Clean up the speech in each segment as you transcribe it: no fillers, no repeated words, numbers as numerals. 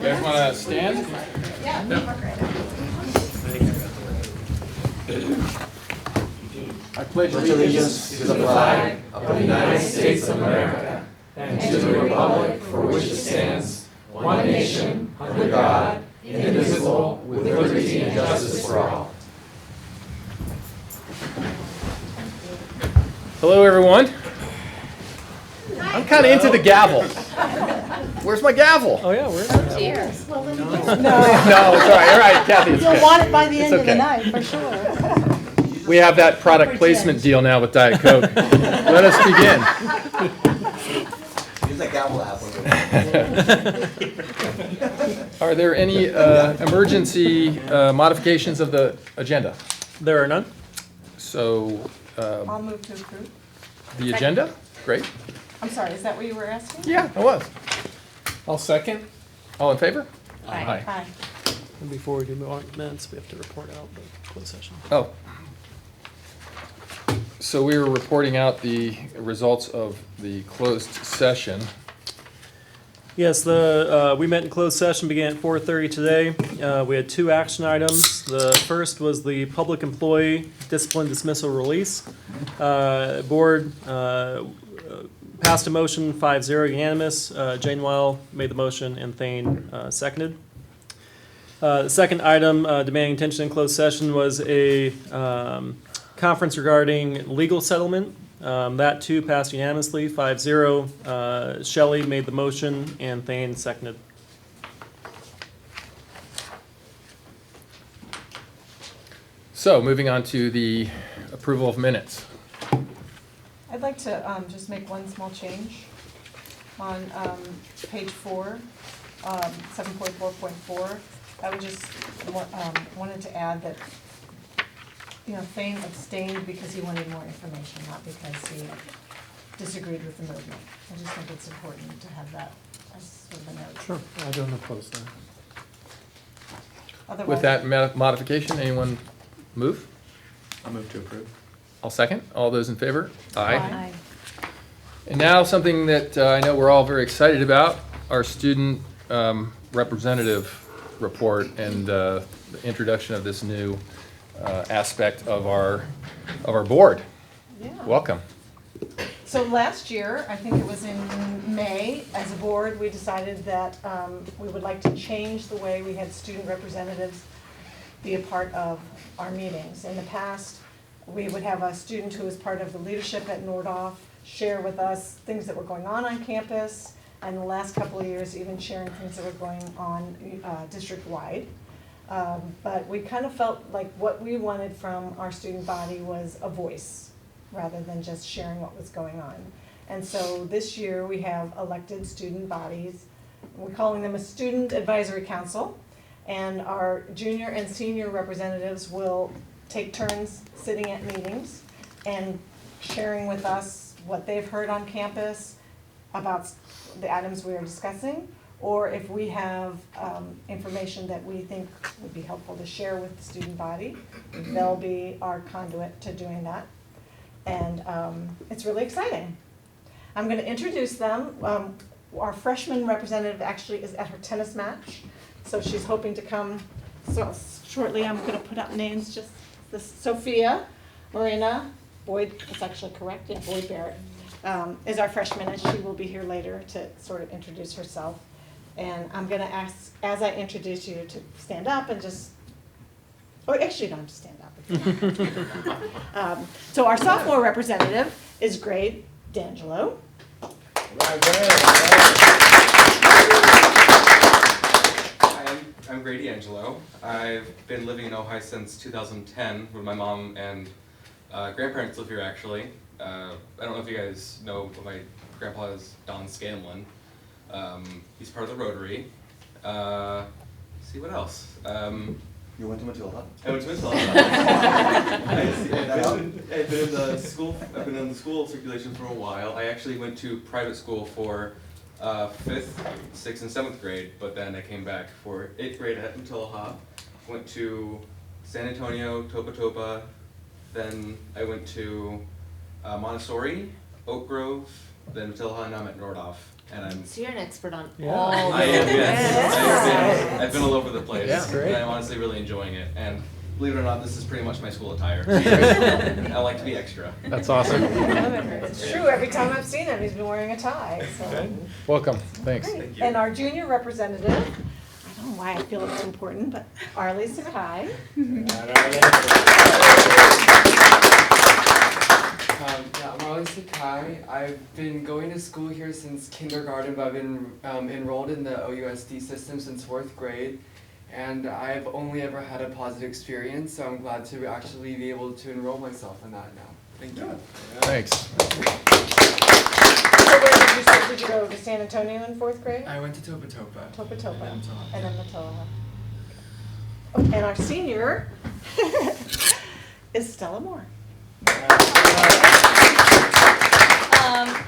You guys want to stand? I pledge allegiance to the flag of the United States of America and to the republic for which it stands, one nation, under God, indivisible, with liberty and justice for all. Hello, everyone. I'm kind of into the gavel. Where's my gavel? Oh yeah, we're Cheers. No, it's all right. All right, Kathy, it's You'll good. want it by the end It's of the okay. night, for sure. We have that product placement deal now with Diet Coke. Let us begin. Use that gavel app. Are there any emergency modifications of the agenda? there are none. So, I'll move to approve. the agenda? Great. I'm sorry, is that what you were asking? Yeah, it was. I'll second. All in favor? Aye. And before we do minutes, we have to report out the closed session. Oh. So we were reporting out the results of the closed session. Yes, we met in closed session, began at 4:30 today. We had two action items. The first was the public employee discipline dismissal release. Board passed a motion 5-0 unanimous. Jane Weil made the motion and Thane seconded. The second item demanding attention in closed session was a conference regarding legal settlement. That too passed unanimously, 5-0. Shelley made the motion and Thane seconded. So moving on to the approval of minutes. I'd like to just make one small change on page 4, 7.4.4. I would just wanted to add that, Thane abstained because he wanted more information, not because he disagreed with the movement. I just think it's important to have that as sort of a note. Sure, I don't oppose that. Otherwise, With that modification, anyone move? I'll move to approve. I'll second. All those in favor? Aye. And now something that I know we're all very excited about, our student representative report and the introduction of this new aspect of our board. Yeah. Welcome. So last year, I think it was in May, as a board, we decided that we would like to change the way we had student representatives be a part of our meetings. In the past, we would have a student who was part of the leadership at Nordhoff share with us things that were going on campus, and the last couple of years even sharing things that were going on district-wide. But we kind of felt like what we wanted from our student body was a voice, rather than just sharing what was going on. And so this year we have elected student bodies. We're calling them a student advisory council, and our junior and senior representatives will take turns sitting at meetings and sharing with us what they've heard on campus about the items we are discussing, or if we have information that we think would be helpful to share with the student body, they'll be our conduit to doing that. And it's really exciting. I'm going to introduce them. Our freshman representative actually is at her tennis match, so she's hoping to come. So shortly, I'm going to put up names. Just this: Sophia, Marina, Boyd. It's actually correct. Yeah, Boyd Barrett is our freshman, and she will be here later to sort of introduce herself. And I'm going to ask, as I introduce you, to stand up and just. Oh, actually, you don't have to stand up. So our sophomore representative is Grade D'Angelo. Hi, I'm Grady Angelo. I've been living in Ojai since 2010 with my mom and grandparents live here actually. I don't know if you guys know, but my grandpa is Don Scanlon. He's part of the Rotary. See what else? You went to Matilda? I went to Matilda. I've been in the school. I've been in the school circulation for a while. I actually went to private school for 5th, 6th, and 7th grade, but then I came back for 8th grade at Matilda. Went to San Antonio, Topa Topa. Then I went to Montessori, Oak Grove, then Matilda, and now I'm at Nordhoff. And I'm So you're an expert on Yeah. all I am, yes. I have I've been all over the place. Yeah, great. And I'm honestly really enjoying it. And believe it or not, this is pretty much my school attire. I like to be extra. That's awesome. It's true, every time I've seen him, he's been wearing a tie, so. Welcome, thanks. Great. Thank you. And our junior representative, I don't know why I feel it's important, but Arlie Sakai. Yeah, I'm Arlie Sakai. I've been going to school here since kindergarten, but I've been enrolled in the OUSD system since 4th grade. And I've only ever had a positive experience, so I'm glad to actually be able to enroll myself in that now. Thank you. Thanks. So where did you start? Did you go to San Antonio in 4th grade? I went to Topa Topa. Topa Topa, And then Topa. and then Matoa. Oh, and our senior is Stella Moore.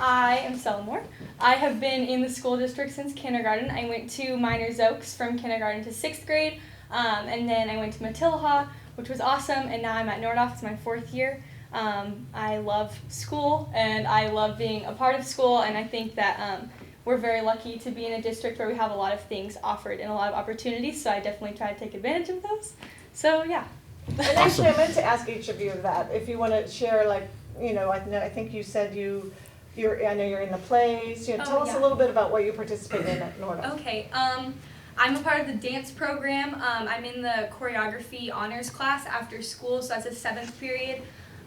I am Stella Moore. I have been in the school district since kindergarten. I went to Miners Oaks from kindergarten to 6th grade, and then I went to Matilha, which was awesome, and now I'm at Nordhoff. It's my 4th year. I love school, and I love being a part of school, and I think that we're very lucky to be in a district where we have a lot of things offered and a lot of opportunities, so I definitely try to take advantage of those. So, yeah. And actually, I meant to ask each of you that, if you want to share, like, you know, I think you said I know you're in the plays, you know, Oh, tell us yeah. a little bit about what you participate in at Nordhoff. Okay, I'm a part of the dance program. I'm in the choreography honors class after school, so that's a 7th period.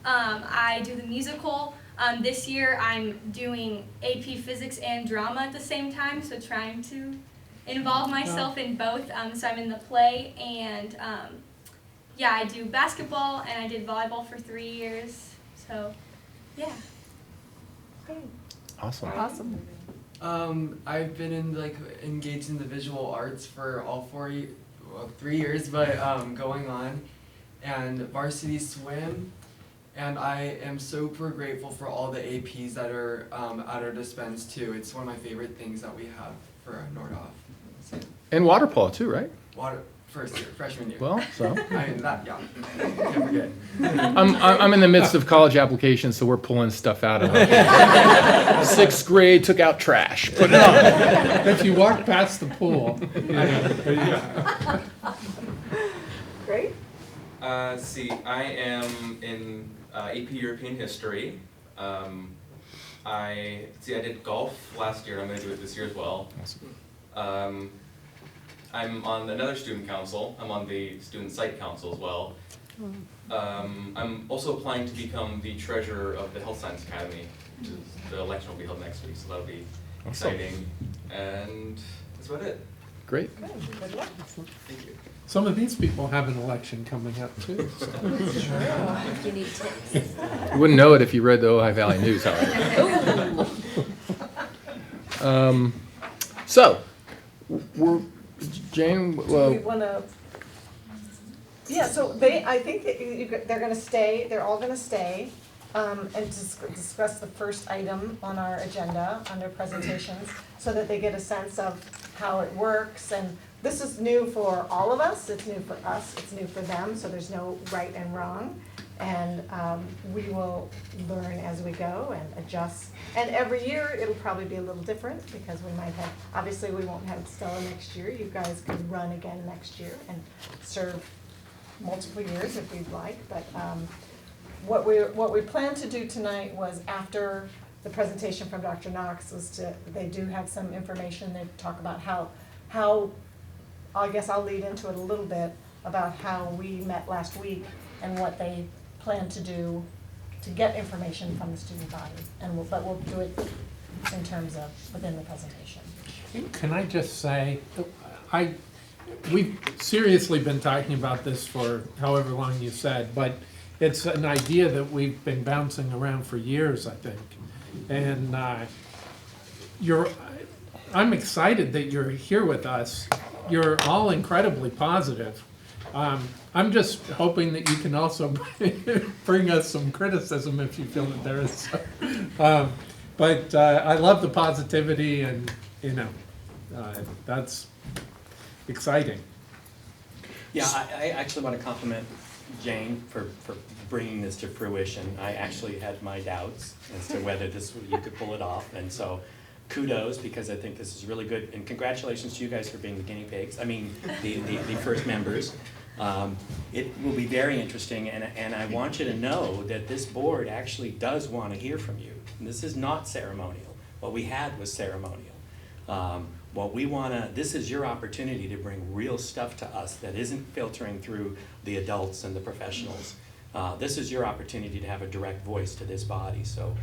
I do the musical. This year I'm doing AP Physics and Drama at the same time, so trying to involve myself in both. So I'm in the play, and yeah, I do basketball, and I did volleyball for 3 years. So, yeah. Awesome. Awesome. I've been engaged in the visual arts for all 3 years, but going on, and varsity swim, and I am super grateful for all the APs that are at our dispense too. It's one of my favorite things that we have for Nordhoff. So, And water polo too, right? freshman year. Well, so. I mean, yeah, can't forget. I'm in the midst of college applications, so we're pulling stuff out of it. 6th grade, took out trash, put it on. If you walk past the pool. Great. See, I am in AP European History. I did golf last year. I'm going to do it this year as well. I'm on another student council. I'm on the student site council as well. I'm also applying to become the treasurer of the Health Science Academy, which is, the election will be held next week, so that'll be exciting. And that's about it. Great. Good. Good luck. Thank you. Some of these people have an election coming up too. So. If you need tips. You wouldn't know it if you read the Ojai Valley News, however. So, Jane, Do we well, want to? Yeah. So I think that they're going to stay. They're all going to stay, and discuss the first item on our agenda under presentations, so that they get a sense of how it works. And this is new for all of us. It's new for us. It's new for them. So there's no right and wrong. And we will learn as we go and adjust. And every year it'll probably be a little different, because we might have, obviously we won't have Stella next year. You guys could run again next year and serve multiple years if you'd like. But what we planned to do tonight was, after the presentation from Dr. Knox, they do have some information. They talk about how I guess I'll lead into it a little bit about how we met last week and what they plan to do to get information from the student body. But we'll do it in terms of within the presentation. Can I just say, we've seriously been talking about this for however long you said, but it's an idea that we've been bouncing around for years, I think. And I'm excited that you're here with us. You're all incredibly positive. I'm just hoping that you can also bring us some criticism if you feel that there is. But I love the positivity, and that's exciting. Yeah, I actually want to compliment Jane for bringing this to fruition. I actually had my doubts as to whether you could pull it off, and so kudos, because I think this is really good, and congratulations to you guys for being the guinea pigs, the first members. It will be very interesting, and I want you to know that this board actually does want to hear from you. And this is not ceremonial. What we had was ceremonial. What we want to, this is your opportunity to bring real stuff to us that isn't filtering through the adults and the professionals. This is your opportunity to have a direct voice to this body, so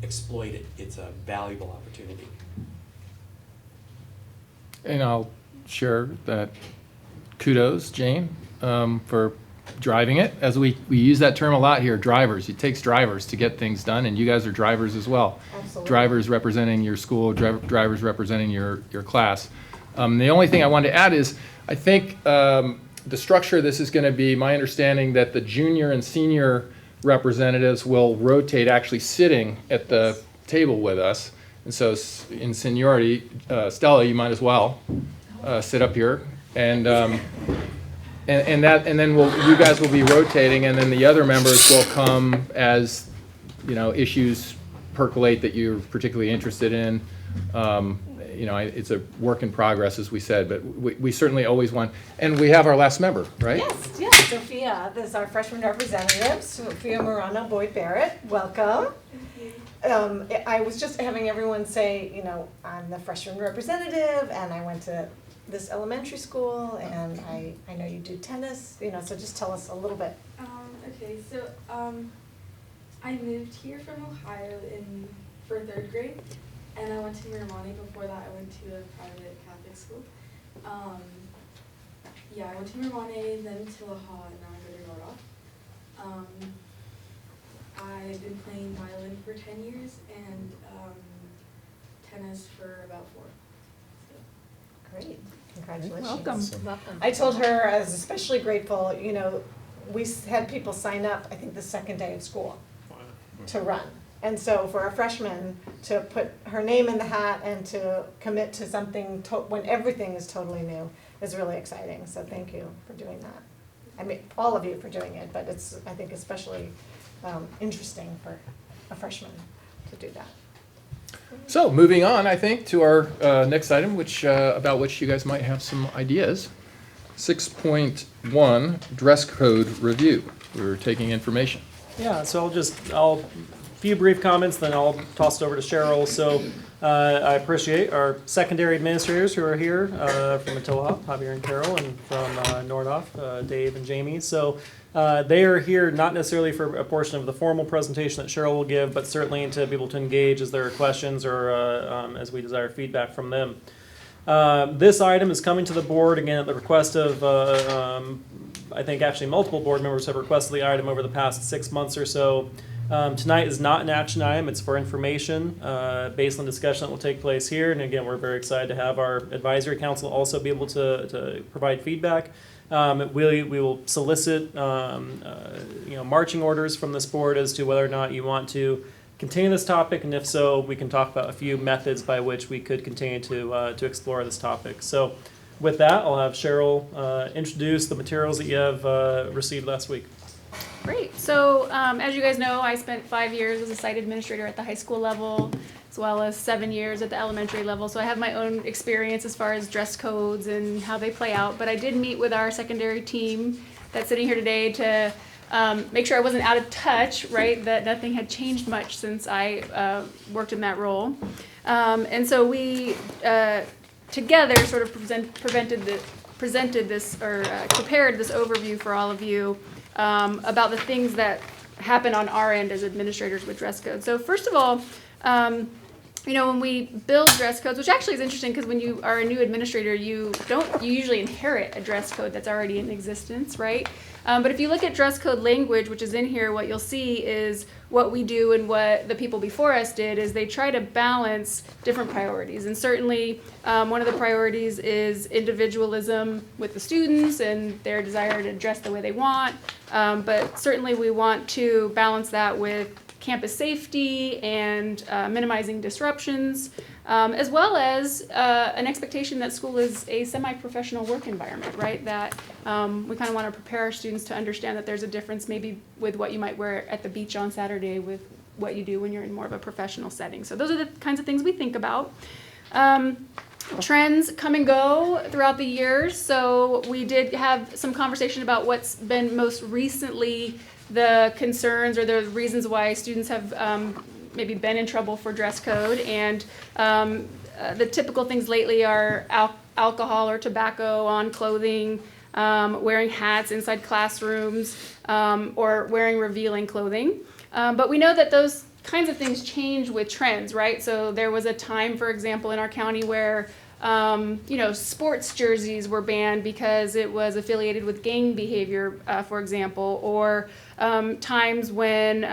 exploit it. It's a valuable opportunity. And I'll share that kudos, Jane, for driving it. As we use that term a lot here, drivers. It takes drivers to get things done, and you guys are drivers as well. Absolutely. Drivers representing your school, drivers representing your class. The only thing I wanted to add is, I think the structure of this is going to be, my understanding that the junior and senior representatives will rotate actually sitting at the table with us. And so in seniority, Stella, you might as well sit up here. And then you guys will be rotating, and then the other members will come as, issues percolate that you're particularly interested in. It's a work in progress, as we said, but we certainly always want, and we have our last member, right? Yes, Sophia, this is our freshman representative, Sophia Morano Boyd Barrett, welcome. I was just having everyone say, I'm the freshman representative, and I went to this elementary school, and I know you do tennis, so just tell us a little bit. Okay, so I moved here from Ohio for 3rd grade, and I went to Miramani. Before that, I went to a private Catholic school. I went to Miramani, then to La Ha, and now I go to Nordoff. I've been playing violin for 10 years and tennis for about 4. Great, congratulations. Welcome. I told her I was especially grateful, we had people sign up, I think the second day of school to run. And so for a freshman to put her name in the hat and to commit to something when everything is totally new is really exciting. So thank you for doing that. I mean, all of you for doing it, but it's, I think, especially interesting for a freshman to do that. So moving on, I think, to our next item, about which you guys might have some ideas. 6.1, dress code review. We're taking information. Yeah, so I'll few brief comments, then I'll toss it over to Cheryl. So I appreciate our secondary administrators who are here from Attila, Javier and Carol, and from Nordoff, Dave and Jamie. So they are here not necessarily for a portion of the formal presentation that Cheryl will give, but certainly to be able to engage as there are questions or as we desire feedback from them. This item is coming to the board, again, at the request of, I think actually multiple board members have requested the item over the past 6 months or so. Tonight is not an action item, it's for information based on discussion that will take place here. And again, we're very excited to have our advisory council also be able to provide feedback. We will solicit marching orders from this board as to whether or not you want to continue this topic, and if so, we can talk about a few methods by which we could continue to explore this topic. So with that, I'll have Cheryl introduce the materials that you have received last week. Great. So as you guys know, I spent 5 years as a site administrator at the high school level, as well as 7 years at the elementary level. So I have my own experience as far as dress codes and how they play out. But I did meet with our secondary team that's sitting here today to make sure I wasn't out of touch, right, that nothing had changed much since I worked in that role. And so we together sort of prepared this overview for all of you about the things that happen on our end as administrators with dress codes. So first of all, when we build dress codes, which actually is interesting because when you are a new administrator, you usually inherit a dress code that's already in existence, right? But if you look at dress code language, which is in here, what you'll see is what we do and what the people before us did is they try to balance different priorities. And certainly one of the priorities is individualism with the students and their desire to dress the way they want. But certainly we want to balance that with campus safety and minimizing disruptions, as well as an expectation that school is a semi-professional work environment, right? That we kind of want to prepare our students to understand that there's a difference maybe with what you might wear at the beach on Saturday with what you do when you're in more of a professional setting. So those are the kinds of things we think about. Trends come and go throughout the years, so we did have some conversation about what's been most recently the concerns or the reasons why students have maybe been in trouble for dress code. And the typical things lately are alcohol or tobacco on clothing, wearing hats inside classrooms, or wearing revealing clothing. But we know that those kinds of things change with trends, right? So there was a time, for example, in our county where sports jerseys were banned because it was affiliated with gang behavior, for example, or times when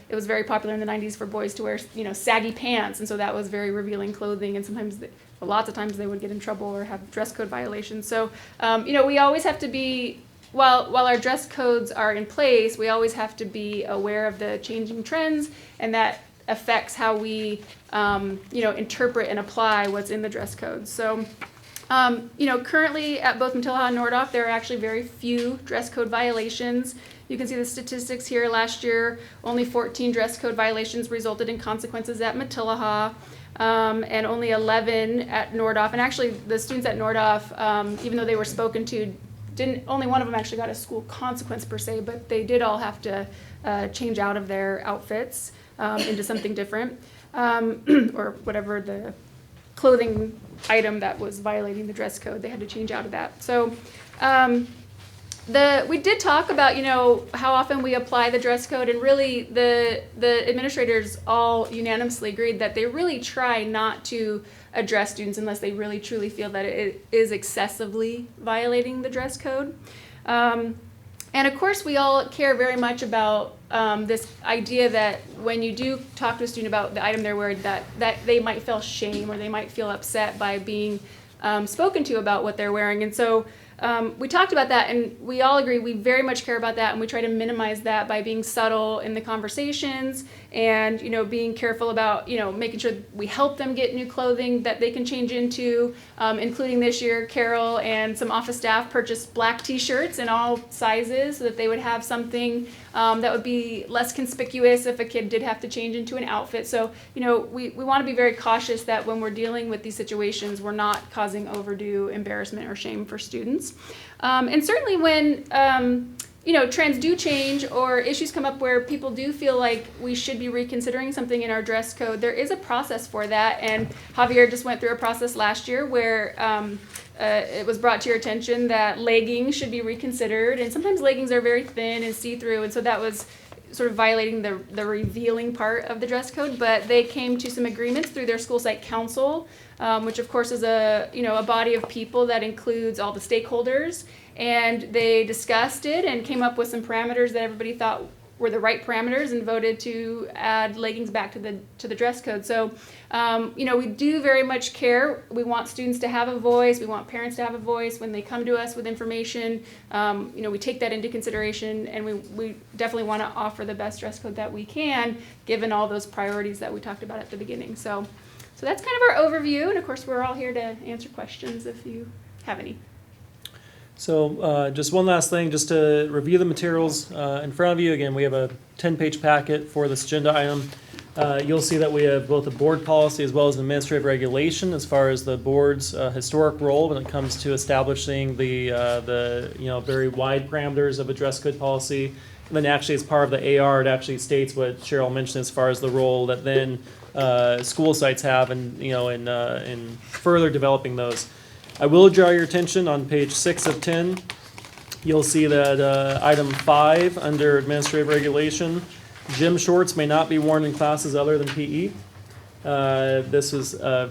it was very popular in the 90s for boys to wear, saggy pants, and so that was very revealing clothing, and sometimes, lots of times they would get in trouble or have dress code violations. So, we always have to be, while our dress codes are in place, we always have to be aware of the changing trends, and that affects how we, interpret and apply what's in the dress code. So, currently at both Matilah and Nordoff, there are actually very few dress code violations. You can see the statistics here. Last year, only 14 dress code violations resulted in consequences at Matilah, and only 11 at Nordoff. And actually, the students at Nordoff, even though they were spoken to, only one of them actually got a school consequence per se, but they did all have to change out of their outfits into something different, or whatever the clothing item that was violating the dress code, they had to change out of that. So we did talk about, how often we apply the dress code, and really the administrators all unanimously agreed that they really try not to address students unless they really truly feel that it is excessively violating the dress code. And of course, we all care very much about this idea that when you do talk to a student about the item they're wearing, that they might feel shame or they might feel upset by being spoken to about what they're wearing. And so we talked about that, and we all agree we very much care about that, and we try to minimize that by being subtle in the conversations and, being careful about, making sure we help them get new clothing that they can change into, including this year, Carol and some office staff purchased black t-shirts in all sizes so that they would have something that would be less conspicuous if a kid did have to change into an outfit. So, we want to be very cautious that when we're dealing with these situations, we're not causing overdue embarrassment or shame for students. And certainly when, trends do change or issues come up where people do feel like we should be reconsidering something in our dress code, there is a process for that. And Javier just went through a process last year where it was brought to your attention that leggings should be reconsidered. And sometimes leggings are very thin and see-through, and so that was sort of violating the revealing part of the dress code. But they came to some agreements through their school site council, which of course is a body of people that includes all the stakeholders, and they discussed it and came up with some parameters that everybody thought were the right parameters and voted to add leggings back to the dress code. So, we do very much care. We want students to have a voice. We want parents to have a voice when they come to us with information. We take that into consideration, and we definitely want to offer the best dress code that we can, given all those priorities that we talked about at the beginning. So that's kind of our overview, and of course, we're all here to answer questions if you have any. So just one last thing, just to review the materials in front of you. Again, we have a 10-page packet for this agenda item. You'll see that we have both a board policy as well as an administrative regulation as far as the board's historic role when it comes to establishing the very wide parameters of a dress code policy. And then actually as part of the AR, it actually states what Cheryl mentioned as far as the role that then school sites have in further developing those. I will draw your attention on page 6 of 10. You'll see that item 5 under administrative regulation, gym shorts may not be worn in classes other than PE. This is a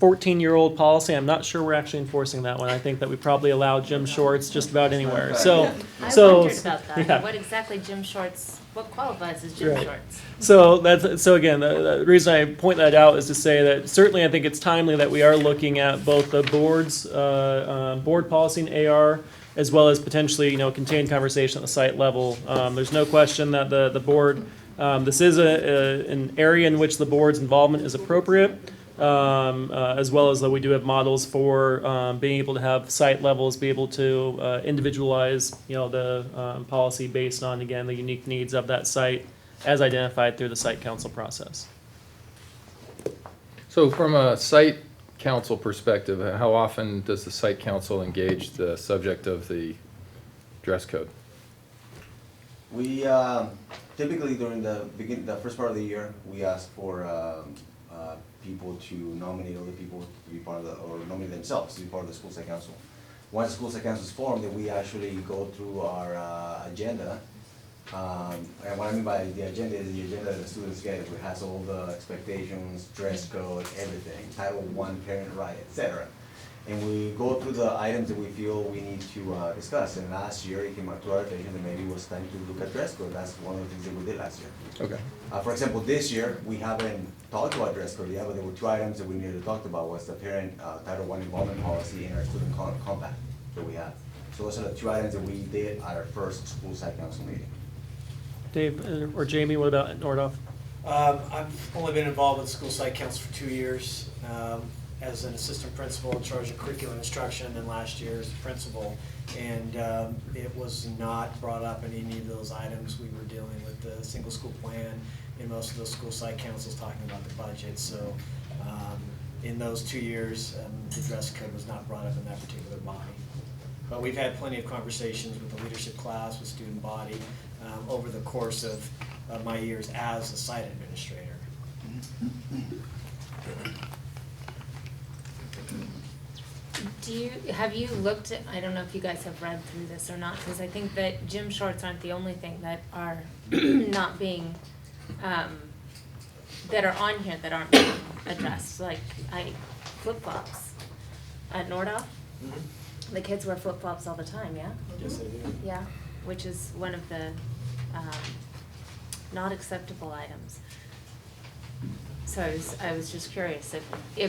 14-year-old policy. I'm not sure we're actually enforcing that one. I think that we probably allow gym shorts just about anywhere. I wondered about that. Yeah. What exactly gym shorts, what qualifies as gym Right. shorts? So again, the reason I point that out is to say that certainly I think it's timely that we are looking at both the board's board policy and AR, as well as potentially contained conversation at the site level. There's no question that the board, this is an area in which the board's involvement is appropriate, as well as that we do have models for being able to have site levels be able to individualize the policy based on, again, the unique needs of that site as identified through the site council process. So from a site council perspective, how often does the site council engage the subject of the dress code? We typically during the first part of the year, we ask for people to nominate other people to be part of or nominate themselves to be part of the school site council. Once the school site council is formed, then we actually go through our agenda. And what I mean by the agenda is the agenda that the students get, which has all the expectations, dress code, everything, Title I, parent right, etc. And we go through the items that we feel we need to discuss. And last year, it came up to our attention that maybe it was time to look at dress code. That's one of the things that we did last year. Okay. For example, this year, we haven't talked about dress code yet, but there were two items that we needed to talk about, was the parent Title I involvement policy and our student compact that we have. So those are the two items that we did at our first school site council meeting. Dave or Jamie, what about Nordhoff? I've only been involved with school site council for 2 years as an assistant principal in charge of curriculum instruction, and last year as principal. And it was not brought up in any of those items. We were dealing with the single school plan in most of those school site councils talking about the budget. So in those 2 years, the dress code was not brought up in that particular body. But we've had plenty of conversations with the leadership class, with student body, over the course of my years as a site administrator. Have you looked at, I don't know if you guys have read through this or not, because I think that gym shorts aren't the only thing that are not being, that are on here that aren't being addressed, like flip-flops at Nordhoff. Mm-hmm. The kids wear flip-flops all the time, yeah? Yes, I do. Yeah, which is one of the not acceptable items. So I was just curious I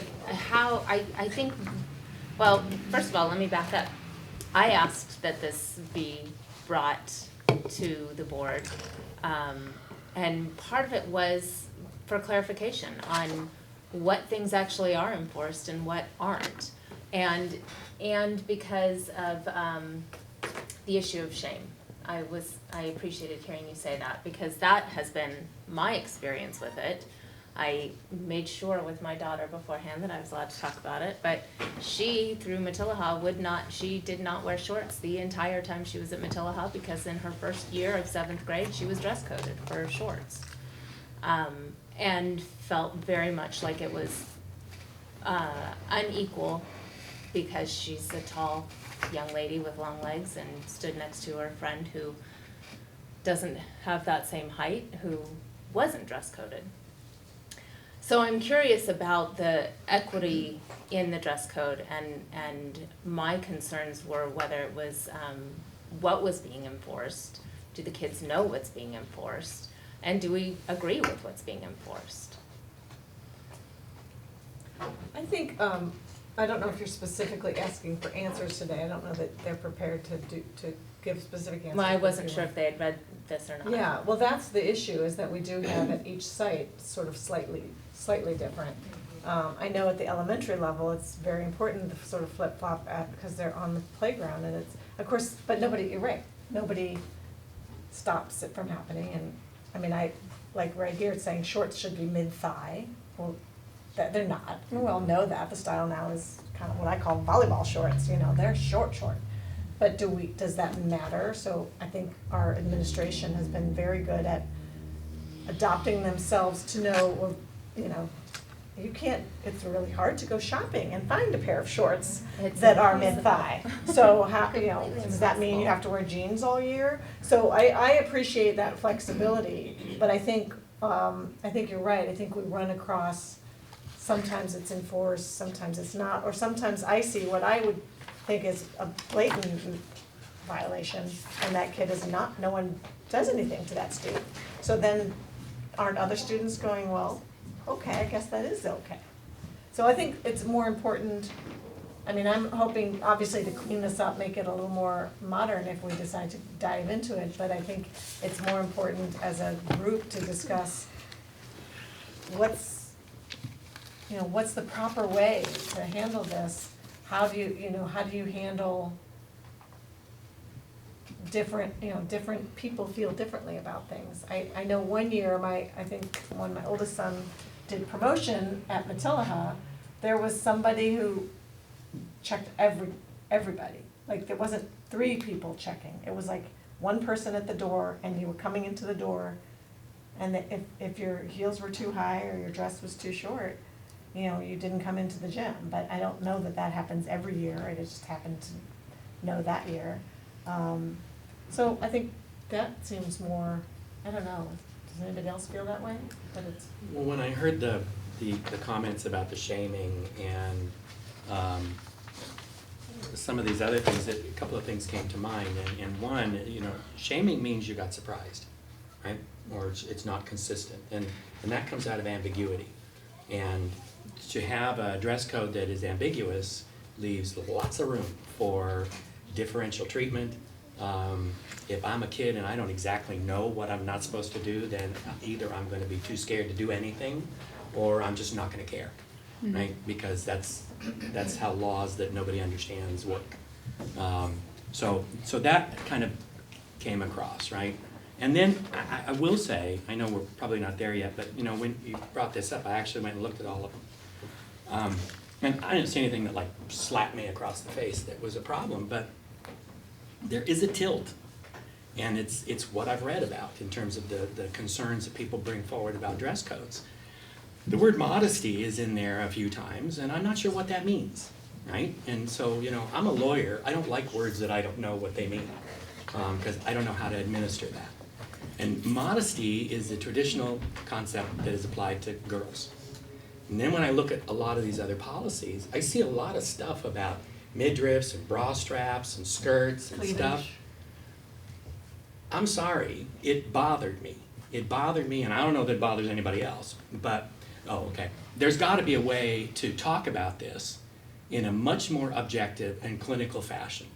think, well, first of all, let me back up. I asked that this be brought to the board, and part of it was for clarification on what things actually are enforced and what aren't, and because of the issue of shame. I appreciated hearing you say that, because that has been my experience with it. I made sure with my daughter beforehand that I was allowed to talk about it, but she, through Matilaha, she did not wear shorts the entire time she was at Matilaha, because in her first year of 7th grade, she was dress coded for shorts. And felt very much like it was unequal, because she's a tall young lady with long legs and stood next to her friend who doesn't have that same height, who wasn't dress coded. So I'm curious about the equity in the dress code, and my concerns were whether it was what was being enforced. Do the kids know what's being enforced? And do we agree with what's being enforced? I think, I don't know if you're specifically asking for answers today. I don't know that they're prepared to give specific answers. Well, I wasn't sure if they had read this or not. Yeah, well, that's the issue, is that we do have at each site sort of slightly different. I know at the elementary level, it's very important to sort of flip-flop because they're on the playground, and it's, of course, but you're right, nobody stops it from happening. And I mean, like right here, it's saying shorts should be mid-thigh. Well, that they're not. We all know that. The style now is kind of what I call volleyball shorts, they're short. But does that matter? So I think our administration has been very good at adopting themselves to know, well, you can't, it's really hard to go shopping and find a pair of shorts that are mid-thigh. So how, does that mean you have to wear jeans all year? So I appreciate that flexibility, but I think you're right. I think we run across, sometimes it's enforced, sometimes it's not, or sometimes I see what I would think is a blatant violation, and that kid is not, no one does anything to that student. So then aren't other students going, well, okay, I guess that is okay. So I think it's more important, I'm hoping obviously to clean this up, make it a little more modern if we decide to dive into it, but I think it's more important as a group to discuss what's the proper way to handle this. How do you handle different, you know, different people feel differently about things. I know one year, I think when my oldest son did promotion at Matilaha, there was somebody who checked everybody. Like, there wasn't 3 people checking. It was like one person at the door, and you were coming into the door, and if your heels were too high or your dress was too short, you know, you didn't come into the gym. But I don't know that that happens every year. I just happened to know that year. So I think that seems more, I don't know, does anybody else feel that way? That it's, Well, when I heard the comments about the shaming and some of these other things, a couple of things came to mind. And one, you know, shaming means you got surprised, right? Or it's not consistent. And that comes out of ambiguity. And to have a dress code that is ambiguous leaves lots of room for differential treatment. If I'm a kid and I don't exactly know what I'm not supposed to do, then either I'm going to be too scared to do anything, or I'm just not going to care, right? Because that's how laws that nobody understands work. So that kind of came across, right? And then I will say, I know we're probably not there yet, but you know, when you brought this up, I actually went and looked at all of them. And I didn't see anything that like slapped me across the face that was a problem, but there is a tilt. And it's what I've read about in terms of the concerns that people bring forward about dress codes. The word modesty is in there a few times, and I'm not sure what that means, right? And so, you know, I'm a lawyer. I don't like words that I don't know what they mean, because I don't know how to administer that. And modesty is the traditional concept that is applied to girls. And then when I look at a lot of these other policies, I see a lot of stuff about midriffs and bra straps and skirts and stuff. I'm sorry, it bothered me. It bothered me, and I don't know that it bothers anybody else, but, oh, okay. There's gotta be a way to talk about this in a much more objective and clinical fashion.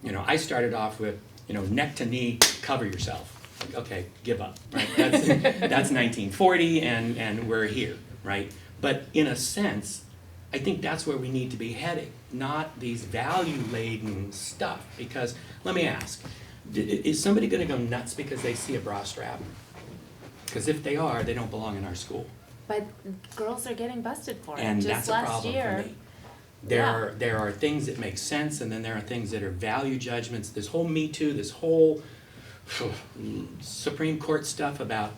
You know, I started off with, you know, neck to knee, cover yourself. Like, okay, give up, right? That's 1940, and we're here, right? But in a sense, I think that's where we need to be heading, not these value-laden stuff, because, let me ask, is somebody going to go nuts because they see a bra strap? Because if they are, they don't belong in our school. But girls are getting busted for it. And Just that's a last problem year, for me. There are things that make sense, and then there are things that are value judgments. This whole Me Too, this whole Supreme Court stuff about,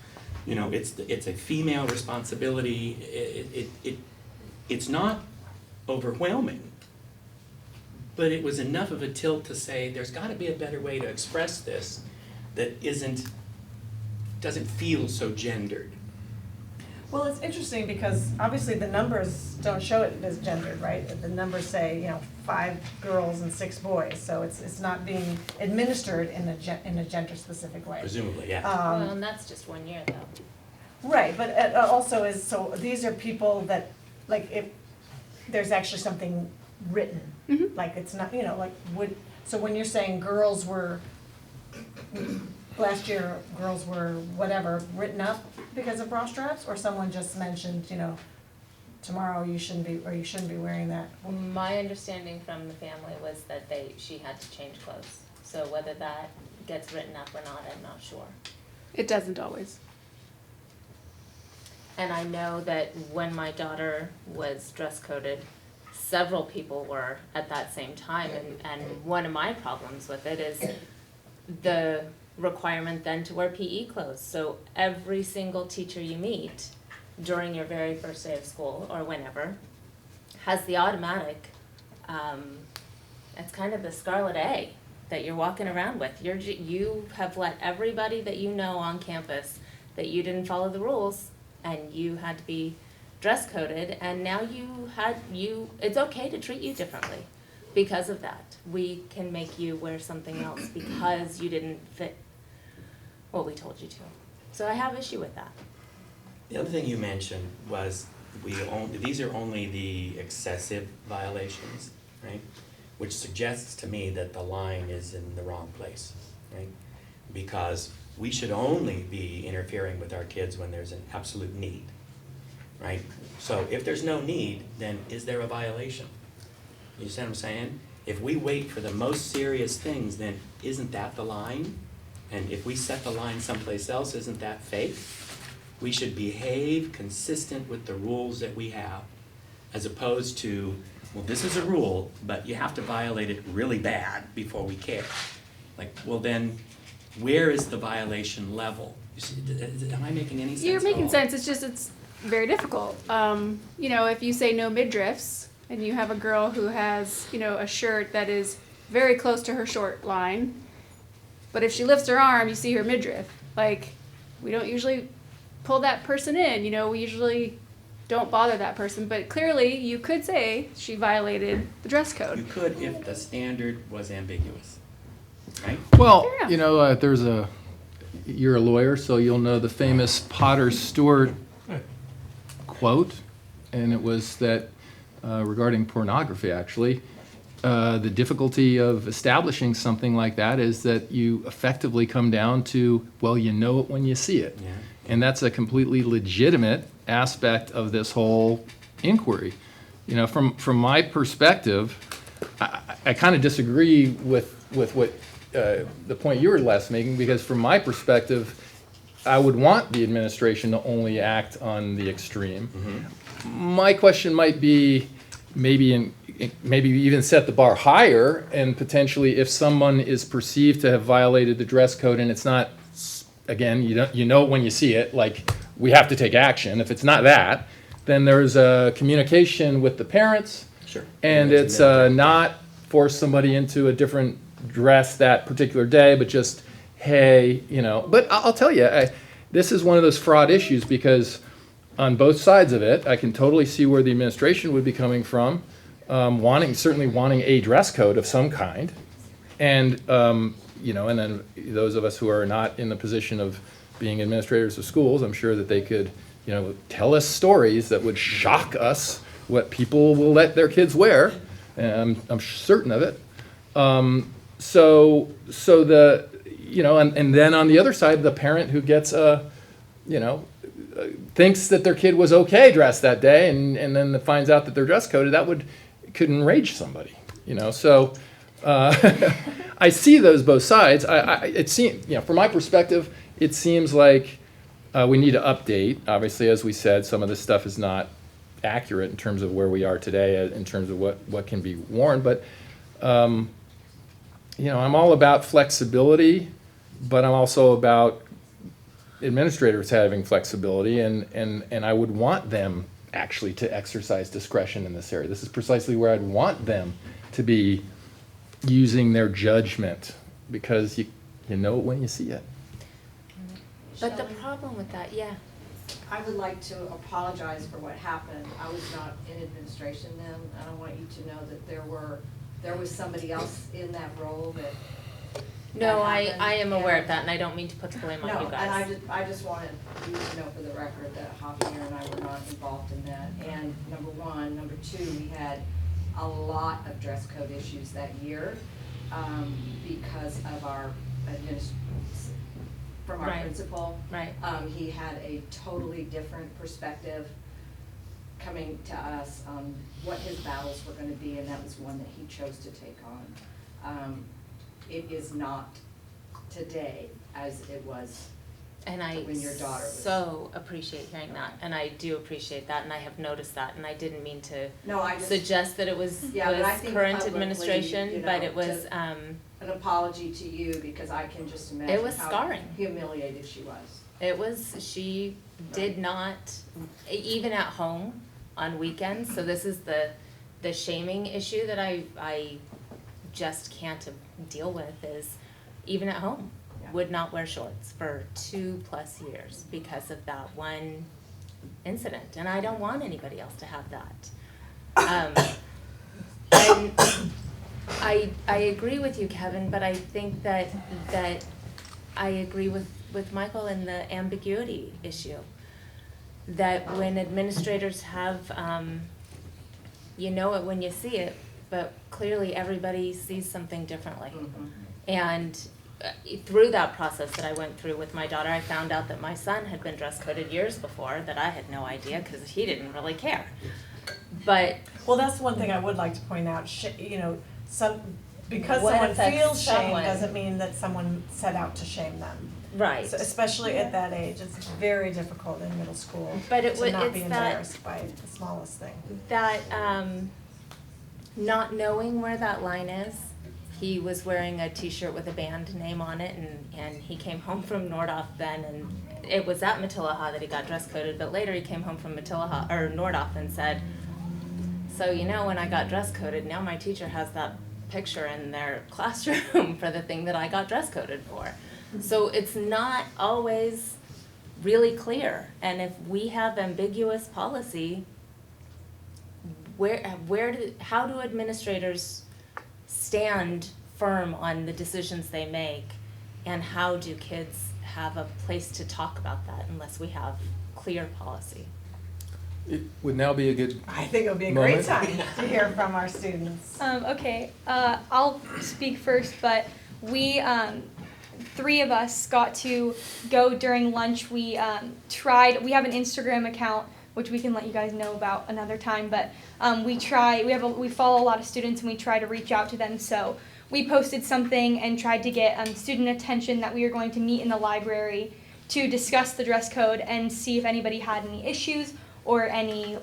you know, it's a female responsibility. It's not overwhelming. But it was enough of a tilt to say there's got to be a better way to express this that doesn't feel so gendered. well, it's interesting because obviously the numbers don't show it as gendered, right? The numbers say, you know, 5 girls and 6 boys, so it's not being administered in a gender-specific way. Presumably, yeah. well, and that's just 1 year though. Right, but it also is, so these are people that, like, if there's actually something written, like it's not, you know, like so when you're saying girls were, last year, girls were whatever, written up because of bra straps, or someone just mentioned, you know, tomorrow you shouldn't be wearing that? My understanding from the family was that she had to change clothes. So whether that gets written up or not, I'm not sure. It doesn't always. And I know that when my daughter was dress coded, several people were at that same time, and one of my problems with it is the requirement then to wear PE clothes. So every single teacher you meet during your very first day of school or whenever has the automatic, it's kind of the scarlet A that you're walking around with. You have let everybody that you know on campus that you didn't follow the rules and you had to be dress coded, and now it's okay to treat you differently because of that. We can make you wear something else because you didn't fit what we told you to. So I have issue with that. The other thing you mentioned was these are only the excessive violations, right? Which suggests to me that the line is in the wrong place, right? Because we should only be interfering with our kids when there's an absolute need, right? So if there's no need, then is there a violation? You see what I'm saying? if we wait for the most serious things, then isn't that the line? And if we set the line someplace else, isn't that fake? We should behave consistent with the rules that we have, as opposed to, well, this is a rule, but you have to violate it really bad before we care. Like, well then, where is the violation level? You see, am I making any sense? You're at making all? sense. It's just, it's very difficult. You know, if you say no midriffs and you have a girl who has, you know, a shirt that is very close to her short line, but if she lifts her arm, you see her midriff. Like, we don't usually pull that person in, you know, we usually don't bother that person, but clearly you could say she violated the dress code. You could if the standard was ambiguous, right? Well, Yeah. you know, you're a lawyer, so you'll know the famous Potter Stewart quote, and it was that regarding pornography, actually, the difficulty of establishing something like that is that you effectively come down to, well, you know it when you see it. Yeah. And that's a completely legitimate aspect of this whole inquiry. You know, from my perspective, I kind of disagree with what the point you were last making, because from my perspective, I would want the administration to only act on the extreme. My question might be maybe even set the bar higher, and potentially if someone is perceived to have violated the dress code and it's not, again, you know when you see it, like, we have to take action. If it's not that, then there's a communication with the parents. Sure. And it's not force somebody into a different dress that particular day, but just, hey, you know. But I'll tell you, this is one of those fraud issues, because on both sides of it, I can totally see where the administration would be coming from, certainly wanting a dress code of some kind. And, you know, and then those of us who are not in the position of being administrators of schools, I'm sure that they could, you know, tell us stories that would shock us what people will let their kids wear. And I'm certain of it. So the, you know, and then on the other side, the parent who gets you know, thinks that their kid was okay dressed that day, and then finds out that they're dress coded, could enrage somebody, you know. So I see those both sides. It seems, you know, from my perspective, it seems like we need to update. Obviously, as we said, some of this stuff is not accurate in terms of where we are today, in terms of what can be worn. But you know, I'm all about flexibility, but I'm also about administrators having flexibility, and I would want them actually to exercise discretion in this area. This is precisely where I'd want them to be using their judgment, because you know it when you see it. But the problem with that, yeah, I would like to apologize for what happened. I was not in administration then, and I want you to know that there was somebody else in that role that. no, I happened, am aware of that, and I don't mean to put the blame on No, you and guys. I just wanted you to know for the record that Javier and I were not involved in that. And number one, number two, we had a lot of dress code issues that year because of our from our Right. principal. Right. He had a totally different perspective coming to us on what his battles were gonna be, and that was one that he chose to take on. It is not today as it was And I when your daughter was. so appreciate hearing that, and I do appreciate that, and I have noticed that, and I didn't mean to No, I just, suggest that it was Yeah, but I think current publicly, administration, you but know, it was, an apology to you, because I can just imagine was how scarring. humiliated she was. she did not, even at home on weekends, so this is the shaming issue that I just can't deal with, is even at home, Yeah. would not wear shorts for 2+ years because of that one incident, and I don't want anybody else to have that. And I agree with you, Kevin, but I think that I agree with Michael in the ambiguity issue. That when administrators have, you know it when you see it, but clearly everybody sees something differently. Mhm. And through that process that I went through with my daughter, I found out that my son had been dress coded years before, that I had no idea, because he didn't really care. But Well, that's one thing I would like to point out, you know, because What someone if that's feels shame someone- doesn't mean that someone set out to shame them. Right. So especially at that age, it's very difficult in middle school But it to would- not be it's that- embarrassed by the smallest thing. That, not knowing where that line is, he was wearing a t-shirt with a band name on it, and he came home from Nordhoff then, and it was at Matilaha that he got dress coded, but later he came home from Matilaha, or Nordhoff, and said, so you know, when I got dress coded, now my teacher has that picture in their classroom for the thing that I got dress coded for. So it's not always really clear, and if we have ambiguous policy, how do administrators stand firm on the decisions they make, and how do kids have a place to talk about that unless we have clear policy? It would now be a good I think it would be a great moment. time to hear from our students. Okay, I'll speak first, but we, three of us got to go during lunch. We we have an Instagram account, which we can let you guys know about another time, but we follow a lot of students and we try to reach out to them. So we posted something and tried to get student attention that we were going to meet in the library to discuss the dress code and see if anybody had any issues or any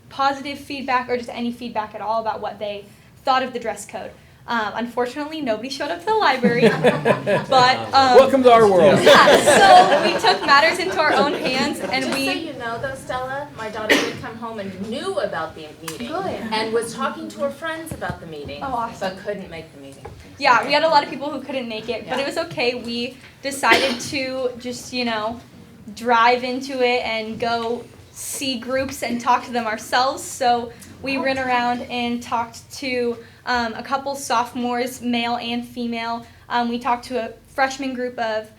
positive feedback or just any feedback at all about what they thought of the dress code. Unfortunately, nobody showed up to the library, but Welcome to our world. yeah. So we took matters into our own hands, and Just we. so you know though, Stella, my daughter did come home and knew about the meeting. Good. And was talking to her friends about the meeting. Oh, awesome. But couldn't make the meeting. Yeah, we had a lot of people who couldn't make it, but Yeah. it was okay. We decided to just, drive into it and go see groups and talk to them ourselves. So we ran around and talked to a couple sophomores, male and female. We talked to a freshman group of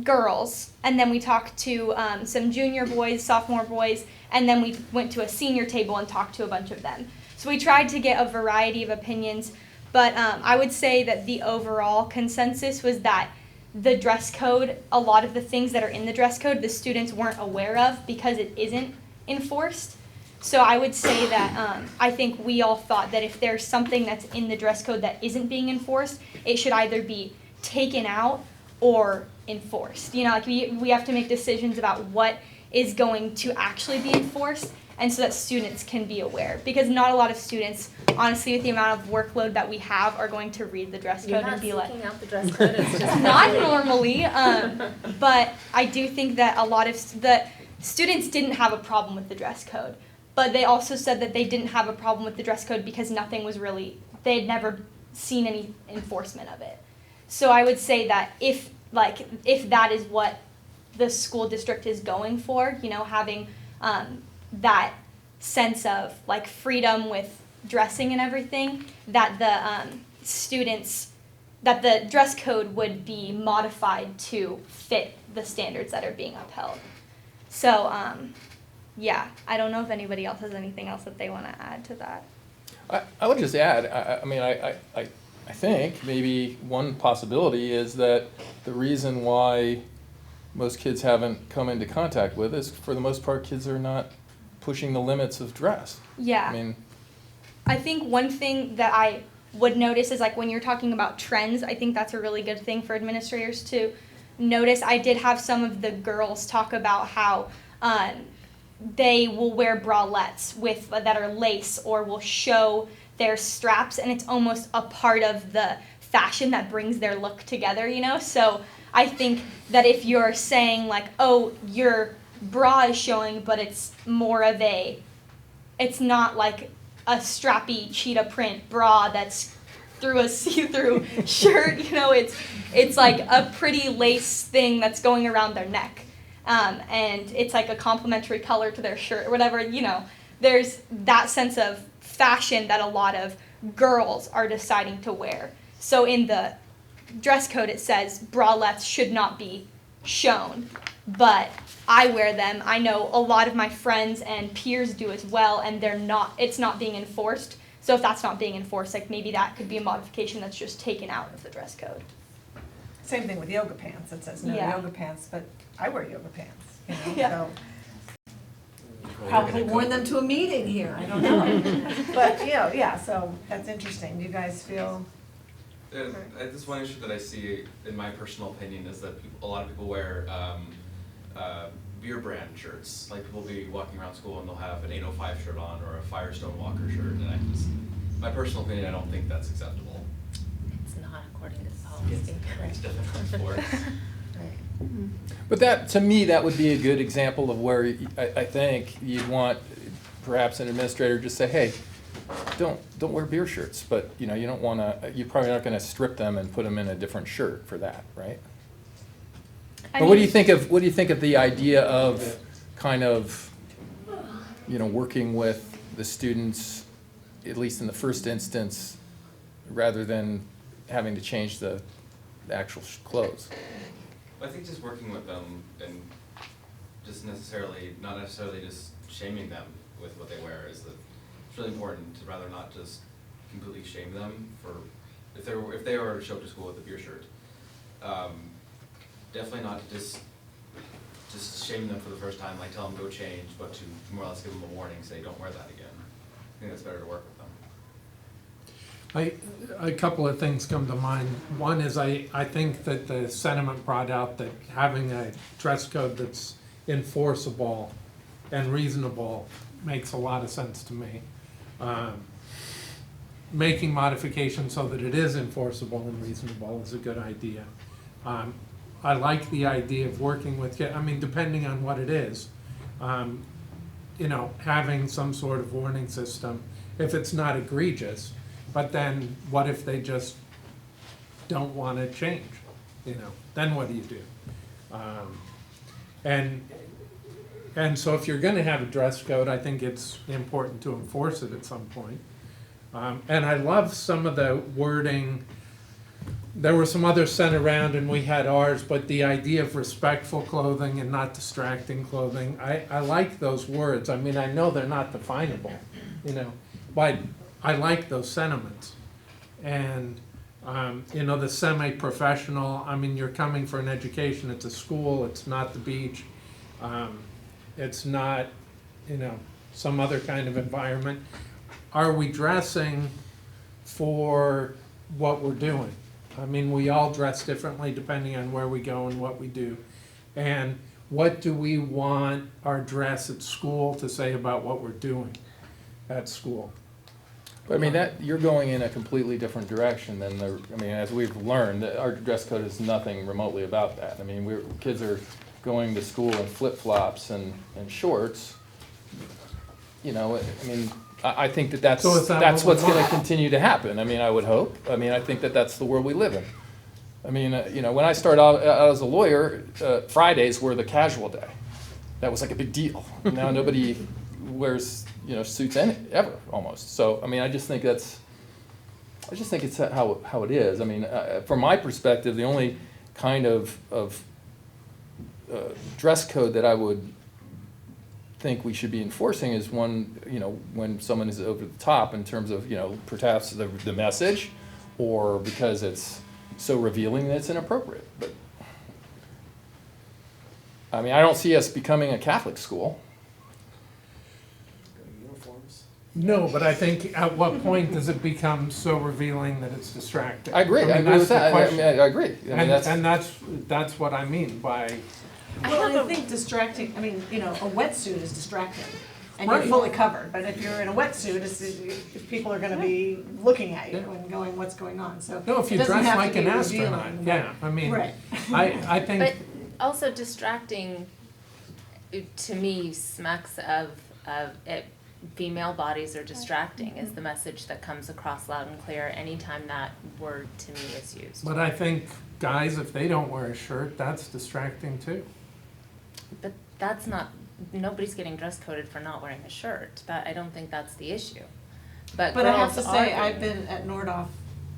girls, and then we talked to some junior boys, sophomore boys, and then we went to a senior table and talked to a bunch of them. So we tried to get a variety of opinions, but I would say that the overall consensus was that the dress code, a lot of the things that are in the dress code, the students weren't aware of because it isn't enforced. So I would say that I think we all thought that if there's something that's in the dress code that isn't being enforced, it should either be taken out or enforced. We have to make decisions about what is going to actually be enforced, and so that students can be aware. Because not a lot of students, honestly, with the amount of workload that we have, are going to read the dress code and be like, You're not seeking out the dress code, it's just not normally, but I do think that a lot of the students didn't have a problem with the dress code, but they also said that they didn't have a problem with the dress code because nothing was really, they had never seen any enforcement of it. So I would say that if that is what the school district is going for, having that sense of freedom with dressing and everything, that the that the dress code would be modified to fit the standards that are being upheld. So yeah, I don't know if anybody else has anything else that they want to add to that. I would just add, I think maybe one possibility is that the reason why most kids haven't come into contact with is, for the most part, kids are not pushing the limits of dress. Yeah. I think one thing that I would notice is when you're talking about trends, I think that's a really good thing for administrators to notice. I did have some of the girls talk about how they will wear bralettes that are lace or will show their straps, and it's almost a part of the fashion that brings their look together, So I think that if you're saying oh, your bra is showing, but it's more of it's not like a strappy cheetah print bra that's through a see-through shirt, it's like a pretty lace thing that's going around their neck. And it's like a complementary color to their shirt or whatever, there's that sense of fashion that a lot of girls are deciding to wear. So in the dress code it says bralettes should not be shown, but I wear them. I know a lot of my friends and peers do as well, and it's not being enforced. So if that's not being enforced, maybe that could be a modification that's just taken out of the dress code. Same thing with yoga pants. It says no Yeah. yoga pants, but I wear yoga pants. Yeah. So probably worn them to a meeting here, I don't know. But, you know, yeah, so that's interesting. Do you guys feel? This one issue that I see, in my personal opinion, is that a lot of people wear beer brand shirts. Like people will be walking around school and they'll have an 805 shirt on or a Firestone Walker shirt, and my personal opinion, I don't think that's acceptable. It's not according to the policy. It's definitely not for But that, to me, that would be a good example of where I think you'd want perhaps an administrator to just say, hey, don't wear beer shirts, but you know, you don't want to, you're probably not going to strip them and put them in a different shirt for that, right? But what do you think of the idea of kind of, you know, working with the students, at least in the first instance, rather than having to change the actual clothes? I think just working with them and not necessarily just shaming them with what they wear is it's really important to rather not just completely shame them for if they were to show up to school with a beer shirt. Definitely not to just shame them for the first time, like tell them go change, but to more or less give them a warning, say don't wear that again. I think that's better to work with them. A couple of things come to mind. One is I think that the sentiment brought out that having a dress code that's enforceable and reasonable makes a lot of sense to me. Making modifications so that it is enforceable and reasonable is a good idea. I like the idea of working with kids, I mean, depending on what it is, you know, having some sort of warning system if it's not egregious. But then what if they just don't want to change? You know, then what do you do? And so if you're going to have a dress code, I think it's important to enforce it at some point. And I love some of the wording. There were some others sent around and we had ours, but the idea of respectful clothing and not distracting clothing, I like those words. I mean, I know they're not definable, you know, but I like those sentiments. And, you know, the semi-professional, I mean, you're coming for an education, it's a school, it's not the beach, it's not, you know, some other kind of environment. Are we dressing for what we're doing? I mean, we all dress differently depending on where we go and what we do. And what do we want our dress at school to say about what we're doing at school? But I mean, that, you're going in a completely different direction than as we've learned, our dress code is nothing remotely about that. I mean, kids are going to school in flip-flops and shorts. You know, I mean, I think that's what's going to continue to happen. I mean, I would hope. I mean, I think that's the world we live in. I mean, you know, when I started out as a lawyer, Fridays were the casual day. That was like a big deal. Now nobody wears, you know, suits ever almost. So I mean, I just think it's how it is. I mean, from my perspective, the only kind of dress code that I would think we should be enforcing is one, you know, when someone is over the top in terms of, you know, perhaps the message, or because it's so revealing that it's inappropriate. But I mean, I don't see us becoming a Catholic school. No, but I think at what point does it become so revealing that it's distracting? I agree. I agree with that. I agree. I mean, that's what I mean by. Well, I think distracting, I mean, you know, a wetsuit is distracting, and you're Right. fully covered, but if you're in a wetsuit, if people are gonna be looking at you and going, what's going on, so. No, if you it doesn't dress have to like be an revealing, astronaut, but- yeah, I mean, Right. I think. But also distracting, to me, smacks of it. Female bodies are distracting is the message that comes across loud and clear anytime that word to me is used. But I think guys, if they don't wear a shirt, that's distracting too. But that's not, nobody's getting dress coded for not wearing a shirt. I don't think that's the issue. But I have girls to say, are I've been at Nordhoff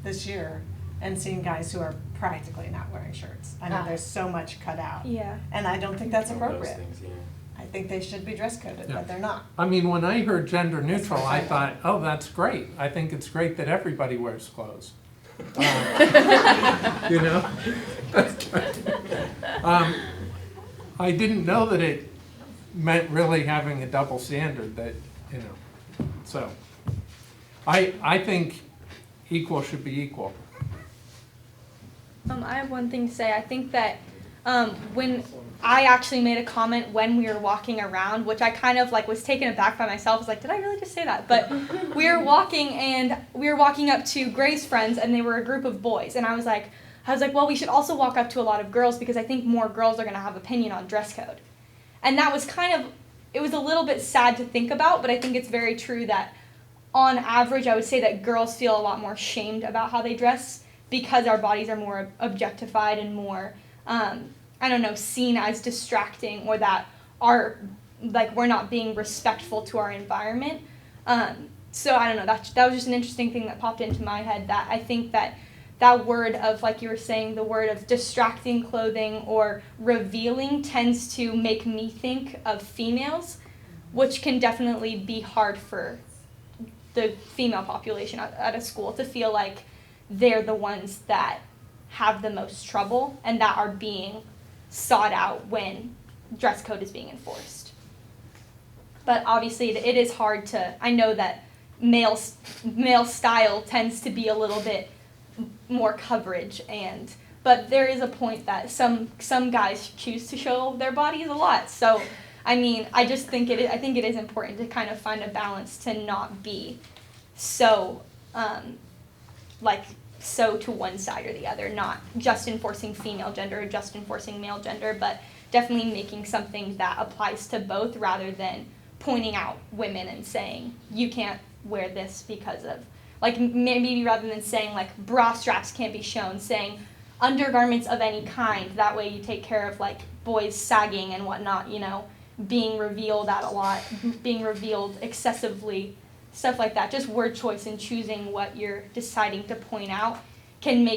this year and seen guys who are practically not wearing shirts. I mean, there's so much cut out. Yeah. And I don't think that's Some of those appropriate. things, yeah. I think they should be dress coded, Yeah. but they're not. I mean, when I heard gender neutral, I thought, oh, that's great. I think it's great that everybody wears clothes. You know? I didn't know that it meant really having a double standard that, you know, so. I think equal should be equal. I have one thing to say. I think that when I actually made a comment when we were walking around, which I kind of like was taken aback by myself. I was like, did I really just say that? But we were walking up to Gray's friends, and they were a group of boys. And I was like, well, we should also walk up to a lot of girls because I think more girls are going to have opinion on dress code. And that was it was a little bit sad to think about, but I think it's very true that on average, I would say that girls feel a lot more shamed about how they dress because our bodies are more objectified and more, seen as distracting, or that we're not being respectful to our environment. So I don't know, that was just an interesting thing that popped into my head, that I think that word of, like you were saying, the word of distracting clothing or revealing tends to make me think of females, which can definitely be hard for the female population at a school to feel like they're the ones that have the most trouble and that are being sought out when dress code is being enforced. But obviously it is hard I know that male style tends to be a little bit more coverage, but there is a point that some guys choose to show their bodies a lot. So I mean, I think it is important to kind of find a balance to not be so to one side or the other, not just enforcing female gender or just enforcing male gender, but definitely making something that applies to both rather than pointing out women and saying, you can't wear this because of, like, maybe rather than saying, like, bra straps can't be shown, saying undergarments of any kind. That way you take care of, like, boys sagging and whatnot, you know, being revealed being revealed excessively, stuff like that. Just word choice and choosing what you're deciding to point out can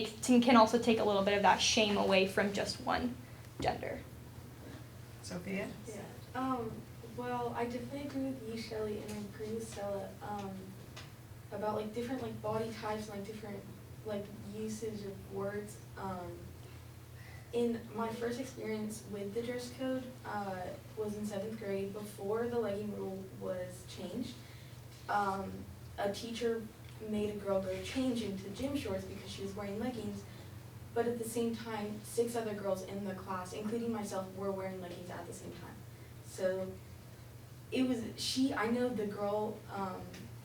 also take a little bit of that shame away from just one gender. Sophia? Yeah. Well, I definitely agree with you, Shelley, and I agree with Stella about like different like body types and like different like usage of words. In my first experience with the dress code was in 7th grade before the legging rule was changed. A teacher made a girl go change into gym shorts because she was wearing leggings, but at the same time, 6 other girls in the class, including myself, were wearing leggings at the same time. So it was, I know the girl,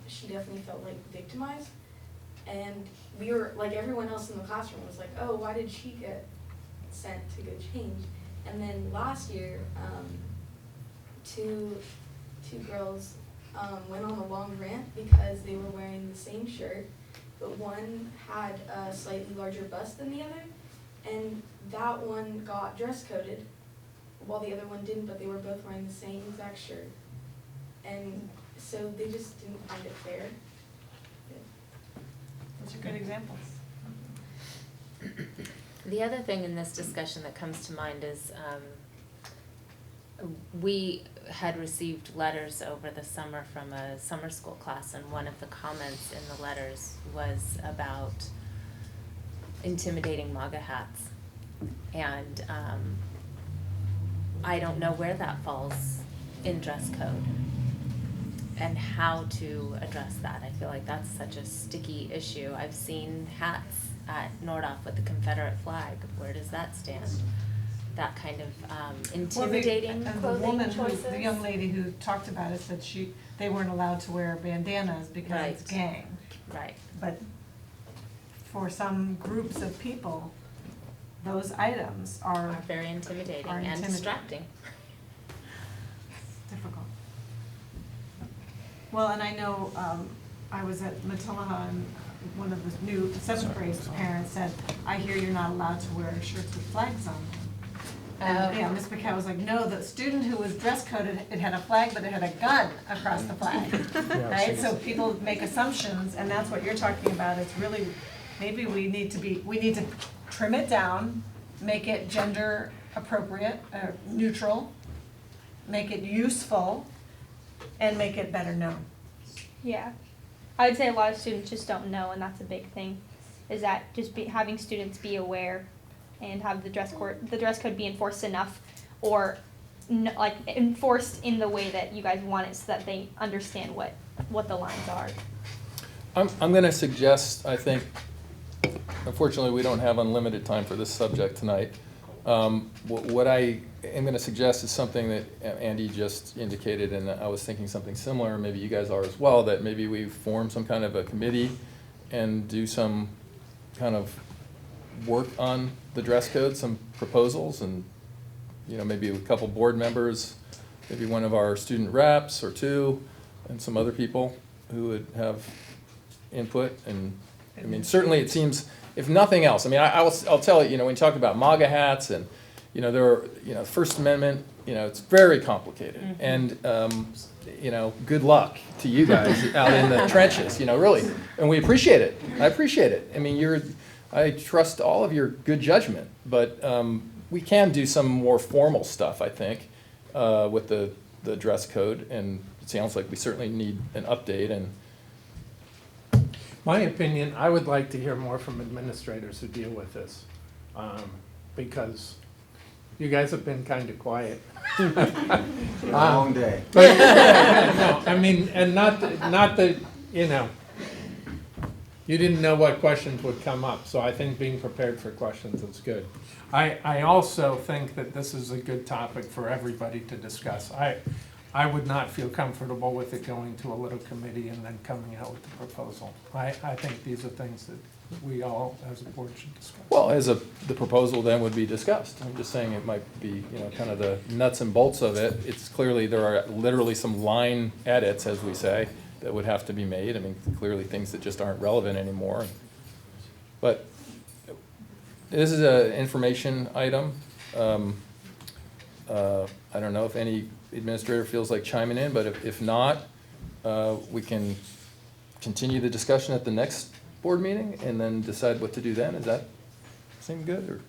she definitely felt like victimized, and we were, like everyone else in the classroom was like, oh, why did she get sent to go change? And then last year, two girls went on a long rant because they were wearing the same shirt, but one had a slightly larger bust than the other, and that one got dress coded while the other one didn't, but they were both wearing the same exact shirt. And so they just didn't find it fair. Those are good examples. The other thing in this discussion that comes to mind is we had received letters over the summer from a summer school class, and one of the comments in the letters was about intimidating MAGA hats. And I don't know where that falls in dress code and how to address that. I feel like that's such a sticky issue. I've seen hats at Nordhoff with the Confederate flag. Where does that stand? That kind of intimidating clothing choices. The young lady who talked about it said they weren't allowed to wear bandanas because it's gang. Right. But for some groups of people, those items are very intimidating and distracting. It's difficult. Well, and I know I was at Matilaha, and one of the new 7th grade parents said, I hear you're not allowed to wear shirts with flags on them. And yeah, Ms. Paquette was like, no, the student who was dress coded, it had a flag, but it had a gun across the flag, right? So people make assumptions, and that's what you're talking about. It's really, maybe we need to trim it down, make it gender appropriate, neutral, make it useful, and make it better known. Yeah. I would say a lot of students just don't know, and that's a big thing, is that just having students be aware and have the dress code be enforced enough, or like enforced in the way that you guys want it, so that they understand what the lines are. I'm going to suggest, I think, unfortunately, we don't have unlimited time for this subject tonight. What I am going to suggest is something that Andy just indicated, and I was thinking something similar, maybe you guys are as well, that maybe we form some kind of a committee and do some kind of work on the dress code, some proposals, and maybe a couple board members, maybe one of our student reps or two, and some other people who would have input. And I mean, certainly it seems, if nothing else, I mean, I'll tell you, when you talk about MAGA hats and, there are, First Amendment, it's very complicated. And, good luck to you guys out in the trenches, really. And we appreciate it. I appreciate it. I mean, I trust all of your good judgment, but we can do some more formal stuff, I think, with the dress code. And it sounds like we certainly need an update. And my opinion, I would like to hear more from administrators who deal with this, because you guys have been kind of quiet. It's been a long day. But, no, I mean, and not that, you didn't know what questions would come up, so I think being prepared for questions is good. I also think that this is a good topic for everybody to discuss. I would not feel comfortable with it going to a little committee and then coming out with the proposal. I think these are things that we all, as a board, should discuss. well, the proposal then would be discussed. I'm just saying it might be, kind of the nuts and bolts of it. It's clearly, there are literally some line edits, as we say, that would have to be made. I mean, clearly things that just aren't relevant anymore. But this is an information item. I don't know if any administrator feels like chiming in, but if not, we can continue the discussion at the next board meeting and then decide what to do then. Does that seem good?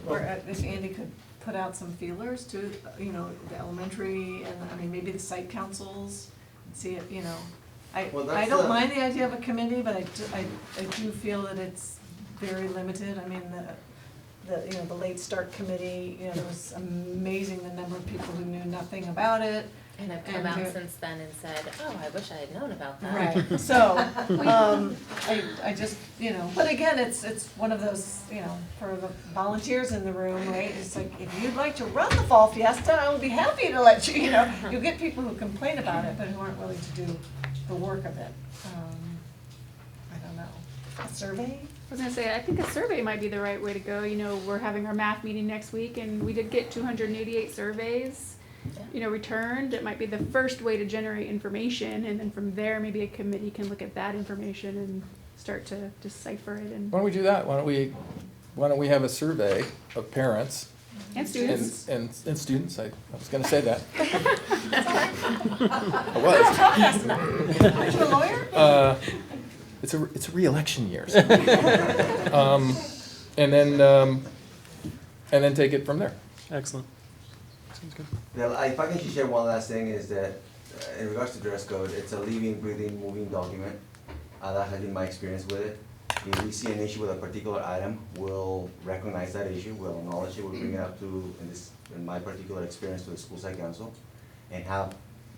Or if Andy could put out some feelers to, the elementary and, maybe the site councils, see it, Well, I that's don't the- mind the idea of a committee, but I do feel that it's very limited. I mean, the late start committee, it was amazing the number of people who knew nothing about it. And I've come out since then and said, oh, I wish I had known about that. Right, so, I just, but again, it's one of those, for the volunteers in the room, right? It's like, if you'd like to run the Fall Fiesta, I would be happy to let you, you'll get people who complain about it, but who aren't willing to do the work of it. I don't know, a survey? I was gonna say, I think a survey might be the right way to go. We're having our math meeting next week, and we did get 288 surveys, returned. It might be the first way to generate information, and then from there, maybe a committee can look at that information and start to decipher it. And Why don't we do that? Why don't we have a survey of parents students. and students? I was going to say that. I was. Aren't you a lawyer? It's a re-election year. So. And then take it from there. Excellent. Sounds good. Yeah, if I can just share one last thing, is that in regards to dress code, it's a living, breathing, moving document. That has been my experience with it. If we see an issue with a particular item, we'll recognize that issue, we'll acknowledge it, we'll bring it up to, in my particular experience, to the school site council, and have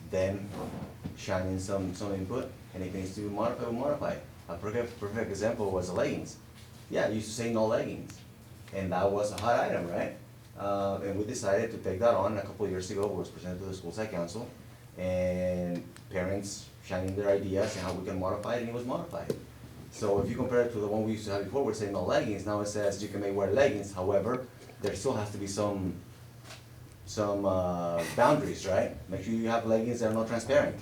them shine in some input, and if it needs to be modified, we'll modify it. A perfect example was the leggings. Yeah, it used to say no leggings, and that was a hot item, right? And we decided to take that on a couple of years ago. It was presented to the school site council, and parents shining their ideas and how we can modify it, and it was modified. So if you compare it to the one we used to have before, we're saying no leggings, now it says you can wear leggings. However, there still has to be some boundaries, right? Make sure you have leggings that are not transparent.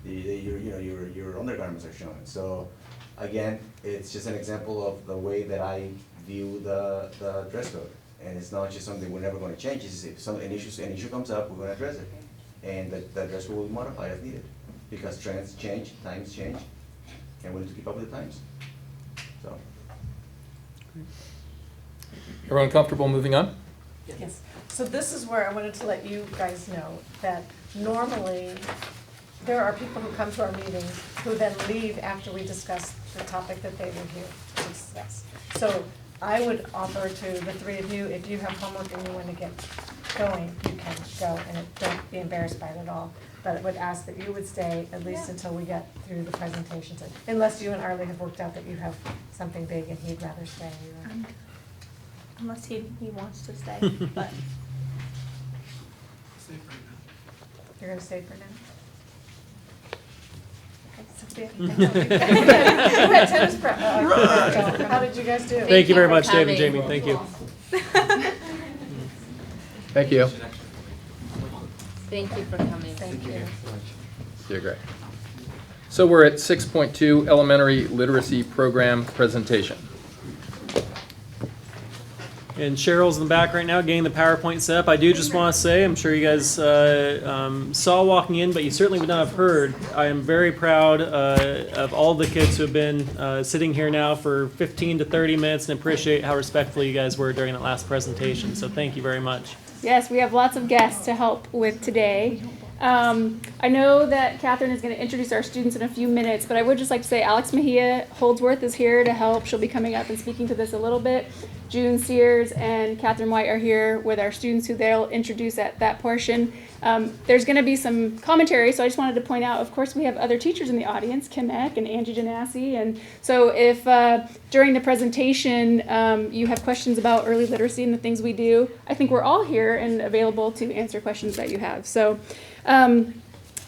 Your undergarments are shown. So again, it's just an example of the way that I view the dress code. And it's not just something we're never going to change. It's if an issue comes up, we're going to address it. And the dress code will be modified as needed. Because trends change, times change, and we need to keep up with the times. So. Everyone comfortable moving on? Yes, so this is where I wanted to let you guys know that normally there are people who come to our meetings who then leave after we discuss the topic that they were here to discuss. So I would offer to the three of you, if you have homework and you want to get going, you can go, and don't be embarrassed by it at all. But I would ask that you would stay at least until we get through the presentations, unless you and Arlie have worked out that you have something big and he'd rather stay. Unless he wants to stay, but. You're gonna stay for now? Okay, Sophia. You had tennis prep. How did you guys do? Thank you very for much, Dave and coming. Jamie. Thank you. Thank you. Thank you for coming. Thank you. You're great. So we're at 6.2, Elementary Literacy Program Presentation. And Cheryl's in the back right now getting the PowerPoint set up. I do just want to say, I'm sure you guys saw walking in, but you certainly would not have heard. I am very proud of all the kids who have been sitting here now for 15 to 30 minutes and appreciate how respectful you guys were during that last presentation. So thank you very much. Yes, we have lots of guests to help with today. I know that Catherine is going to introduce our students in a few minutes, but I would just like to say Alex Mejia Holdsworth is here to help. She'll be coming up and speaking to this a little bit. June Sears and Catherine White are here with our students who they'll introduce at that portion. There's going to be some commentary, so I just wanted to point out, of course, we have other teachers in the audience, Kim Eck and Angie Janassi, and so if during the presentation you have questions about early literacy and the things we do, I think we're all here and available to answer questions that you have. So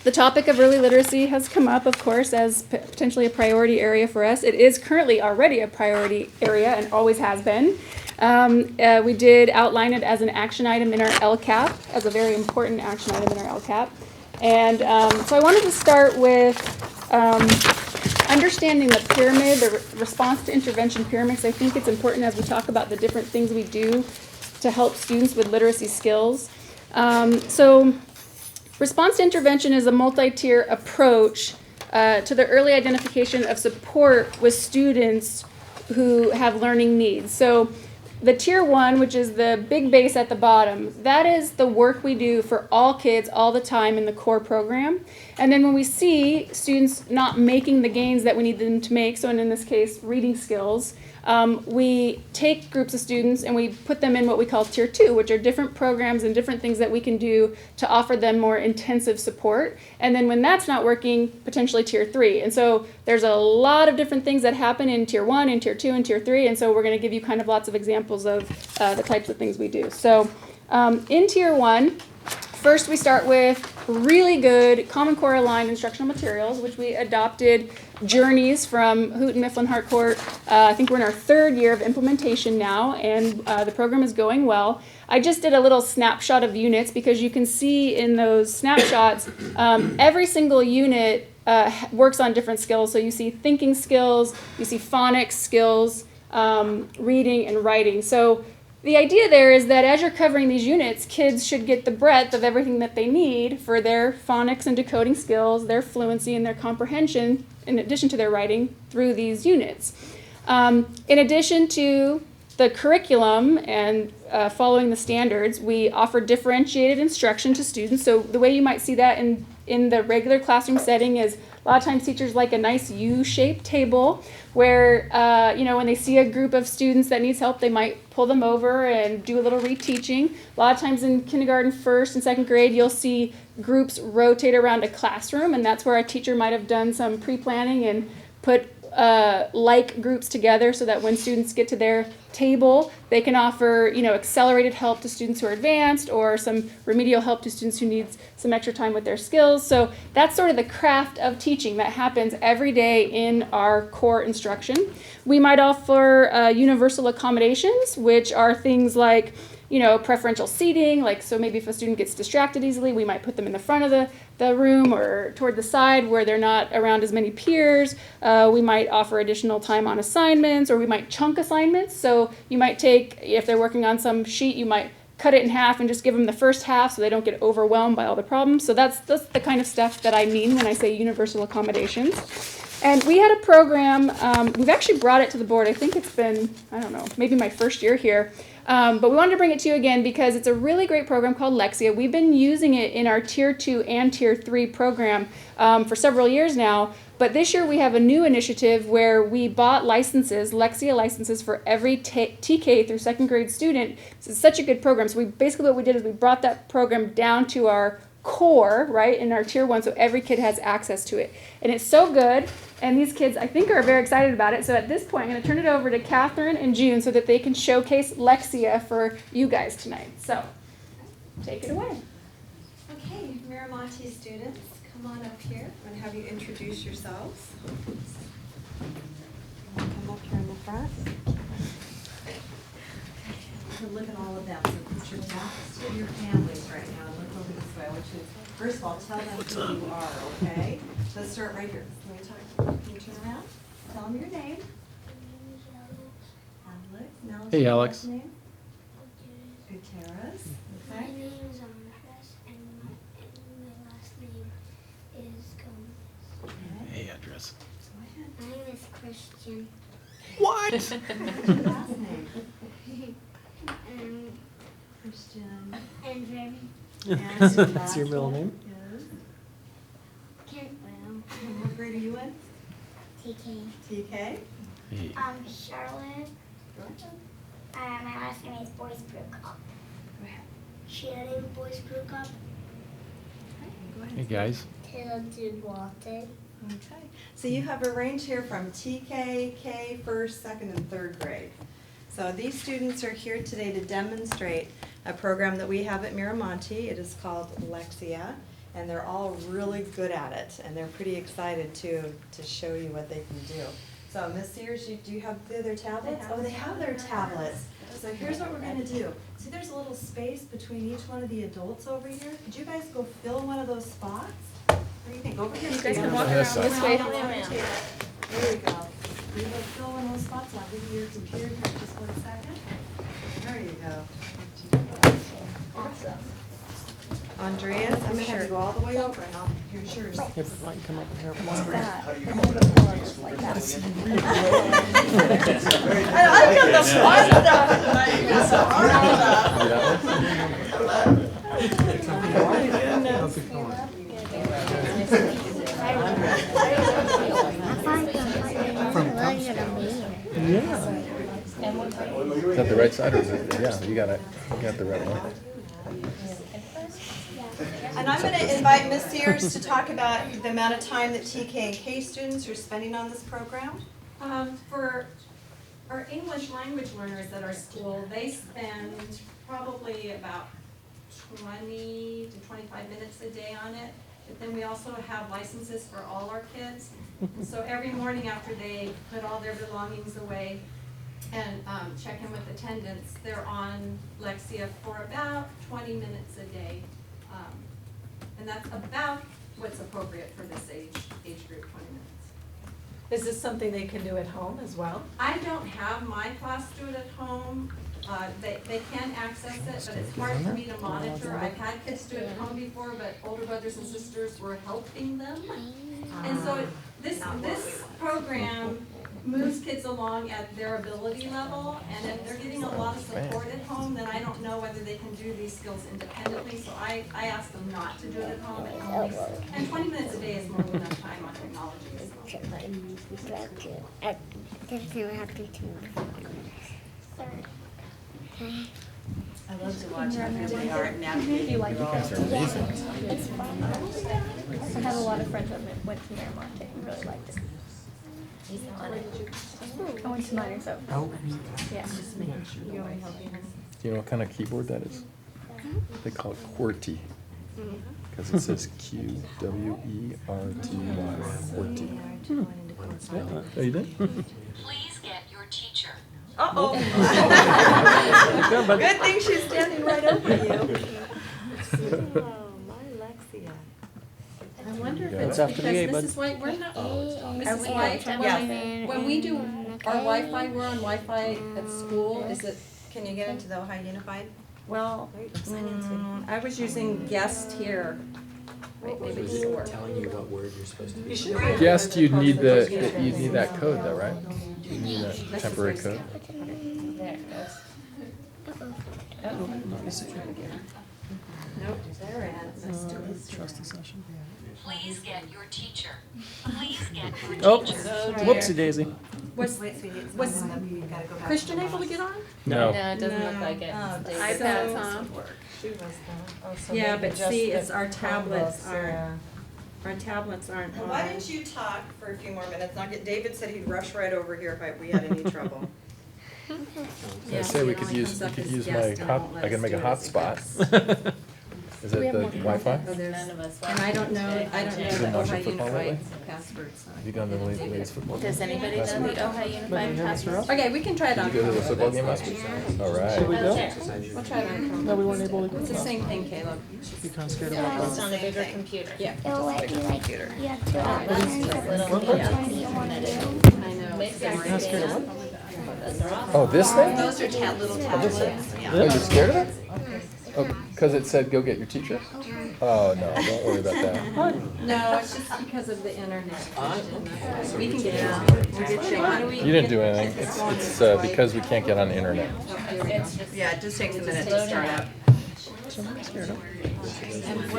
the topic of early literacy has come up, of course, as potentially a priority area for us. It is currently already a priority area and always has been. We did outline it as an action item in our LCAP, as a very important action item in our LCAP. And so I wanted to start with understanding the pyramid, the response to intervention pyramids. I think it's important as we talk about the different things we do to help students with literacy skills. So response to intervention is a multi-tier approach to the early identification of support with students who have learning needs. So the tier 1, which is the big base at the bottom, that is the work we do for all kids all the time in the core program. And then when we see students not making the gains that we need them to make, so in this case, reading skills, we take groups of students and we put them in what we call tier 2, which are different programs and different things that we can do to offer them more intensive support. And then when that's not working, potentially tier 3. And so there's a lot of different things that happen in tier 1 and tier 2 and tier 3. And so we're going to give you kind of lots of examples of the types of things we do. So in tier 1, first we start with really good Common Core aligned instructional materials, which we adopted Journeys from Hoot and Mifflin Harcourt. I think we're in our 3rd year of implementation now, and the program is going well. I just did a little snapshot of units because you can see in those snapshots every single unit works on different skills. So you see thinking skills, you see phonics skills, reading and writing. So the idea there is that as you're covering these units, kids should get the breadth of everything that they need for their phonics and decoding skills, their fluency and their comprehension, in addition to their writing, through these units. In addition to the curriculum and following the standards, we offer differentiated instruction to students. So the way you might see that in the regular classroom setting is a lot of times teachers like a nice U-shaped table where, when they see a group of students that needs help, they might pull them over and do a little reteaching. A lot of times in kindergarten, 1st and 2nd grade, you'll see groups rotate around a classroom, and that's where a teacher might have done some pre-planning and put like groups together so that when students get to their table, they can offer, accelerated help to students who are advanced or some remedial help to students who need some extra time with their skills. So that's sort of the craft of teaching that happens every day in our core instruction. We might offer universal accommodations, which are things like preferential seating, so maybe if a student gets distracted easily, we might put them in the front of the room or toward the side where they're not around as many peers. We might offer additional time on assignments, or we might chunk assignments. So you might take, if they're working on some sheet, you might cut it in half and just give them the first half so they don't get overwhelmed by all the problems. So that's the kind of stuff that I mean when I say universal accommodations. And we had a program, we've actually brought it to the board. I think it's been, I don't know, maybe my first year here. But we wanted to bring it to you again because it's a really great program called Lexia. We've been using it in our Tier 2 and Tier 3 program for several years now. But this year we have a new initiative where we bought licenses, Lexia licenses, for every TK through second grade student. It's such a good program. So we basically what we did is we brought that program down to our core, right, in our Tier 1, so every kid has access to it. And it's so good, and these kids, I think, are very excited about it. So at this point, I'm going to turn it over to Catherine and June so that they can showcase Lexia for you guys tonight. So, take it away. Okay, Miramonte students, come on up here. I'm going to have you introduce yourselves. Come up here in the front. Look at all of them. So put your backs to your families right now. Look over this way. I want you to, first of all, tell them who you are, okay? Let's start right here. Can you turn around? Tell them your name. Alex. Now Hey, your Alex. last name. Gutierrez. My Okay. name is Andres, and my last name is Gomez. Hey, address. Go ahead. My name is Christian. What? What's your last name? Christian. And Jeremy. And That's last your middle one name? is- Kentwell. And what grade are you in? TK. TK? Hey. Charlotte. Go ahead. My last name is Boyce Brewcup. Go ahead. Sharon Boyce Brewcup. Go ahead. Hey, guys. Tilted Walton. Okay. So you have a range here from TK, K, first, second, and third grade. So these students are here today to demonstrate a program that we have at Miramonte. It is called Lexia, and they're all really good at it, and they're pretty excited to show you what they can do. So Ms. Sears, do you have their tablets? Oh, they have their tablets. So here's what we're gonna do. See, there's a little space between each one of the adults over here. Could you guys go fill one of those spots? What do you think? Over here. You guys can walk around this way. There we go. You go fill one of those spots. I'll give you your computer here in just 1 second. There you go. Awesome. Andreas, I'm gonna have you go all the way over and here's yours. Yeah, but why don't you come up here? I've got the fun stuff tonight. You got some Is that the right side or is it? Yeah, you got the right one. And I'm going to invite Ms. Sears to talk about the amount of time that TK and K students are spending on this program. For our English language learners at our school, they spend probably about 20 to 25 minutes a day on it. But then we also have licenses for all our kids. So every morning after they put all their belongings away and check in with attendance, they're on Lexia for about 20 minutes a day. And that's about what's appropriate for this age group, 20 minutes. Is this something they can do at home as well? I don't have my class do it at home. They can access it, but it's hard for me to monitor. I've had kids do it at home before, but older brothers and sisters were helping them. And so this program moves kids along at their ability level, and if they're getting a lot of support at home, then I don't know whether they can do these skills independently, so I ask them not to do it at home at least. And 20 minutes a day is more than enough time on technology. I love to watch how good they are at navigating through all You guys are of this. amazing. It's fun. I have a lot of friends that went to Miramonte and really liked it. I went to mine, so. Oh. Yeah. Do you know what kind of keyboard that is? They call it QWERTY. Because it says QWERTY. QWERTY. Oh, you did? Please get your teacher. Uh-oh. Good thing she's standing right over you. Oh, my Lexia. I wonder if Yeah. it's It's after the because eight, bud. Mrs. White, we're not, Are Mrs. we White, on when we do our Wi-Fi, we're on Wi-Fi at school, is it? Can you get into the Ohio Unified? Well, I was using guest here. Wait, maybe Was this will it work. telling you what word you're supposed to be? I guessed you'd need you'd need that code though, right? You need that temporary code. There it goes. Nope, they're in. Trust the session. Please get your teacher. Please get your Oh, teacher. whoopsie daisy. Was Christian able to get on? No. No, it doesn't look like it. Oh, David. iPads, huh? Yeah, but see, it's our tablets are, our tablets aren't on. Why didn't you talk for a few more minutes? David said he'd rush right over here if we had any trouble. I say we could use my I can make a hotspot. Is it the Wi-Fi? None of us. And I don't know You the been watching Ohio football lately? Unified passwords. Have you gone to the latest football game? Does anybody know Last week? the Ohio Unified password? Okay, we can try it on. Did you go to the football game last week? All right. Should we go? We'll try it on Chrome. No, we weren't able to go. It's the same thing, Caleb. Be kind of scared about It's that. on a bigger computer. Yeah. It'll let you like, you have to I know. Not scared of what? Oh, this thing? Those are little tablets. Oh, you're scared of it? Oh, because it said go get your teacher? Oh, no, don't worry about that. No, it's just because of the internet. We can get it out. We'll get you. You didn't do anything. It's because we can't get on the internet. Yeah, it just takes a minute to start up. And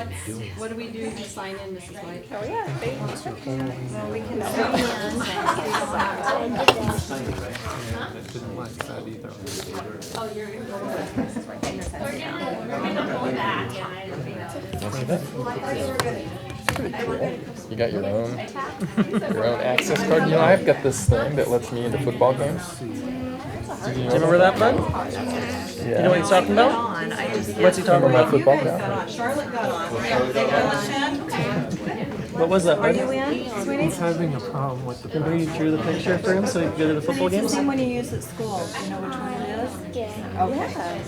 what do we do to sign in, Mrs. White? Oh, yeah. Well, we can Oh, you're gonna go You got your own access card? You know, I've got this thing that lets me into football games. Do Do you remember that, bud? Yeah. You know what he's talking about? What's he talking Remember my about? football ground? Charlotte got on. What was that, Are bud? you in, sweetie? having a problem with the. Remember you drew the picture for him so he could go to the football It's the games? same one you use at school. Do you know which one it is? Yeah. Okay.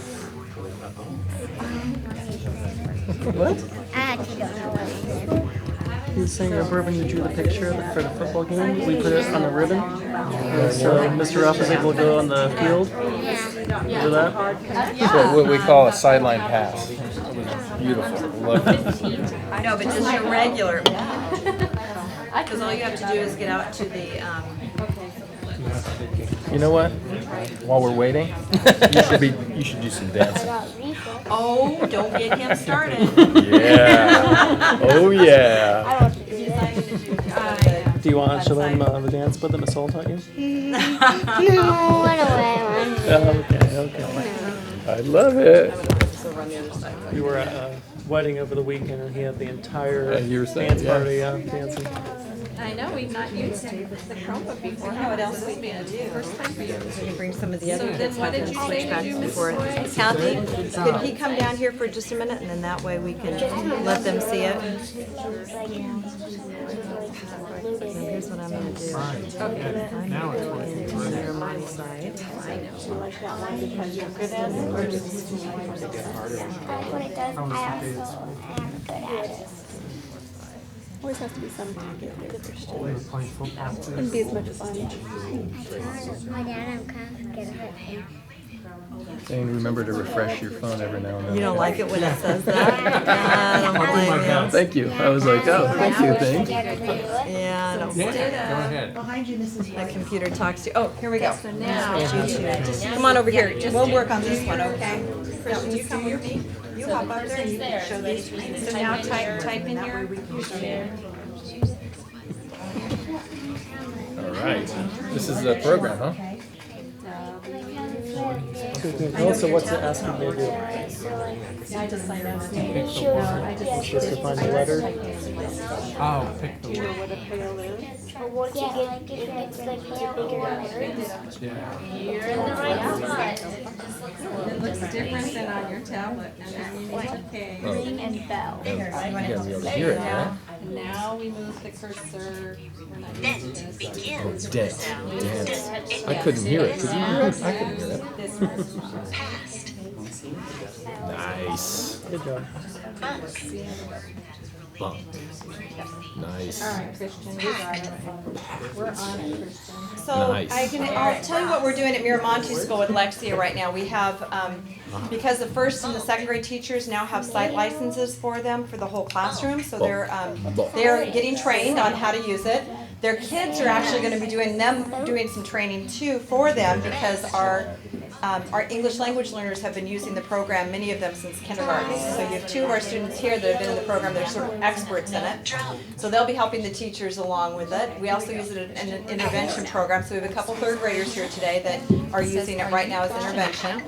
What? I actually don't know what it is. He was saying, remember when you drew the picture for the football game? We put it on the ribbon. And so Mr. Ruff was able to go on the field. Remember that? So what we call a sideline pass. It was beautiful. Lovely. I know, but just your regular. Because all you have to do is get out to the, You know what? While we're waiting, you should do some dancing. oh, don't get him started. Yeah. Oh yeah. Do you want to show them the dance but that Miss Hall taught you? No, what a way. Oh, okay. I love it. We were at a wedding over the weekend and he had the entire Yeah, you were saying, dance yeah. party dancing. I know, we've not used the Chromebook before. You know what else we've been to do? First time for you. We can bring some of the other kids back and switch back and forth. Kathy, could he come down here for just a minute and then that way we can let them see it? Here's what I'm gonna do. Okay. I'm gonna go into my side. I know. You like that one because you're good at it, or just what it does, I also am good at it. Always has to be something to get good for students. Wouldn't be as much fun. My dad, I'm kind of scared of it. And remember to refresh your phone every now and then. You don't like it when it says that? I don't blame you. Thank you. I was like, oh, thank you, thank you. Yeah, I don't blame you. Behind you, Mrs. The computer talks to you. Oh, here we go. So now, come on over here. We'll work on this one, okay? Christian, you come with me. You hop up there and you can show these. So now type in here. All right. This is the program, huh? Also, what's it asking you to do? I just sign up. Just to find the letter? Oh, pick the word. What you get, if it's like bigger letters. You're in the right spot. It looks different than on your tablet. And then you need to pay. Ring and bell. You gotta be able to hear it, right? Now we move the cursor. We're not using this. Oh, dance. I couldn't hear it. Could you hear it? I couldn't hear it. This one. Nice. Good job. Bump. Nice. All right, Christian, you got it. We're on it, Christian. So Nice. I'll tell you what we're doing at Miramonte School with Lexia right now. We have, because the first and the second grade teachers now have site licenses for them for the whole classroom, so they're getting trained on how to use it. Their kids are actually gonna be doing some training too for them, because our English language learners have been using the program, many of them since kindergarten. So you have two of our students here that have been in the program, they're sort of experts in it. So they'll be helping the teachers along with it. We also use it in an intervention program, so we have a couple third graders here today that are using it right now as intervention.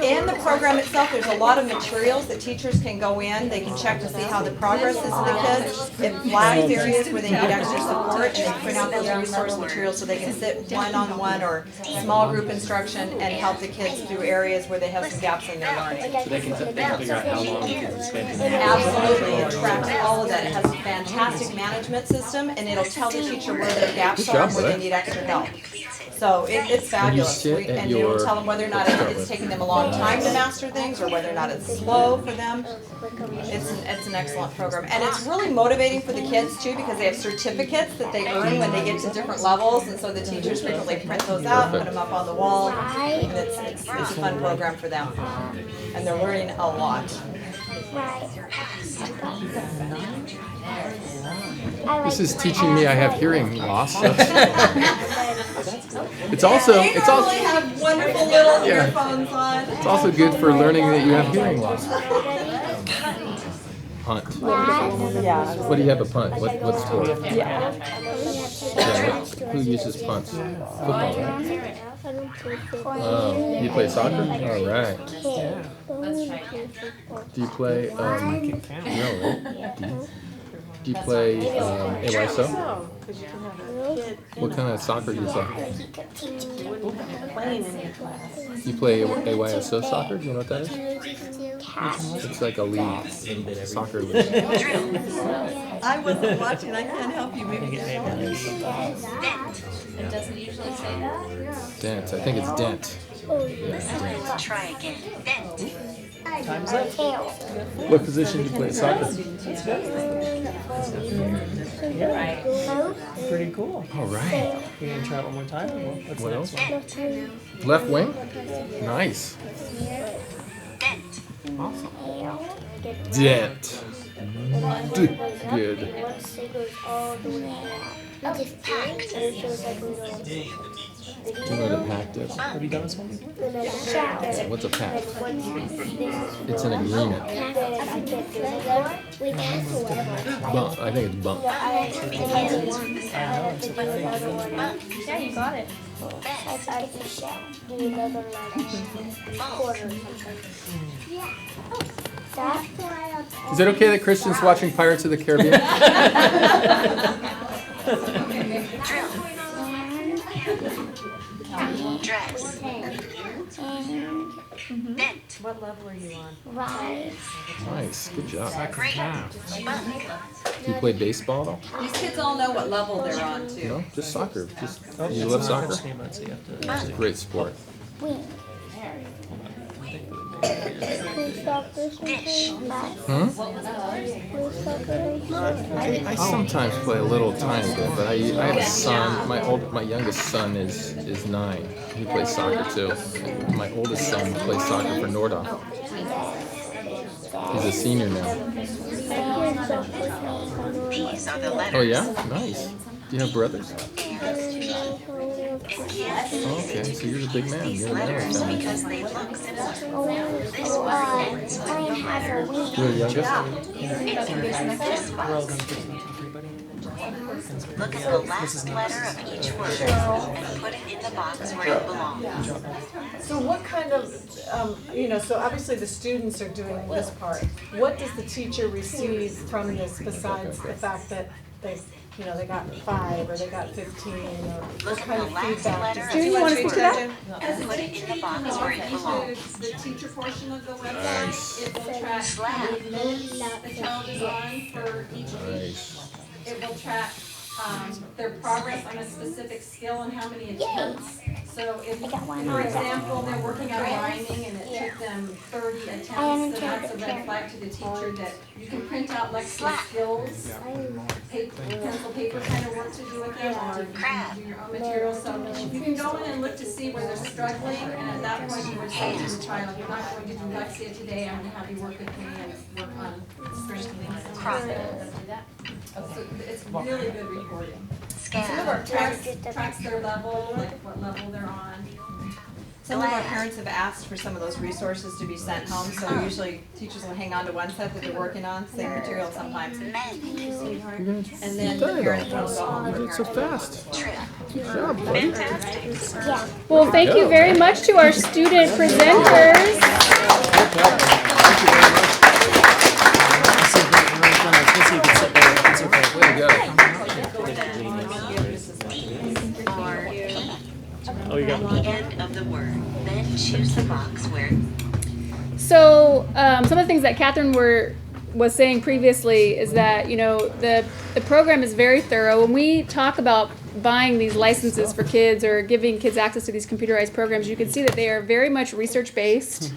In the program itself, there's a lot of materials that teachers can go in, they can check to see how the progress is of the kids. It flags areas where they need extra support, and they print out those resource materials so they can sit one-on-one or small group instruction and help the kids through areas where they have some gaps in their learning. So they can figure out how long the kids have spent in there. Absolutely, it tracks all of that. It has a fantastic management system, and it'll tell the teacher where their gaps are, where they need extra help. So it's fabulous. And it will tell them whether or not it's taking them a long time to master things, or whether or not it's slow for them. It's an excellent program. And it's really motivating for the kids too, because they have certificates that they earn when they get to different levels, and so the teachers frequently print those out, put them up on the wall, and it's a fun program for them. And they're learning a lot. This is teaching me I have hearing loss. It's also have wonderful little earphones on. It's also good for learning that you have hearing loss. Punt. Yeah. What do you have a punt? What sport? Yeah. Who uses punts? Football, right? Oh, you play soccer? All right. Do you play? No, right? Do you play AYSO? What kind of soccer do you play? You play AYSO soccer? Do you know what that is? It's like a league, soccer league. I wasn't watching, I can't help you, maybe. It doesn't usually say that. Dent, I think it's dent. Let's try again. Time's up. What position do you play at soccer? Yeah. Pretty cool. All right. You gonna try it one more time? What's What the else? next one? Left wing? Nice. Dent. Good. Do you know what a pact is? Have you done this one before? What's a pact? It's an agreement. Bump. I think it's bump. Yeah, you got it. Is it okay that Christian's watching Pirates of the Caribbean? Dress. What level are you on? Nice. Good job. Great. Do you play baseball though? These kids all know what level they're on too. No, just soccer. Oh, You it's love a soccer? different schema, so you have to- It's a great sport. I sometimes play a little tiny bit, but I have a son. My youngest son is 9. He plays soccer too. My oldest son plays soccer for Nordhoff. He's a senior now. These are the letters. Oh yeah, nice. Do you have brothers? Oh, okay, so you're the big man. You're the man of the family. Because they look similar. This one starts with the letter You're the youngest? Look at the last letter of each word and put it in the box where it belongs. So what kind of, so obviously the students are doing this part. What does the teacher receive from this besides the fact that they got 5 or they got 15 or what kind of feedback? Do you want to speak to that? As Put it in the box where it belongs. the teacher portion of the website, Nice. it will track how many minutes the child is on for each week. Nice. It will track their progress on a specific skill and how many attempts. So if, for example, they're working on rhyming and it took them than 30 attempts, so that's a red flag to the teacher that you can print out Lexia skills, pencil paper kind of work to do with them, or you can do your own material. So you can go in and look to see where they're struggling, and at that point you would say to the child, you're not going to do Lexia today, I'm going to have you work with me and work on strengthening some skills. So it's really good reporting. Some of our tracks their level, like what level they're on. Some of our parents have asked for some of those resources to be sent home, so usually teachers will hang on to one set that they're working on, same material sometimes. And then the parents will go home. You did so fast. Good job, buddy. Well, thank you very much to our student presenters. Way to go. Oh, you got it. End of the word. Then choose the box where. So some of the things that Catherine was saying previously is that, you know, the program is very thorough. When we talk about buying these licenses for kids or giving kids access to these computerized programs, you can see that they are very much research-based.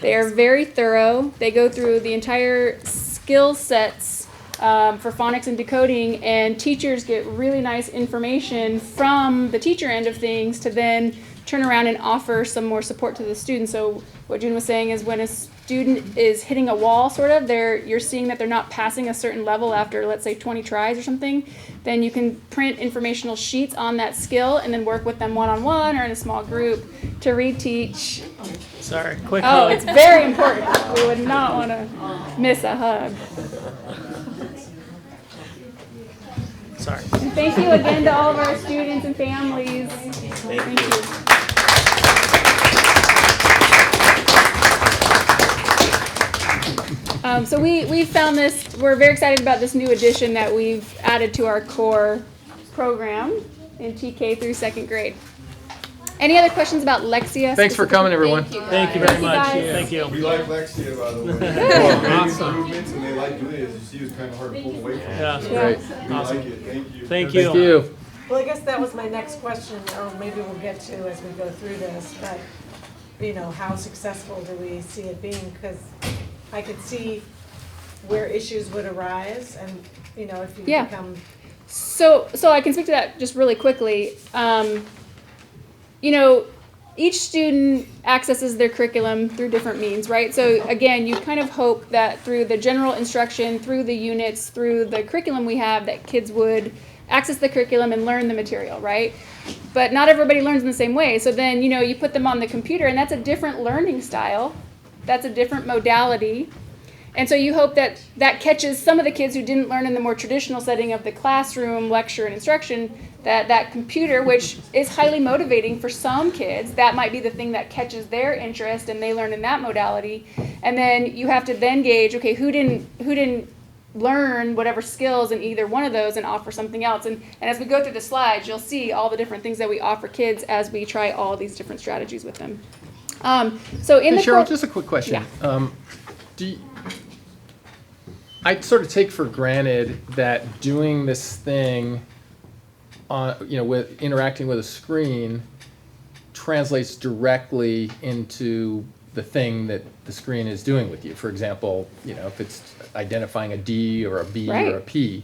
They are very thorough. They go through the entire skill sets for phonics and decoding, and teachers get really nice information from the teacher end of things to then turn around and offer some more support to the students. So what June was saying is when a student is hitting a wall, sort of, you're seeing that they're not passing a certain level after, let's say, 20 tries or something, then you can print informational sheets on that skill and then work with them one-on-one or in a small group to reteach. Sorry, quick Oh, hug. it's very important. We would not want to miss a hug. Sorry. And thank you again to all of our students and families. Thank you. So we found this, we're very excited about this new addition that we've added to our core program in TK through second grade. Any other questions about Lexia? Thanks for coming, everyone. Thank you very much. guys. Thank you. We like Lexia, by the way. Awesome. Movements, and they like doing it, as you see, it's kind of hard to pull away from. Yeah. Great. We like it, thank you. Thank you. Thank you. Well, I guess that was my next question, or maybe we'll get to as we go through this, but, you know, how successful do we see it being? Because I could see where issues would arise and, you know, if you Yeah. become. So I can speak to that just really quickly. You know, each student accesses their curriculum through different means, right? So again, you kind of hope that through the general instruction, through the units, through the curriculum we have, that kids would access the curriculum and learn the material, right? But not everybody learns in the same way. So then, you know, you put them on the computer and that's a different learning style. That's a different modality. And so you hope that that catches some of the kids who didn't learn in the more traditional setting of the classroom, lecture, and instruction, that computer, which is highly motivating for some kids, that might be the thing that catches their interest and they learn in that modality. And then you have to then gauge, okay, who didn't learn whatever skills in either one of those and offer something else. And as we go through the slides, you'll see all the different things that we offer kids as we try all these different strategies with them. So in Hey, the Cheryl, just a quick question. Yeah. I sort of take for granted that doing this thing on, you know, with interacting with a screen translates directly into the thing that the screen is doing with you. For example, you know, if it's identifying a D or a B or a P,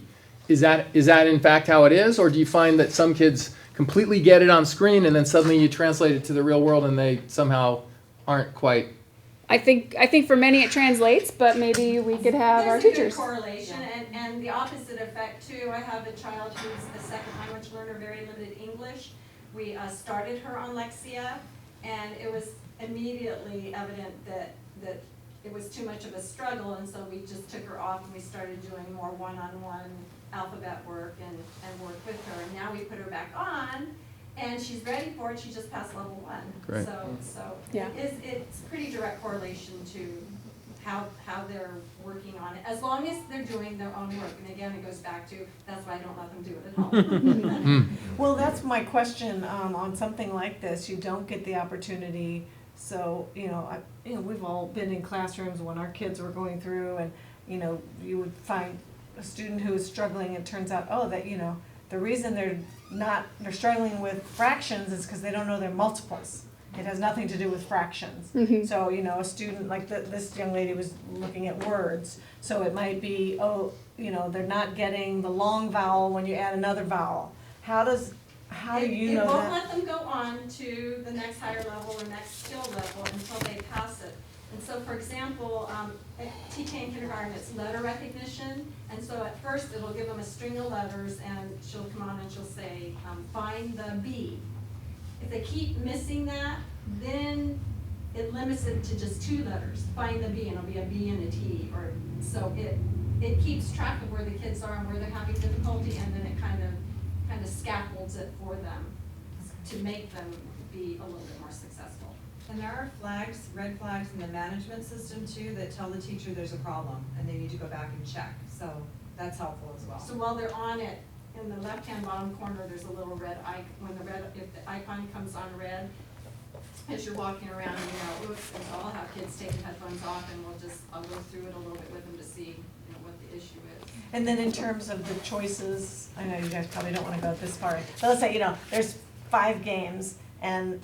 is that in fact how it is, or do you find that some kids completely get it on screen and then suddenly you translate it to the real world and they somehow aren't quite? I think for many it translates, but maybe we could have our teachers. There's a good correlation, and the opposite effect too. I have a child who's a second language learner, very limited English. We started her on Lexia, and it was immediately evident that it was too much of a struggle, and so we just took her off and we started doing more one-on-one alphabet work and work with her. And now we put her back on, and she's ready for it. She just passed level 1. Great. So Yeah. it's pretty direct correlation to how they're working on it, as long as they're doing their own work. And again, it goes back to, that's why I don't let them do it at home. Well, that's my question, on something like this, you don't get the opportunity, so, you know, we've all been in classrooms when our kids were going through and, you know, you would find a student who is struggling, it turns out, that, you know, the reason they're struggling with fractions is because they don't know their multiples. It has nothing to do with fractions. Mhm. So, you know, a student, like this young lady was looking at words, so it might be, oh, you know, they're not getting the long vowel when you add another vowel. How do you know It won't that? let them go on to the next higher level or next skill level until they pass it. And so, for example, at TK in kindergarten, it's letter recognition, and so at first it'll give them a string of letters, and she'll come on and she'll say, find the B. If they keep missing that, then it limits it to just 2 letters, find the B, and it'll be a B and a T, or, so it keeps track of where the kids are and where they're having difficulty, and then it kind of scaffolds it for them to make them be a little bit more successful. And there are flags, red flags in the management system too, that tell the teacher there's a problem and they need to go back and check. So that's helpful as well. So while they're on it, in the left-hand bottom corner, there's a little red icon. If the icon comes on red, as you're walking around, you know, oops, and so I'll have kids taking headphones off, and I'll go through it a little bit with them to see, you know, what the issue is. And then in terms of the choices, I know you guys probably don't wanna go this far, but let's say, you know, there's 5 games, and,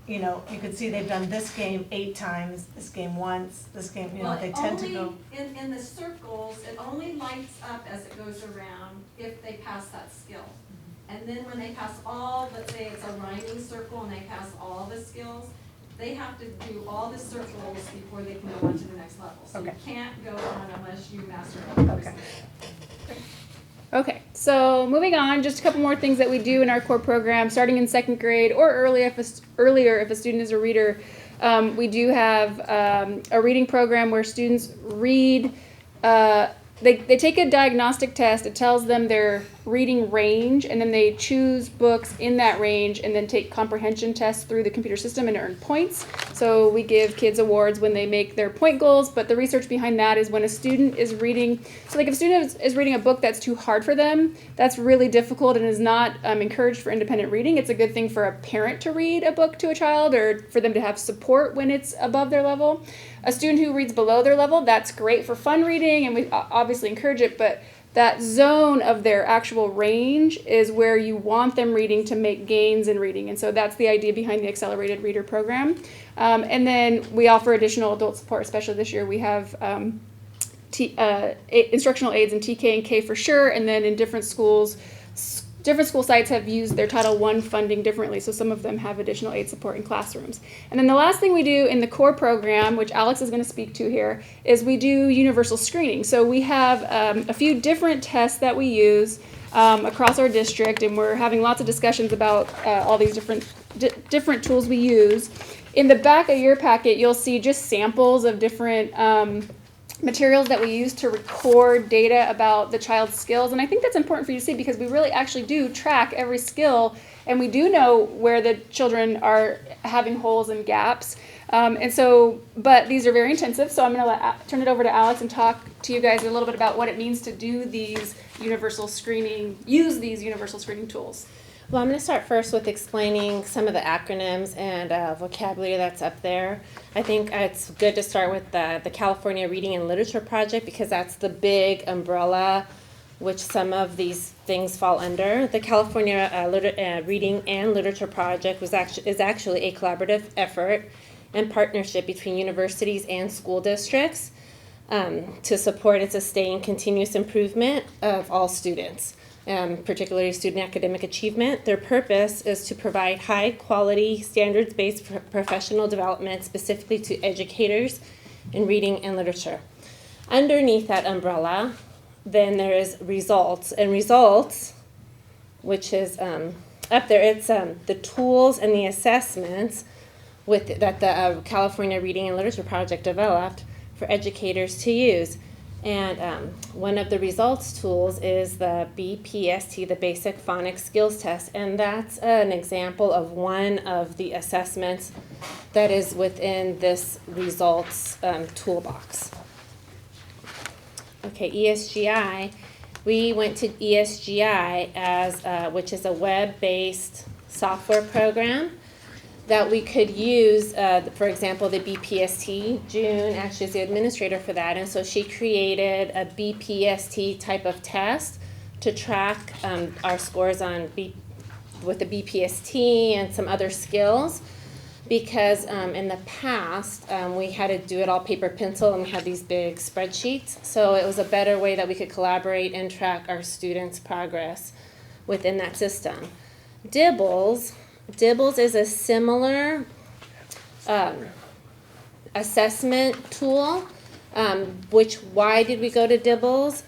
you know, you could see they've done this game 8 times, this game once, this game, you know, they tend to go. In the circles, it only lights up as it goes around if they pass that skill. And then when they pass all, let's say it's a rhyming circle and they pass all the skills, they have to do all the circles before they can go on to the next level. So you can't go on unless you master all the skills. Okay, so moving on, just a couple more things that we do in our core program, starting in 2nd grade or earlier if a student is a reader. We do have a reading program where students read. They take a diagnostic test. It tells them their reading range, and then they choose books in that range and then take comprehension tests through the computer system and earn points. So we give kids awards when they make their point goals, but the research behind that is when a student is reading, so like if a student is reading a book that's too hard for them, that's really difficult and is not encouraged for independent reading. It's a good thing for a parent to read a book to a child or for them to have support when it's above their level. A student who reads below their level, that's great for fun reading, and we obviously encourage it, but that zone of their actual range is where you want them reading to make gains in reading. And so that's the idea behind the Accelerated Reader program. And then we offer additional adult support, especially this year. We have instructional aids in TK and K for sure, and then in different schools, different school sites have used their Title I funding differently, so some of them have additional aid support in classrooms. And then the last thing we do in the core program, which Alex is going to speak to here, is we do universal screening. So we have a few different tests that we use across our district, and we're having lots of discussions about all these different tools we use. In the back of your packet, you'll see just samples of different materials that we use to record data about the child's skills. And I think that's important for you to see because we really actually do track every skill, and we do know where the children are having holes and gaps. But these are very intensive, so I'm going to turn it over to Alex and talk to you guys a little bit about what it means to do these universal screening, use these universal screening tools. Well, I'm going to start first with explaining some of the acronyms and vocabulary that's up there. I think it's good to start with the California Reading and Literature Project because that's the big umbrella which some of these things fall under. The California Reading and Literature Project is actually a collaborative effort and partnership between universities and school districts to support and sustain continuous improvement of all students. Particularly student academic achievement. Their purpose is to provide high-quality, standards-based professional development specifically to educators in reading and literature. Underneath that umbrella, then there is results. And results, which is up there, it's the tools and the assessments that the California Reading and Literature Project developed for educators to use. And one of the results tools is the BPST, the Basic Phonics Skills Test, and that's an example of one of the assessments that is within this results toolbox. Okay, ESGI. We went to ESGI as which is a web-based software program that we could use, for example, the BPST. June actually is the administrator for that, and so she created a BPST type of test to track our scores on with the BPST and some other skills because in the past, we had to do it all paper pencil and we had these big spreadsheets. So it was a better way that we could collaborate and track our students' progress within that system. Dibbles is a similar assessment tool. Why did we go to Dibbles?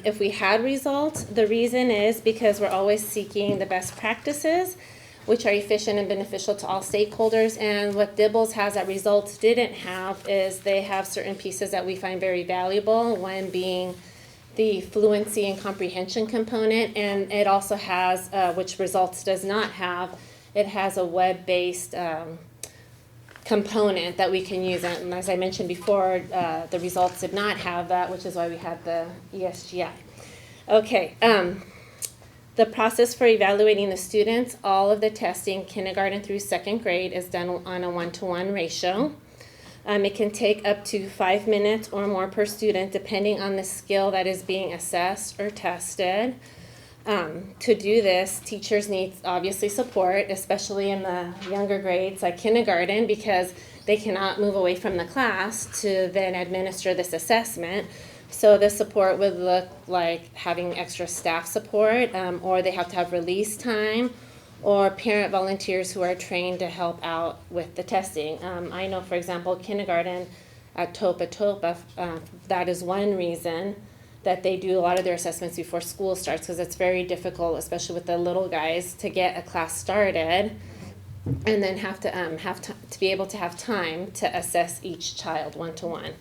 If we had results, the reason is because we're always seeking the best practices, which are efficient and beneficial to all stakeholders. And what Dibbles has that results didn't have is they have certain pieces that we find very valuable, one being the fluency and comprehension component, and it also has, which results does not have, it has a web-based component that we can use. And as I mentioned before, the results did not have that, which is why we had the ESGI. Okay. The process for evaluating the students, all of the testing, kindergarten through second grade, is done on a 1-to-1 ratio. It can take up to 5 minutes or more per student, depending on the skill that is being assessed or tested. To do this, teachers need obviously support, especially in the younger grades like kindergarten, because they cannot move away from the class to then administer this assessment. So the support would look like having extra staff support, or they have to have release time, or parent volunteers who are trained to help out with the testing. I know, for example, kindergarten at Topa, that is one reason that they do a lot of their assessments before school starts, because it's very difficult, especially with the little guys, to get a class started and then have to be able to have time to assess each child 1-to-1.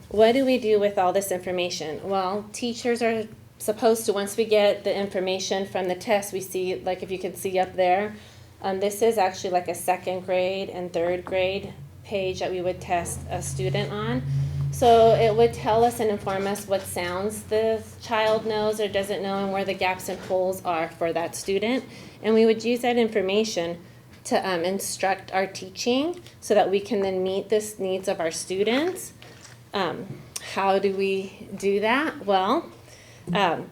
What do we do with all this information? Well, teachers are supposed to, once we get the information from the test, we see, like if you can see up there, this is actually like a second grade and third grade page that we would test a student on. So it would tell us and inform us what sounds the child knows or doesn't know and where the gaps and holes are for that student. And we would use that information to instruct our teaching so that we can then meet the needs of our students. How do we do that? Well,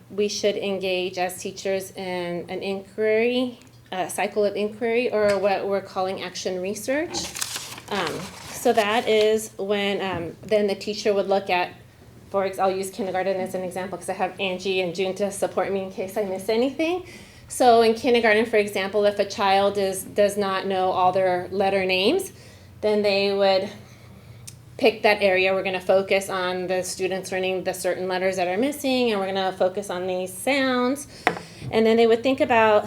we should engage as teachers in an inquiry, a cycle of inquiry, or what we're calling action research. So that is when then the teacher would look at, I'll use kindergarten as an example because I have Angie and June to support me in case I miss anything. So in kindergarten, for example, if a child does not know all their letter names, then they would pick that area. We're going to focus on the students learning the certain letters that are missing, and we're going to focus on these sounds. And then they would think about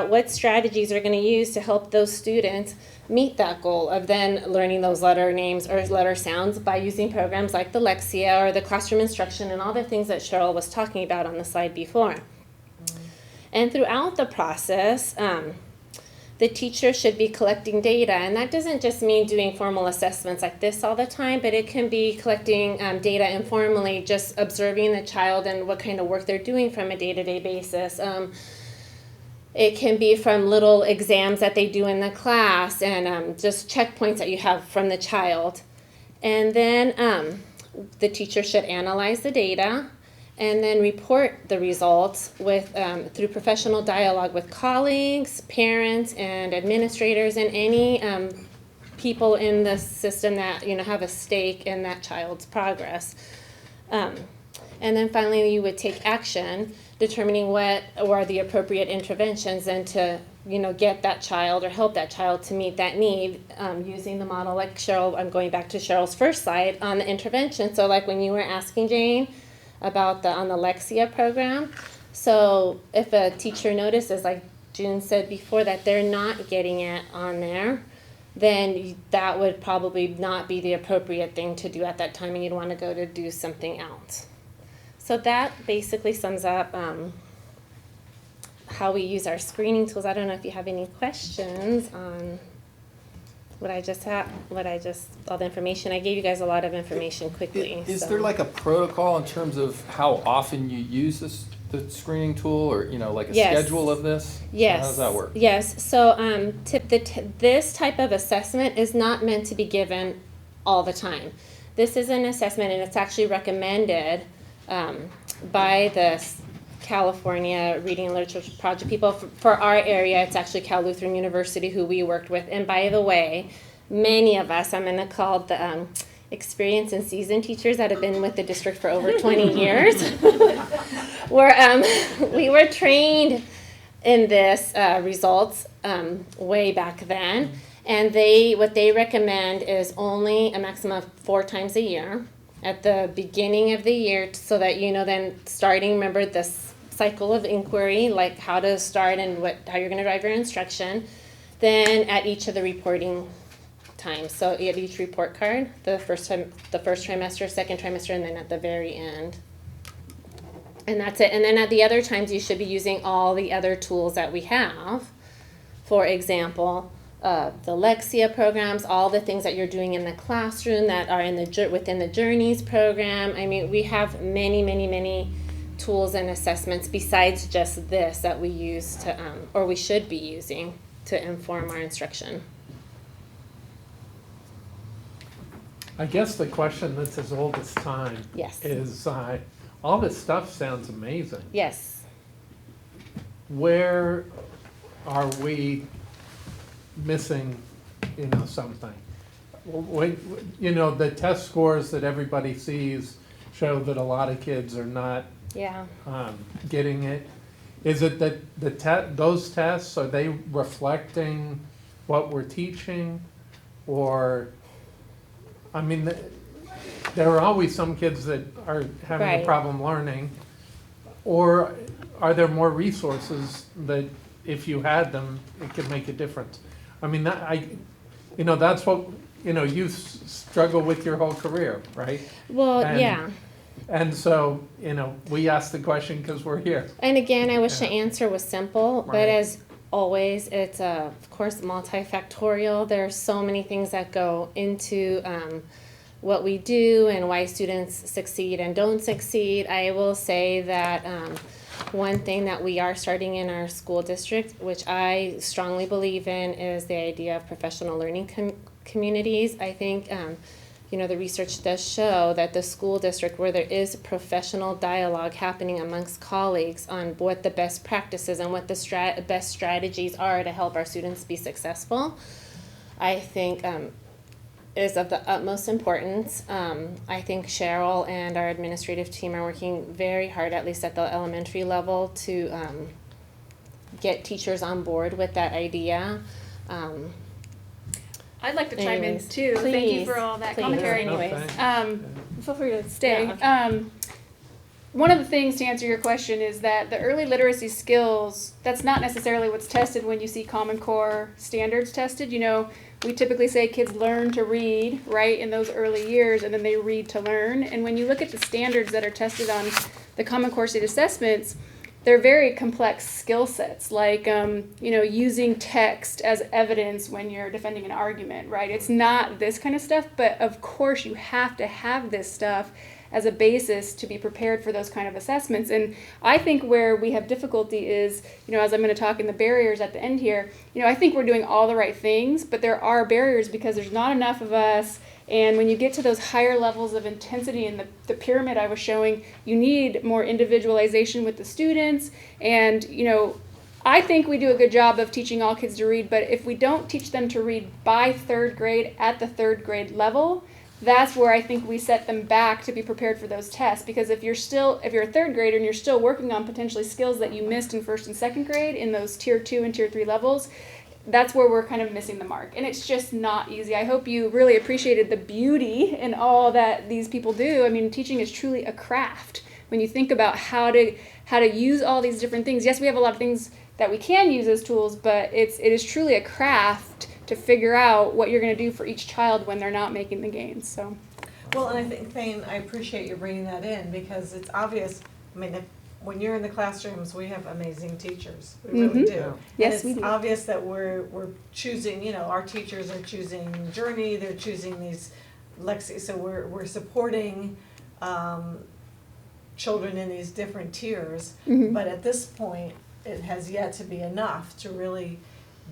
what strategies are going to use to help those students meet that goal of then learning those letter names or letter sounds by using programs like the Lexia or the classroom instruction and all the things that Cheryl was talking about on the slide before. And throughout the process, the teacher should be collecting data, and that doesn't just mean doing formal assessments like this all the time, but it can be collecting data informally, just observing the child and what kind of work they're doing from a day-to-day basis. It can be from little exams that they do in the class and just checkpoints that you have from the child. And then the teacher should analyze the data and then report the results with through professional dialogue with colleagues, parents, and administrators, and any people in the system that have a stake in that child's progress. And then finally, you would take action, determining what are the appropriate interventions and to get that child or help that child to meet that need using the model like Cheryl. I'm going back to Cheryl's first slide on the intervention. So like when you were asking Jane about on the Lexia program. So if a teacher notices, like June said before, that they're not getting it on there, then that would probably not be the appropriate thing to do at that time, and you'd want to go to do something else. So that basically sums up how we use our screening tools. I don't know if you have any questions on all the information. I gave you guys a lot of information quickly. Is there like a protocol in terms of how often you use the screening tool, or like a schedule of this? Yes. How does that work? Yes. So this type of assessment is not meant to be given all the time. This is an assessment, and it's actually recommended by the California Reading and Literature Project people. For our area, it's actually Cal Lutheran University who we worked with. And by the way, many of us, I'm going to call the experienced and seasoned teachers that have been with the district for over 20 years, we were trained in this results way back then. And what they recommend is only a maximum of 4 times a year at the beginning of the year, so that then starting, remember this cycle of inquiry, like how to start and how you're going to drive your instruction. Then at each of the reporting times, so at each report card, the first trimester, second trimester, and then at the very end. And that's it. And then at the other times, you should be using all the other tools that we have. For example, the Lexia programs, all the things that you're doing in the classroom that are within the Journeys program. I mean, we have many, many, many tools and assessments besides just this that we use to, or we should be using to inform our instruction. I guess the question that's as old as time is, all this stuff sounds amazing. Yes. Where are we missing, something? When, the test scores that everybody sees show that a lot of kids are not getting it. Is it that those tests, are they reflecting what we're teaching? Or, I mean, there are always some kids that are having a problem learning. Or are there more resources that if you had them, it could make a difference? I mean, that's what, you struggle with your whole career, right? Well, yeah. And so, we asked the question because we're here. And again, I wish the answer was simple, but as always, it's of course multifactorial. There are so many things that go into what we do and why students succeed and don't succeed. I will say that one thing that we are starting in our school district, which I strongly believe in, is the idea of professional learning communities. I think the research does show that the school district, where there is professional dialogue happening amongst colleagues on what the best practices and what the best strategies are to help our students be successful, I think is of the utmost importance. I think Cheryl and our administrative team are working very hard, at least at the elementary level, to get teachers on board with that idea. I'd like to chime in too. Thank you for all that commentary. Feel free to stay. One of the things, to answer your question, is that the early literacy skills, that's not necessarily what's tested when you see Common Core standards tested. We typically say kids learn to read, right, in those early years, and then they read to learn. And when you look at the standards that are tested on the Common Core state assessments, they're very complex skill sets, like, using text as evidence when you're defending an argument, right? It's not this kind of stuff, but of course you have to have this stuff as a basis to be prepared for those kind of assessments. And I think where we have difficulty is, as I'm going to talk in the barriers at the end here, I think we're doing all the right things, but there are barriers because there's not enough of us. And when you get to those higher levels of intensity in the pyramid I was showing, you need more individualization with the students. And, I think we do a good job of teaching all kids to read, but if we don't teach them to read by 3rd grade at the 3rd grade level, that's where I think we set them back to be prepared for those tests. Because if you're a 3rd grader and you're still working on potentially skills that you missed in 1st and 2nd grade in those tier 2 and tier 3 levels, that's where we're kind of missing the mark. And it's just not easy. I hope you really appreciated the beauty in all that these people do. I mean, teaching is truly a craft. When you think about how to use all these different things, yes, we have a lot of things that we can use as tools, but it is truly a craft to figure out what you're going to do for each child when they're not making the gains. So, well, and I think, Thane, I appreciate you bringing that in because it's obvious. I mean, when you're in the classrooms, we have amazing teachers. We really do. Yes, and it's we do. obvious that we're choosing. Our teachers are choosing Journey. They're choosing these Lexia. So we're supporting children in these different tiers. But at this point, it has yet to be enough to really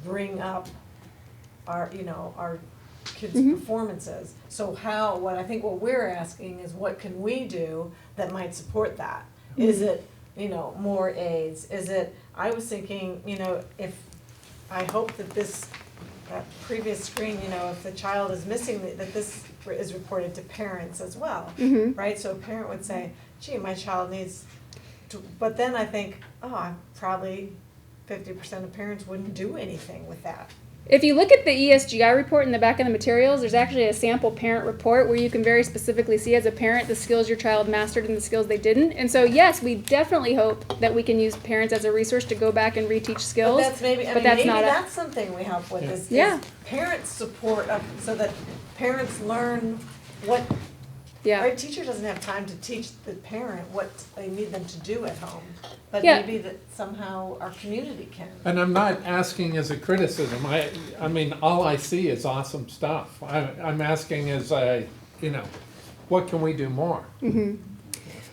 bring up our kids' performances. So what we're asking is what can we do that might support that? Is it more aides? Is it, I was thinking, if, I hope that this, that previous screen, if the child is missing, that this is reported to parents as well, right? So a parent would say, gee, my child needs to, but then I think, probably 50% of parents wouldn't do anything with that. If you look at the ESGI report in the back of the materials, there's actually a sample parent report where you can very specifically see as a parent the skills your child mastered and the skills they didn't. And so yes, we definitely hope that we can use parents as a resource to go back and reteach skills. But that's maybe, that's something we help with is parents support so that parents learn what, right? Teacher doesn't have time to teach the parent what they need them to do at home. But maybe that somehow our community can. And I'm not asking as a criticism. I mean, all I see is awesome stuff. I'm asking as what can we do more?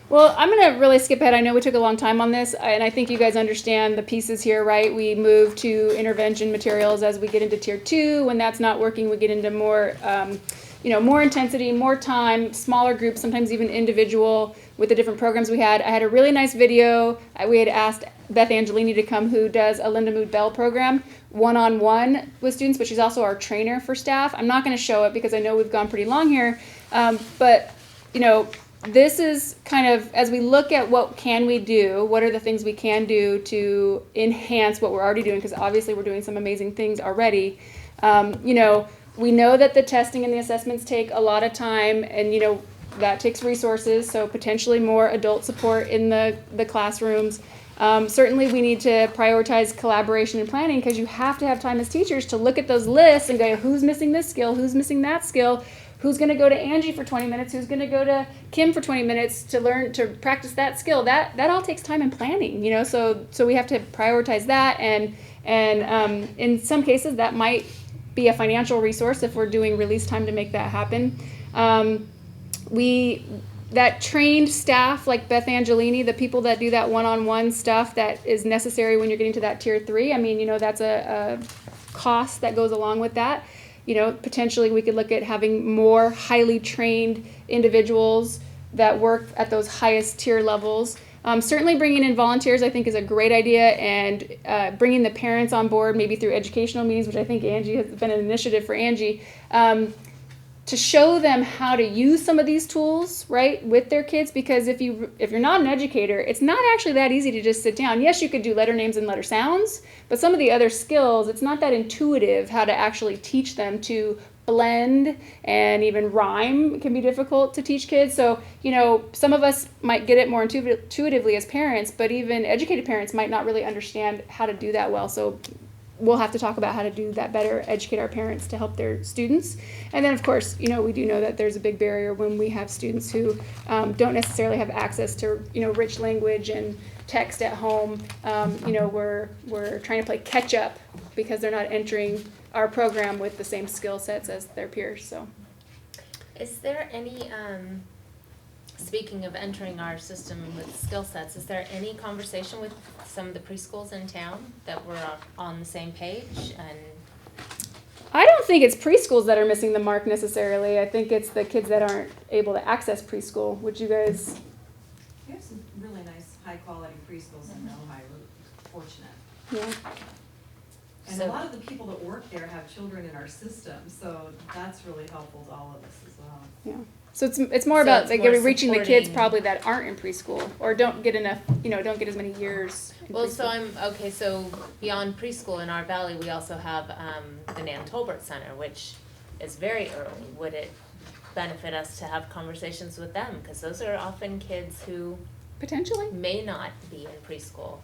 Well, I'm going to really skip ahead. I know we took a long time on this, and I think you guys understand the pieces here, right? We move to intervention materials as we get into tier 2. When that's not working, we get into more, more intensity, more time, smaller groups, sometimes even individual with the different programs we had. I had a really nice video. We had asked Beth Angelini to come, who does a Linda Mood Bell program, one-on-one with students, but she's also our trainer for staff. I'm not going to show it because I know we've gone pretty long here, but this is kind of, as we look at what can we do, what are the things we can do to enhance what we're already doing, because obviously we're doing some amazing things already. We know that the testing and the assessments take a lot of time, and that takes resources, so potentially more adult support in the classrooms. Certainly we need to prioritize collaboration and planning, because you have to have time as teachers to look at those lists and go, who's missing this skill, who's missing that skill, who's going to go to Angie for 20 minutes, who's going to go to Kim for 20 minutes to learn to practice that skill. That all takes time and planning, so we have to prioritize that, and in some cases that might be a financial resource if we're doing release time to make that happen. That trained staff like Beth Angelini, the people that do that one-on-one stuff that is necessary when you're getting to that tier 3, that's a cost that goes along with that. Potentially we could look at having more highly trained individuals that work at those highest tier levels. Certainly bringing in volunteers I think is a great idea, and bringing the parents on board maybe through educational meetings, which I think Angie has been an initiative for Angie, to show them how to use some of these tools, right, with their kids, because if you're not an educator, it's not actually that easy to just sit down. Yes, you could do letter names and letter sounds, but some of the other skills, it's not that intuitive how to actually teach them to blend, and even rhyme can be difficult to teach kids. So, some of us might get it more intuitively as parents, but even educated parents might not really understand how to do that well. So we'll have to talk about how to do that better, educate our parents to help their students. And then, of course, we do know that there's a big barrier when we have students who don't necessarily have access to, rich language and text at home. We're trying to play catch up because they're not entering our program with the same skill sets as their peers. So, is there any, speaking of entering our system with skill sets, is there any conversation with some of the preschools in town that we're on the same page? And I don't think it's preschools that are missing the mark necessarily. I think it's the kids that aren't able to access preschool. Would you guys? We have some really nice, high-quality preschools in Ojai. We're fortunate. Yeah. And a lot of the people that work there have children in our system, so that's really helpful to all of us as well. Yeah. So it's more about reaching the kids probably that aren't in preschool or don't get enough, don't get as many years. Well, so so beyond preschool in our valley, we also have the Nan Tolbert Center, which is very early. Would it benefit us to have conversations with them? Because those are often kids who potentially may not be in preschool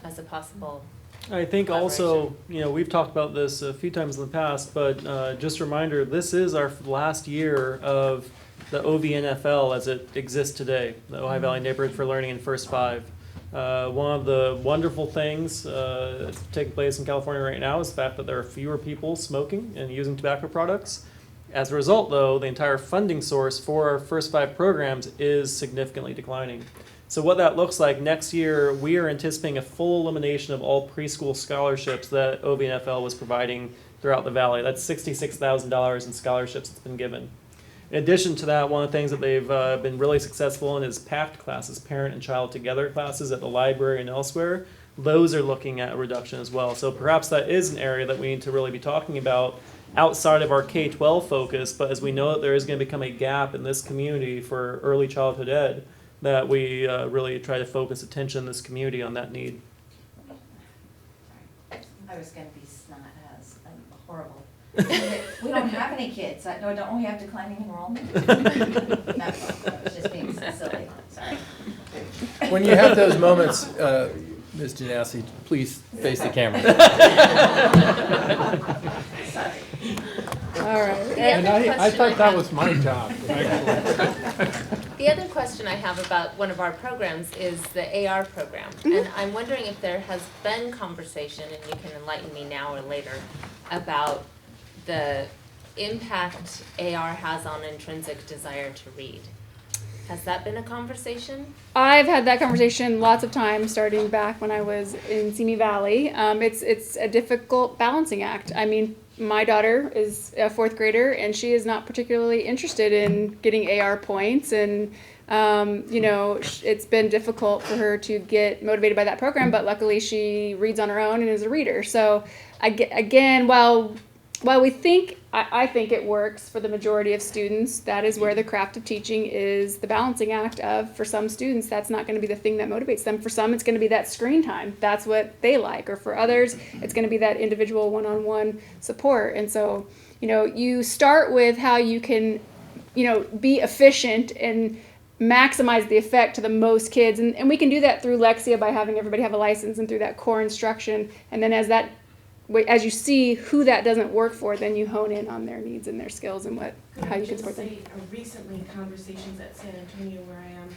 as a possible. I think also, we've talked about this a few times in the past, but just a reminder, this is our last year of the OVNFL as it exists today, the Ojai Valley Neighborhood for Learning in First Five. One of the wonderful things that's taking place in California right now is the fact that there are fewer people smoking and using tobacco products. As a result, though, the entire funding source for our First Five programs is significantly declining. So what that looks like next year, we are anticipating a full elimination of all preschool scholarships that OVNFL was providing throughout the valley. That's $66,000 in scholarships that's been given. In addition to that, one of the things that they've been really successful in is PACT classes, parent and child together classes at the library and elsewhere. Those are looking at a reduction as well. So perhaps that is an area that we need to really be talking about outside of our K-12 focus, but as we know that there is going to become a gap in this community for early childhood ed, that we really try to focus attention in this community on that need. I was gonna be snot as horrible. We don't have any kids. Don't we have declining enrollment? That's all. I was just being so silly. Sorry. When you have those moments, Ms. Janassi, please face the camera. Sorry. All right. And I thought that was my job, actually. The other question I have about one of our programs is the AR program. And I'm wondering if there has been conversation, and you can enlighten me now or later, about the impact AR has on intrinsic desire to read. Has that been a conversation? I've had that conversation lots of times, starting back when I was in Simi Valley. It's a difficult balancing act. I mean, my daughter is a fourth grader, and she is not particularly interested in getting AR points, and it's been difficult for her to get motivated by that program. But luckily, she reads on her own and is a reader. So, again, while we think, I think it works for the majority of students, that is where the craft of teaching is the balancing act of, for some students, that's not going to be the thing that motivates them. For some, it's going to be that screen time. That's what they like. Or for others, it's going to be that individual one-on-one support. And so, you start with how you can, be efficient and maximize the effect to the most kids. And we can do that through Lexia by having everybody have a license and through that core instruction. And then as you see who that doesn't work for, then you hone in on their needs and their skills and how you can support them. Recently, conversations at San Antonio, where I am,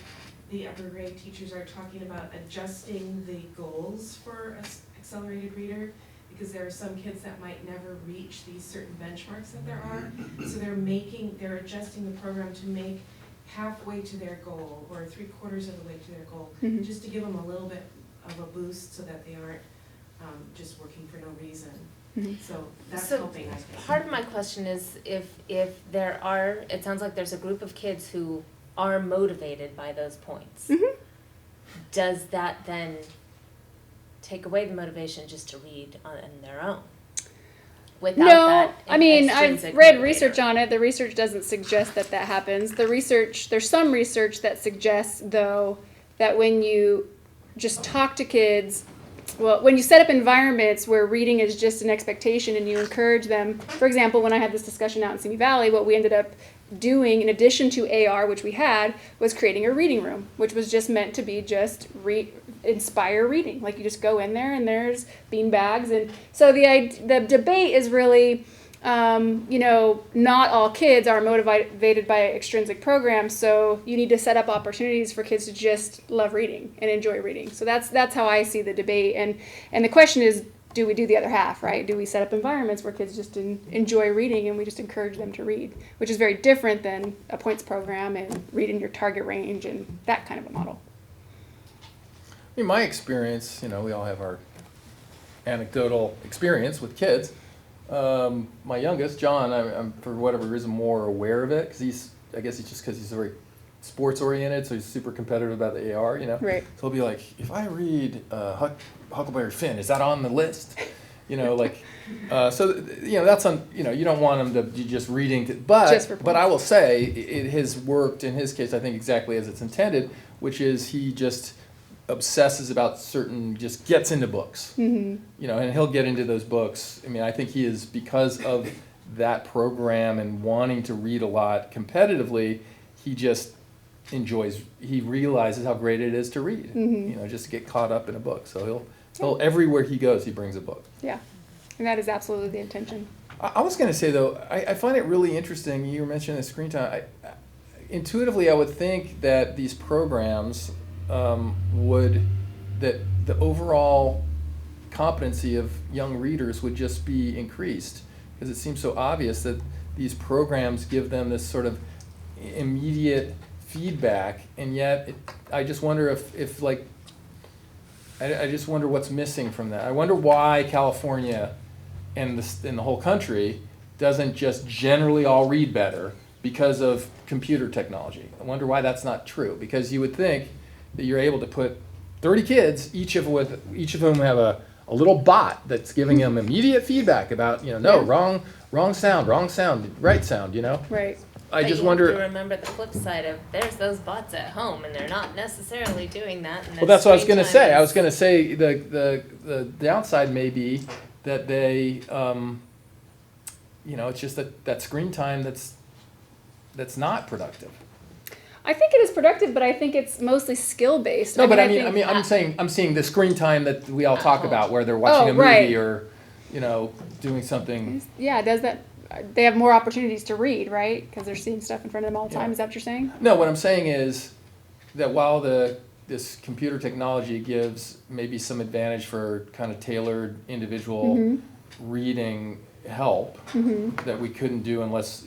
the upper grade teachers are talking about adjusting the goals for an accelerated reader, because there are some kids that might never reach these certain benchmarks that there are. So they're adjusting the program to make halfway to their goal or 3/4 of the way to their goal, just to give them a little bit of a boost so that they aren't just working for no reason. So that's helping, I think. Part of my question is if there are, it sounds like there's a group of kids who are motivated by those points. Does that then take away the motivation just to read on their own? No, I mean, I've read research on it. The research doesn't suggest that happens. There's some research that suggests, though, that when you just talk to kids, when you set up environments where reading is just an expectation and you encourage them, for example, when I had this discussion out in Simi Valley, what we ended up doing in addition to AR, which we had, was creating a reading room, which was just meant to be just inspire reading. Like, you just go in there and there's bean bags. And so the debate is really, not all kids are motivated by extrinsic programs, so you need to set up opportunities for kids to just love reading and enjoy reading. So that's how I see the debate. And the question is, do we do the other half, right? Do we set up environments where kids just enjoy reading and we just encourage them to read, which is very different than a points program and read in your target range and that kind of a model. In my experience, we all have our anecdotal experience with kids. My youngest, John, I'm for whatever reason more aware of it, because because he's very sports oriented, so he's super competitive about the AR, Right. So he'll be like, if I read Huckleberry Finn, is that on the list? So that's on. You don't want him to be just reading, but I will say it has worked in his case, I think, exactly as it's intended, which is he just obsesses about just gets into books, and he'll get into those books. I mean, I think he is, because of that program and wanting to read a lot competitively, he just he realizes how great it is to read, just to get caught up in a book. So he'll everywhere he goes, he brings a book. Yeah, and that is absolutely the intention. I was going to say, though, I find it really interesting, you were mentioning the screen time. Intuitively, I would think that these programs that the overall competency of young readers would just be increased, because it seems so obvious that these programs give them this sort of immediate feedback, and yet I just wonder I just wonder what's missing from that. I wonder why California and the whole country doesn't just generally all read better, because of computer technology. I wonder why that's not true, because you would think that you're able to put 30 kids, each of whom have a little bot that's giving them immediate feedback about, no, wrong sound, right sound, Right. I But just you wonder. have to remember the flip side of there's those bots at home and they're not necessarily doing that. And Well, that's what I was screen going to time say. I is- was going to say the downside may be that they, it's just that screen time that's not productive. I think it is productive, but I think it's mostly skill based. No, but I'm seeing the screen time that we all talk about, where they're watching a movie right. or, doing something. Yeah, does that? They have more opportunities to read, right? Because they're seeing stuff in front of them all the time. Yeah. Is that what you're saying? No, what I'm saying is that while this computer technology gives maybe some advantage for kind of tailored individual reading help that we couldn't do unless,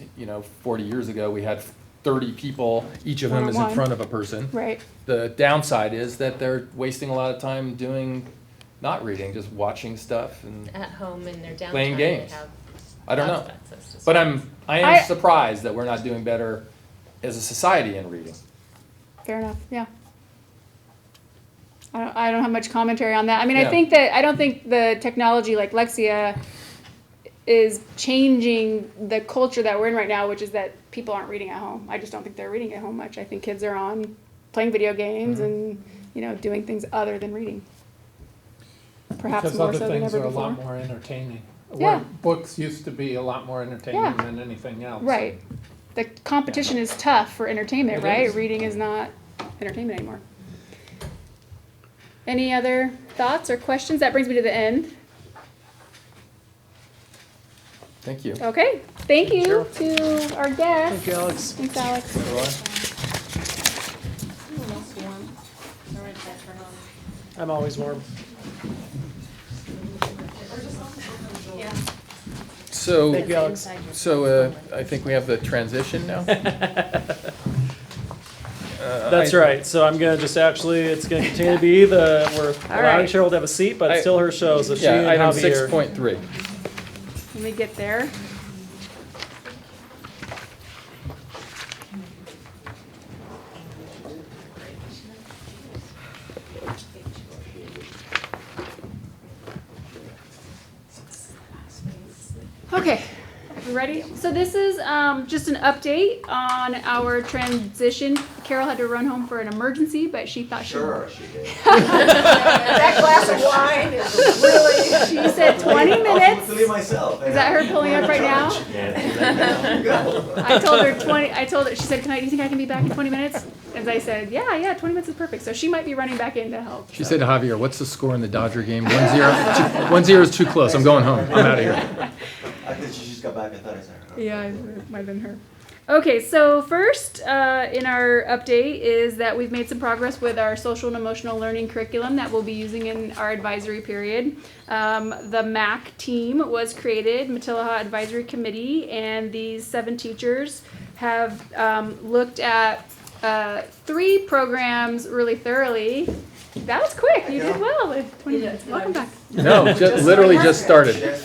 40 years ago we had 30 people, each of them is in front of a person. Right. The downside is that they're wasting a lot of time not reading, just watching stuff and At home in their downtime. playing games. They have I don't know. lots of access to But stuff. I am surprised that we're not doing better as a society in reading. Fair enough. Yeah. I don't have much commentary on that. I mean, Yeah. I don't think the technology like Lexia is changing the culture that we're in right now, which is that people aren't reading at home. I just don't think they're reading at home much. I think kids are on playing video games and doing things other than reading. Perhaps Because more other so than things ever are a before. lot more entertaining. Yeah. Where books used to be a lot more entertaining Yeah. than anything else. Right. The competition is tough for entertainment, It right? is. Reading is not entertainment anymore. Any other thoughts or questions? That brings me to the end. Thank you. Okay. Thank you to our guests. Thank you, Alex. Thanks, Alex. I'm always warm. So, Thank you, Alex. I think we have the transition now. That's right. So I'm gonna just it's gonna continue to be we're allowing right. Cheryl to have a seat, but it's still her show. So she and Item Javier. 6.3. Let me get there. Okay, we ready? So this is just an update on our transition. Carol had to run home for an emergency, but she thought She did. That glass of wine is really. She said 20 I was minutes. supposed to leave myself. Is that her pulling up right now? now? I told her 20. I told her. She said, "Do you think I can be back in 20 minutes?" And I said, "Yeah, 20 minutes is perfect." So she might be running back in to help. She said to Javier, "What's the score in the Dodger game? 1-0. 1-0 is too close. I'm going home. I'm out of here." I thought she just got back. I thought I said her. Yeah, it might have been her. Okay, so first in our update is that we've made some progress with our social and emotional learning curriculum that we'll be using in our advisory period. The MAC team was created, Matilaha Advisory Committee, and these 7 teachers have looked at 3 programs really thoroughly. That was quick. You did well with 20 minutes. Welcome back. No, literally just started.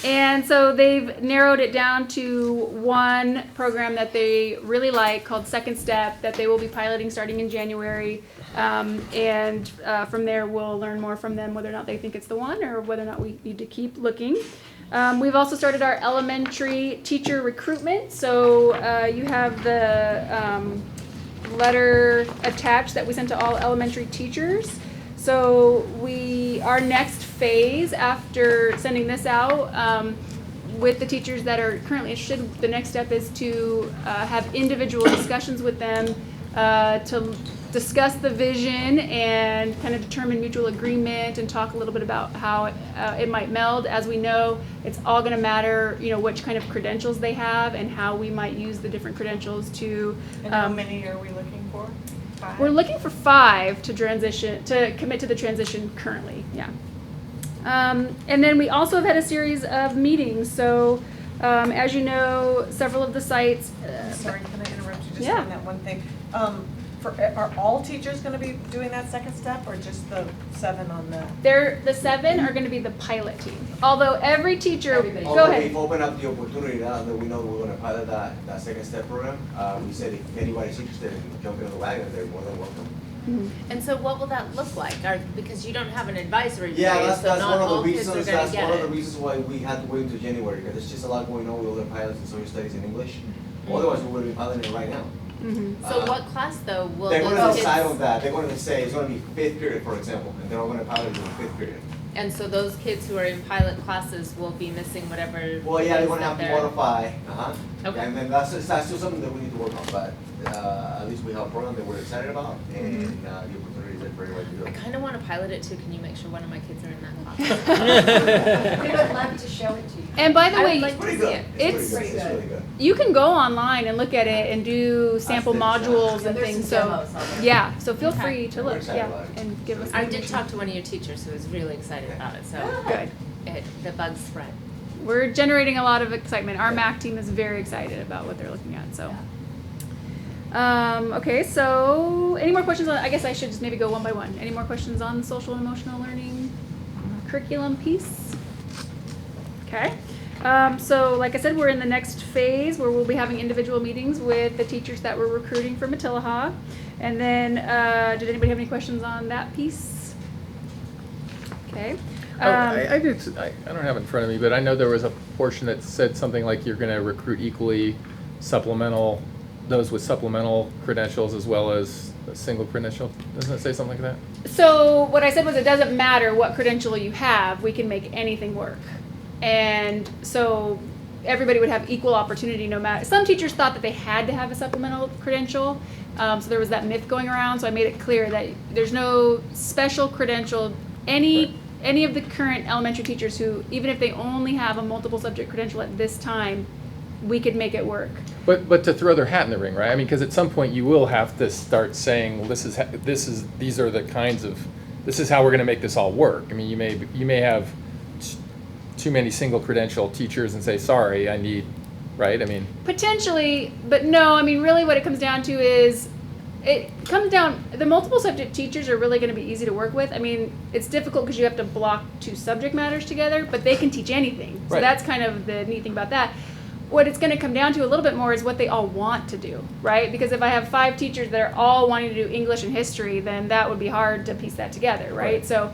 And so they've narrowed it down to one program that they really like called Second Step that they will be piloting starting in January. And from there, we'll learn more from them whether or not they think it's the one or whether or not we need to keep looking. We've also started our elementary teacher recruitment. So you have the letter attached that we sent to all elementary teachers. So our next phase after sending this out with the teachers that are currently interested, the next step is to have individual discussions with them to discuss the vision and kind of determine mutual agreement and talk a little bit about how it might meld. As we know, it's all going to matter, which kind of credentials they have and how we might use the different credentials to. And how many are we looking for? 5? We're looking for 5 to commit to the transition currently. Yeah. And then we also have had a series of meetings. So, as you know, several of the sites. Sorry, can I interrupt you just Yeah. on that one thing? are all teachers gonna be doing that second step, or just the 7 on the? The 7 are gonna be the pilot team. Although every teacher, go Although ahead. we've opened up the opportunity now that we know we're gonna pilot that second step program, we said if anybody's interested in jumping on the wagon, they're more than welcome. And so what will that look like? Because you don't have an advisory Yeah, period, so that's not one of all the kids are reasons, gonna that's get one of the it. reasons why we had to wait until January, because there's just a lot going on with other pilots and social studies in English. Otherwise, we would be piloting it right now. So what class though will They're those gonna kids? decide on that, they're gonna say it's gonna be 5th period, for example, and they're all gonna pilot it in the 5th period. And so those kids who are in pilot classes will be missing whatever. Well, yeah, they're things gonna that have to they're- modify, Okay. And then that's still something that we need to work on, but, at least we have a program that we're excited about, and, the opportunity is there for everybody to do I it. kind of want to pilot it too. Can you make sure one of my kids are in that class? We would love to show it to you. And by the I way, would like to Pretty see good, it. it's It's- pretty good, it's really good. you can go online and look at it and do sample modules and There's things, some so, demos on there. yeah, so feel Okay. free to We're look, excited yeah, about it. and give us. I did information. talk to one of your teachers who was really excited about it, so Good. the bug spread. We're generating a lot of excitement. Our MAC team is very excited about what they're looking at, so. Okay, so any more questions on, I guess I should just maybe go one by one. Any more questions on the social and emotional learning curriculum piece? Okay. So like I said, we're in the next phase where we'll be having individual meetings with the teachers that we're recruiting for Matilaha. And then, did anybody have any questions on that piece? Okay. I don't have it in front of me, but I know there was a portion that said something like you're gonna recruit equally those with supplemental credentials as well as a single credential. Doesn't it say something like that? So what I said was it doesn't matter what credential you have, we can make anything work. And so everybody would have equal opportunity no matter, some teachers thought that they had to have a supplemental credential. So there was that myth going around, so I made it clear that there's no special credential. Any of the current elementary teachers who, even if they only have a multiple subject credential at this time, we could make it work. But to throw their hat in the ring, right? I mean, because at some point you will have to start saying, well, this is how we're going to make this all work. I mean, you may have too many single credential teachers and say, sorry, I need, right? I mean, Potentially, but no, I mean, really what it comes down to is, the multiple subject teachers are really going to be easy to work with. I mean, it's difficult because you have to block 2 subject matters together, but they can teach anything. So Right. that's kind of the neat thing about that. What it's going to come down to a little bit more is what they all want to do, right? Because if I have 5 teachers that are all wanting to do English and history, then that would be hard to piece that together, right? Right. So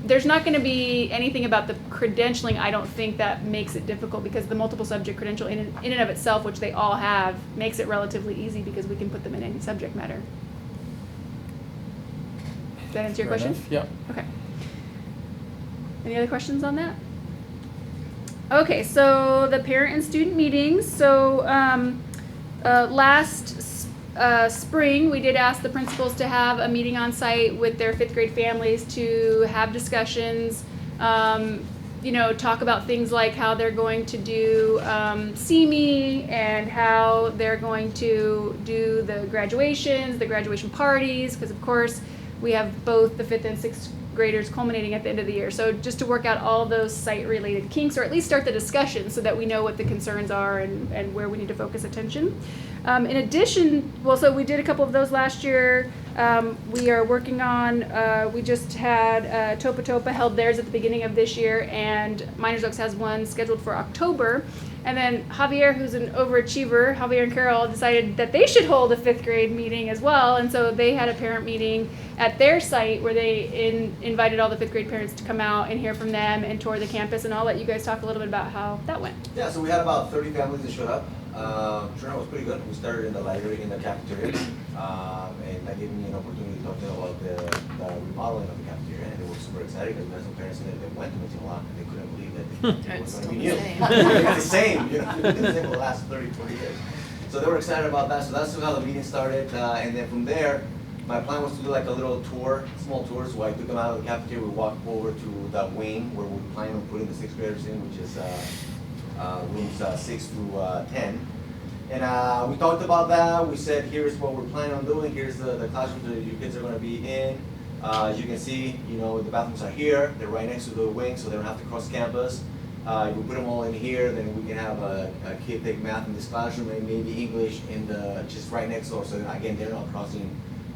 there's not going to be anything about the credentialing, I don't think, that makes it difficult, because the multiple subject credential in and of itself, which they all have, makes it relatively easy because we can put them in any subject matter. Does that answer your fair question? enough. Yeah. Okay. Any other questions on that? Okay, so the parent and student meetings. So last spring, we did ask the principals to have a meeting on site with their 5th grade families to have discussions, talk about things like how they're going to do See Me, and how they're going to do the graduations, the graduation parties, because of course we have both the 5th and 6th graders culminating at the end of the year. So just to work out all those site-related kinks, or at least start the discussion so that we know what the concerns are and where we need to focus attention. In addition, so we did a couple of those last year. We are working on, we just had Topa Topa held theirs at the beginning of this year, and Miners Oaks has one scheduled for October. And then Javier, who's an overachiever, Javier and Carol decided that they should hold a 5th grade meeting as well. And so they had a parent meeting at their site where they invited all the 5th grade parents to come out and hear from them and tour the campus. And I'll let you guys talk a little bit about how that went. Yeah, so we had about 30 families that showed up. Turnout was pretty good. We started in the library, in the cafeteria, and that gave me an opportunity to talk to them about the remodeling of the cafeteria, and they were super excited because we had some parents in there that went to Matilaha and they couldn't believe that it was going to be new. It's the same, it's been the same for the last 30, 40 years. So they were excited about that, so that's how the meeting started, and then from there, my plan was to do like a little tour, small tour, so I took them out of the cafeteria, we walked over to the wing where we plan on putting the 6th graders in, which is rooms 6 through 10. And we talked about that. We said, here's what we're planning on doing. Here's the classrooms that your kids are going to be in. As you can see, the bathrooms are here. They're right next to the wing, so they don't have to cross campus. we put them all in here, then we can have a kid take math in this classroom and maybe English in the, just right next door. So again, they're not crossing,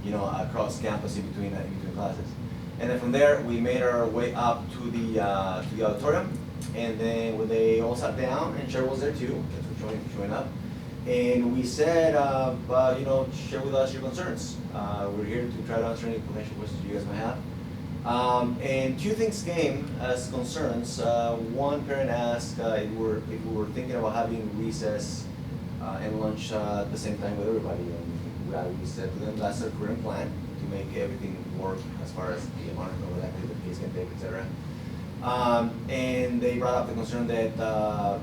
across campus in between classes. And then from there, we made our way up to the auditorium. And then when they all sat down, and Cheryl was there too, thanks for showing up. And we said, share with us your concerns. We're here to try to answer any potential questions you guys might have. And two things came as concerns. One parent asked if we were thinking about having recess and lunch at the same time with everybody. And we said to them that's our current plan to make everything work as far as the amount of activity the kids can take, etc. And they brought up the concern that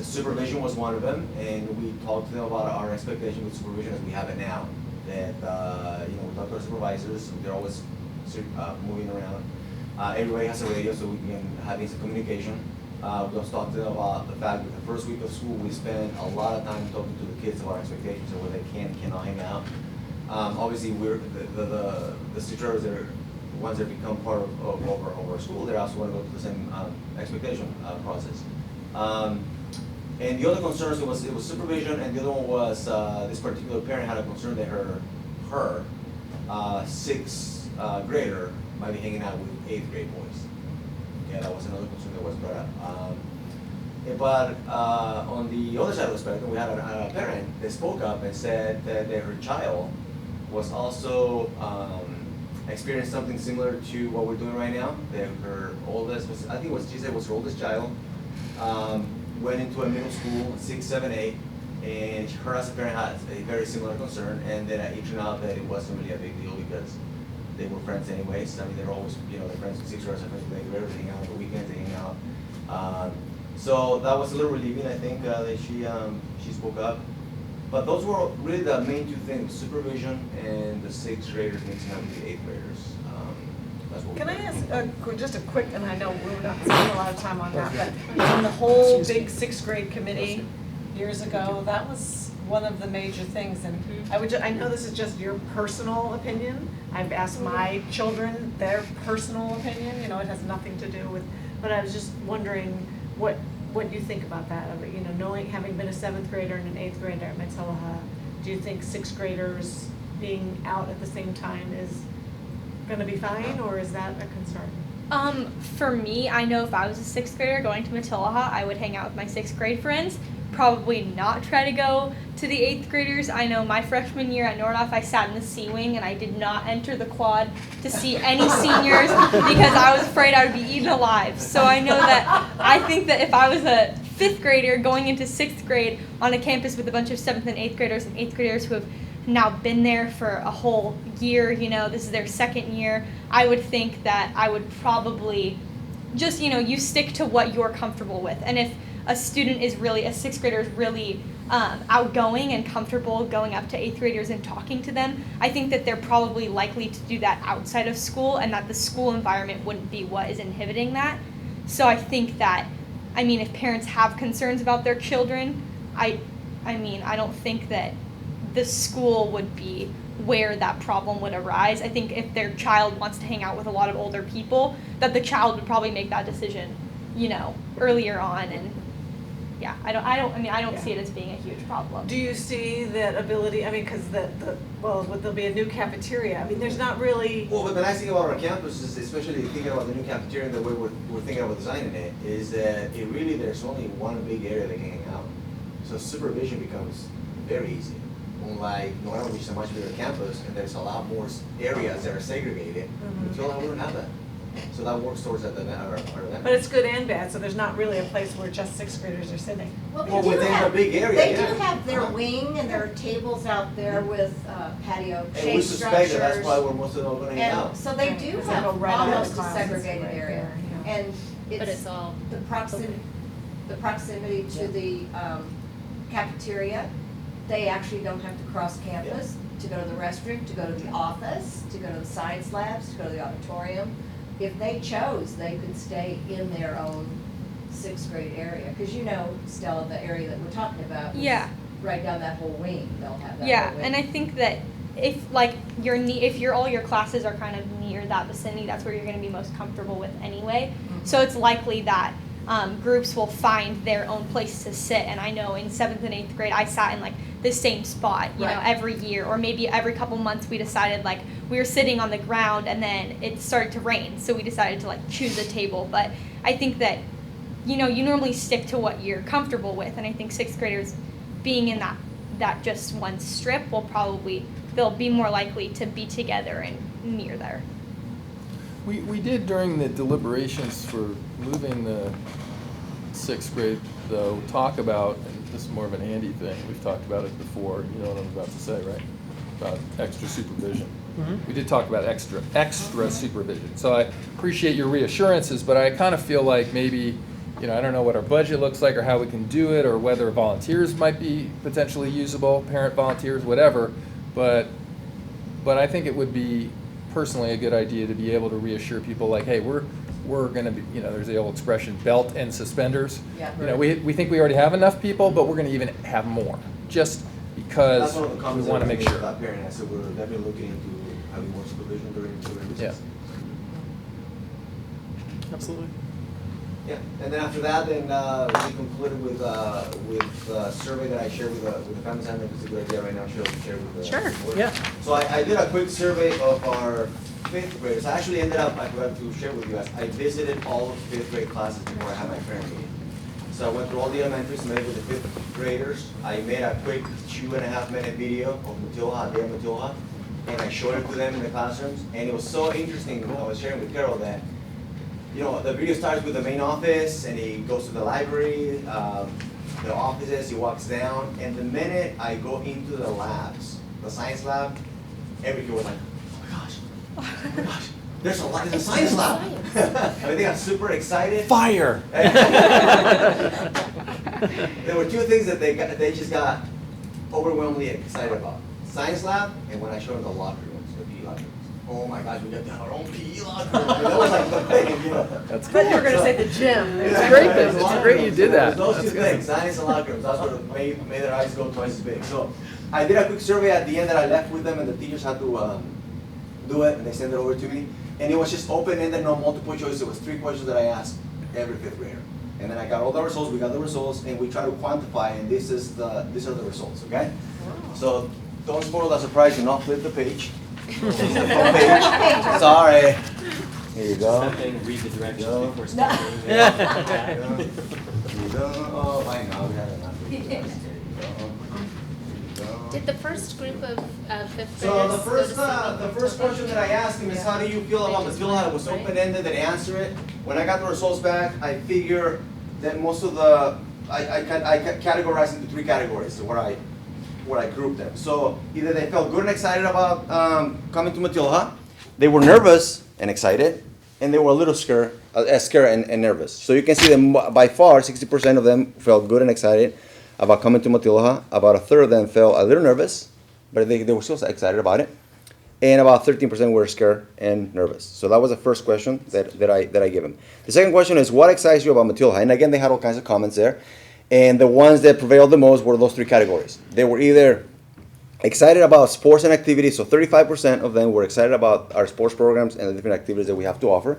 supervision was one of them, and we talked to them about our expectation with supervision as we have it now. That we talk to our supervisors, they're always moving around. Everybody has a radio, so we can have instant communication. We also talked to them about the fact that the first week of school we spend a lot of time talking to the kids about expectations of where they cannot hang out. Obviously, we're the teachers are the ones that become part of our school. They also want to go through the same expectation process. And the other concerns it was supervision, and the other one was this particular parent had a concern that her sixth grader might be hanging out with 8th grade boys. Yeah, that was another concern that was brought up. But on the other side of the spectrum, we had a parent that spoke up and said that her child was also experienced something similar to what we're doing right now. That her oldest, I think she said was her oldest child, went into a middle school, 6, 7, 8, and her as a parent had a very similar concern, and then it turned out that it wasn't really a big deal because they were friends anyways. I mean, they're always, they're friends with 6 graders, they're friends with 8 graders, they hang out on the weekends, they hang out. So that was a little relieving, I think, that she spoke up. But those were really the main two things: supervision and the 6th graders mixing up with the 8th graders. That's what Can I ask just a quick, and I know we're not spending a lot of time on that, but in the whole big 6th grade committee years ago, that was one of the major things. And I know this is just your personal opinion. I've asked my children their personal opinion. It has nothing to do with. But I was just wondering what you think about that. Knowing, having been a 7th grader and an 8th grader at Metallaha, do you think 6th graders being out at the same time is going to be fine, or is that a concern? For me, I know if I was a 6th grader going to Metallaha, I would hang out with my 6th grade friends. Probably not try to go to the 8th graders. I know my freshman year at Nordhoff, I sat in the C wing and I did not enter the quad to see any seniors because I was afraid I would be eaten alive. So I know that I think that if I was a 5th grader going into 6th grade on a campus with a bunch of 7th and 8th graders who have now been there for a whole year, this is their 2nd year, I would think that I would probably just, you stick to what you're comfortable with. And if a 6th grader is really outgoing and comfortable going up to 8th graders and talking to them, I think that they're probably likely to do that outside of school, and that the school environment wouldn't be what is inhibiting that. So I think that, if parents have concerns about their children, I don't think that the school would be where that problem would arise. I think if their child wants to hang out with a lot of older people, that the child would probably make that decision, earlier on. And yeah, I don't see it as being a huge problem. Do you see that ability? Because there'll be a new cafeteria. There's not really. Well, but the nice thing about our campus is, especially thinking about the new cafeteria and the way we're thinking about designing it, is that there's only one big area they can hang out. So supervision becomes very easy. Unlike Nora, which is a much bigger campus, and there's a lot more areas that are segregated. Until now, we don't have that. So that works towards our But it's good and bad, so there's not really a place where just 6th graders are sitting. Well, within a big area, They do have their wing and their tables out there with patio shade structures. And we suspect that that's probably where most of them are going to hang out. So they do have almost a segregated area. And it's all the proximity to the cafeteria. They actually don't have to cross campus to go to the restroom, to go to the office, to go to the science labs, to go to the auditorium. If they chose, they could stay in their own 6th grade area. Because Stella, the area that we're talking about, right down that whole wing, they'll have that whole wing. And I think that if all your classes are kind of near that vicinity, that's where you're going to be most comfortable with anyway. So it's likely that groups will find their own place to sit. And I know in 7th and 8th grade, I sat in like the same spot, you know, every year, or maybe every couple months we decided like we were sitting on the ground and then it started to rain, so we decided to like choose a table. But I think that, you know, you normally stick to what you're comfortable with, and I think 6th graders being in that just one strip they'll be more likely to be together and near there. We did during the deliberations for moving the 6th grade, though, talk about, and this is more of an Andy thing, we've talked about it before, you know what I'm about to say, right? About extra supervision. Mhm. We did talk about extra supervision. So I appreciate your reassurances, but I kind of feel like maybe, you know, I don't know what our budget looks like or how we can do it or whether volunteers might be potentially usable, parent volunteers, whatever. But I think it would be personally a good idea to be able to reassure people like, hey, we're going to be, you know, there's the old expression, belt and suspenders. Yeah. You know, we think we already have enough people, but we're going to even have more, just because That's one of the we comments want to that make sure. About parent, I said we're definitely looking into having more supervision during recess. Yeah. Absolutely. Yeah, and then after that, then we concluded with a survey that I shared with the families. I don't know if it's a good idea right now, share with the Sure, board. yeah. So I did a quick survey of our 5th graders. I actually ended up, I forgot to share with you guys, I visited all of 5th grade classes before I had my parent meeting. So I went through all the elementaries, met with the 5th graders. I made a quick 2.5-minute video of Matilda, a day of Matilda, and I showed it to them in the classrooms. And it was so interesting, I was sharing with Carol that, you know, the video starts with the main office, and he goes to the library, the offices, he walks down, and the minute I go into the labs, the science lab, every kid was like, oh my gosh, there's a science lab. And they got super excited. Fire! There were 2 things that they just got overwhelmingly excited about. Science lab, and when I showed them the locker rooms, the PE locker rooms. Oh my gosh, we got to have our own PE locker room. That was like the thing, you know. That's But you were going to say the gym. It's great that, it's great you did that. Those That's 2 good. things, science and locker rooms, that's what made their eyes go twice as big. So I did a quick survey at the end that I left with them, and the teachers had to do it, and they sent it over to me. And it was just open-ended, no multiple choice. It was 3 questions that I asked every 5th grader. And then I got all the results, we got the results, and we try to quantify, and these are the results, okay? So don't spoil the surprise, do not flip the page. This is the front page. Sorry. Here you go. Something, read the directions before starting. Here you go. Oh, I know, we had enough. Here you go. Did the first group of 5th graders? So the go to first question that I asked him is, how do you feel about Matilda? It was open-ended, they answer it. When I got the results back, I figure that most of I categorized into 3 categories where I grouped them. So either they felt good and excited about coming to Matilda, they were nervous and excited, and they were a little scared and nervous. So you can see that by far 60% of them felt good and excited about coming to Matilda. About a third of them felt a little nervous, but they were still excited about it. And about 13% were scared and nervous. So that was the first question that I gave them. The second question is, what excites you about Matilda? And again, they had all kinds of comments there. And the ones that prevailed the most were those 3 categories. They were either excited about sports and activities, so 35% of them were excited about our sports programs and the different activities that we have to offer.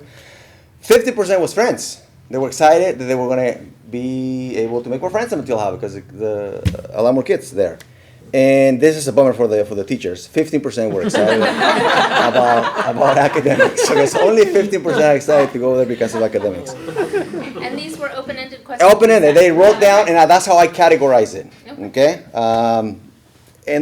50% was friends. They were excited that they were going to be able to make more friends in Matilda because a lot more kids there. And this is a bummer for the teachers. 15% were excited about academics. So there's only 15% excited to go there because of academics. And these were open-ended questions? Open-ended. They wrote down, and that's how I categorize it. Okay? And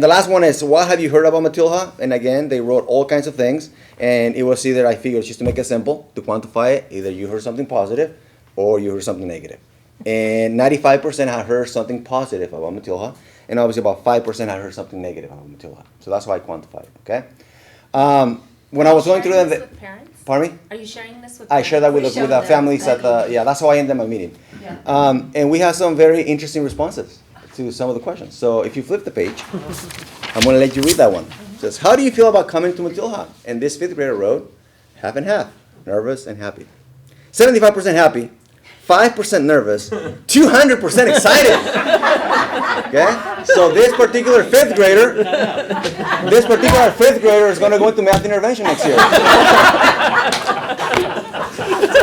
the last one is, what have you heard about Matilda? And again, they wrote all kinds of things. And it was either, I figured, just to make it simple, to quantify it, either you heard something positive or you heard something negative. And 95% had heard something positive about Matilda. And obviously about 5% had heard something negative about Matilda. So that's how I quantified it, okay? When I was going through them... With parents? Pardon me? Are you sharing this with I parents? share that with the families at the... Yeah, that's how I ended my meeting. Yeah. And we have some very interesting responses to some of the questions. So if you flip the page, I'm going to let you read that one. It says, how do you feel about coming to Matilda? And this 5th grader wrote, half and half, nervous and happy. 75% happy, 5% nervous, 200% excited. Okay? So this particular 5th grader is going to go into math intervention next year.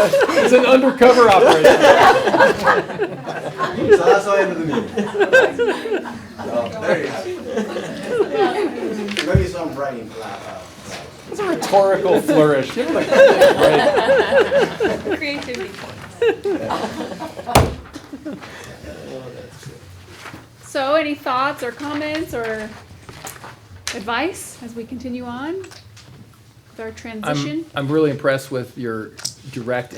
It's an undercover operation. So that's why I ended the meeting. So, there you go. Maybe some writing class. It's a rhetorical flourish. Give it a break. Creativity points. So any thoughts or comments or advice as we continue on with our transition? I'm really impressed with your direct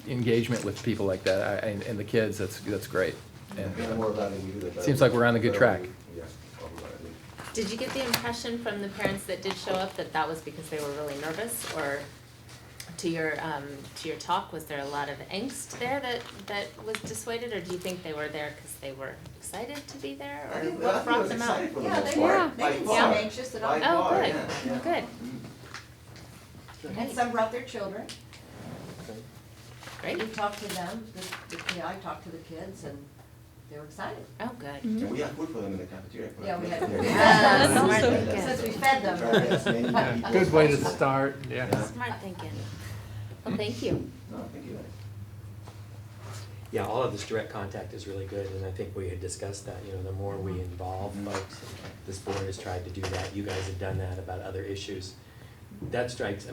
engagement with people like that and the kids. That's great. And The more value we do, the better. seems like we're on the good track. Yeah, probably. Did you get the impression from the parents that did show up that was because they were really nervous, or to your talk, was there a lot of angst there that was dissuaded, or do you think they were there because they were excited to be there, or what brought them out? Yeah, they were. They didn't seem anxious at all. Oh, good, good. And some brought their children. Great. We talked to them, I talked to the kids, and they were excited. Oh, good. And we have food for them in the cafeteria. Yeah, we had. That's also good. Since we fed them. Good way to start. Yeah. Smart thinking. Well, thank you. No, thank you. Yeah, all of this direct contact is really good, and I think we had discussed that, the more we involve folks, this board has tried to do that, you guys have done that about other issues. That strikes,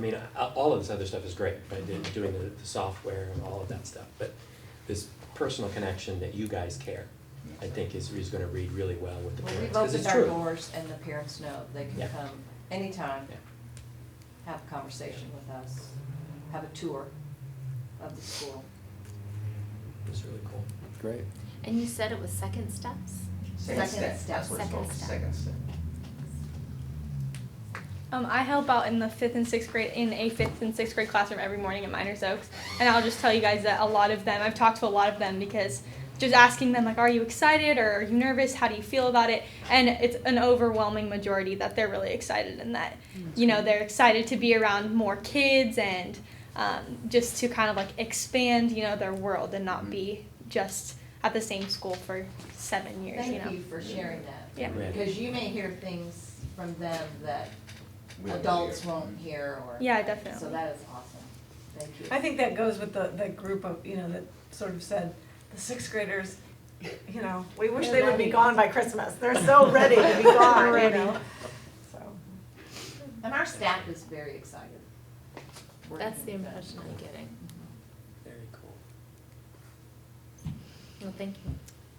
all of this other stuff is great, right, doing the software and all of that stuff, but this personal connection that you guys care, I think is gonna read really well with the Well, parents, we've 'cause opened it's our true. doors and the parents know they can Yeah. come anytime, Yeah. have a conversation with us, have a tour of the school. It's really cool. Great. And you said it was second steps? Second step. That's what it's Second called, step. second step. I help out in the 5th and 6th grade, in a 5th and 6th grade classroom every morning at Miners Oaks. And I'll just tell you guys that a lot of them, I've talked to a lot of them because just asking them, like, are you excited or are you nervous? How do you feel about it? And it's an overwhelming majority that they're really excited and that, they're excited to be around more kids and just to kind of like expand, their world and not be just at the same school for 7 years, Thank you for sharing that. Yeah. Right. Because you may hear things from them that We don't adults hear. won't hear or. Yeah, definitely. So that is awesome. Thank you. I think that goes with the group of, that sort of said, the 6th graders, we wish they would be gone by Christmas. They're so ready to be gone, So. And our staff is very excited. That's the impression I'm getting. Very cool. Well, thank you.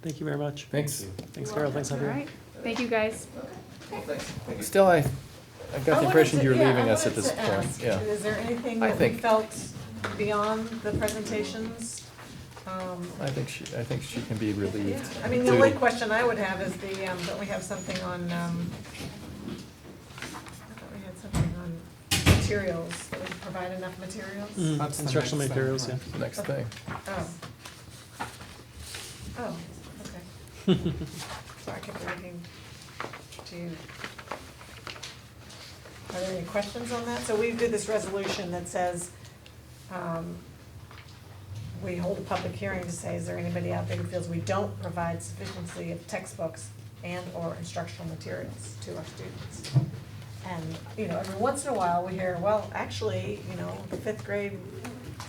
Thank you very much. Thanks. Thanks, Carol. Thanks, All everyone. right. Thank you, guys. Well, thanks. Thank you. Still, I've got the impression you're leaving us at this I wanted to point. ask, Yeah. is there anything I that we think- felt beyond the presentations? I think she can be relieved. I mean, the only question I would have is don't we have something on, I thought we had something on materials, that we provide enough materials? That's the instructional next thing, materials, yeah. The next thing. Oh, okay. So I kept looking to, are there any questions on that? So we did this resolution that says, we hold a public hearing to say, is there anybody out there who feels we don't provide sufficiency of textbooks and/or instructional materials to our students? And, every once in a while, we hear, well, actually, the 5th grade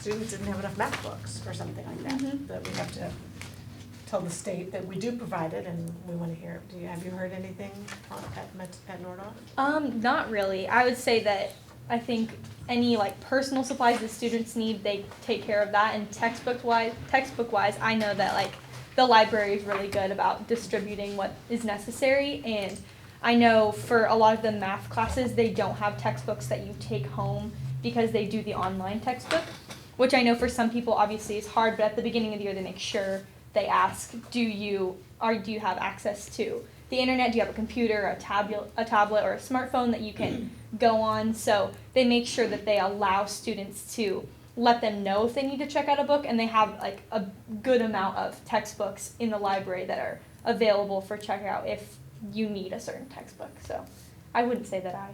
students didn't have enough math books or something like that, that we have to tell the state that we do provide it and we want to hear. Have you heard anything at Nordoff? Not really. I would say that I think any personal supplies the students need, they take care of that. And textbook wise, I know that the library is really good about distributing what is necessary. And I know for a lot of the math classes, they don't have textbooks that you take home because they do the online textbook, which I know for some people obviously is hard. But at the beginning of the year, they make sure they ask, do you have access to the internet? Do you have a computer, a tablet, or a smartphone that you can go on? So they make sure that they allow students to let them know if they need to check out a book, and they have a good amount of textbooks in the library that are available for checkout if you need a certain textbook. So I wouldn't say that I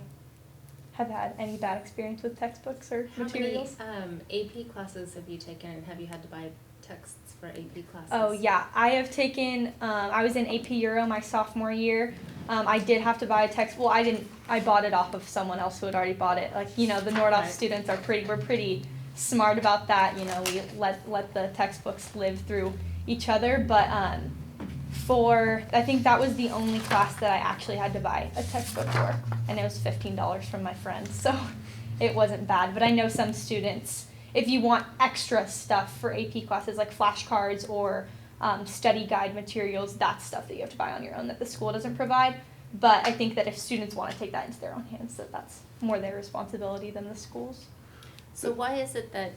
have had any bad experience with textbooks or materials. How many AP classes have you taken? Have you had to buy texts for AP classes? Oh yeah, I have taken, I was in AP Euro my sophomore year. I did have to buy a text, I bought it off of someone else who had already bought it. The Nordoff Right. students we're pretty smart about that. You know, we let the textbooks live through each other. But I think that was the only class that I actually had to buy a textbook for, and it was $15 from my friends, so it wasn't bad. But I know some students, if you want extra stuff for AP classes like flashcards or study guide materials, that's stuff that you have to buy on your own that the school doesn't provide. But I think that if students want to take that into their own hands, that's more their responsibility than the school's. So why is it that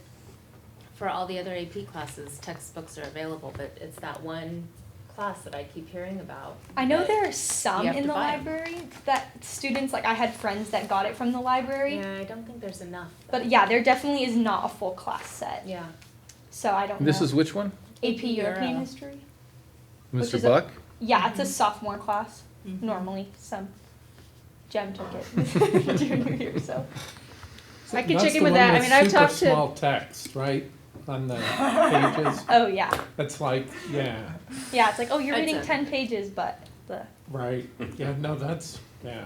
for all the other AP classes, textbooks are available, but it's that one class that I keep hearing about? I know that there are some you have in to the buy 'em? library that students, like I had friends that got it from the library. Yeah, I don't think there's enough. But yeah, there definitely is not a full class set. Yeah. So I don't know. This is which one? AP European Euro. History. Which Mr. is Buck? Yeah, it's a sophomore class, normally. Jem took it junior year, so. I can check in with that. I mean, I've talked to. Super small text, right, on the pages? Oh, yeah. That's like, yeah, Yeah, it's like, oh, you're That's reading a- 10 pages, but the. right. Yeah, no, that's, yeah.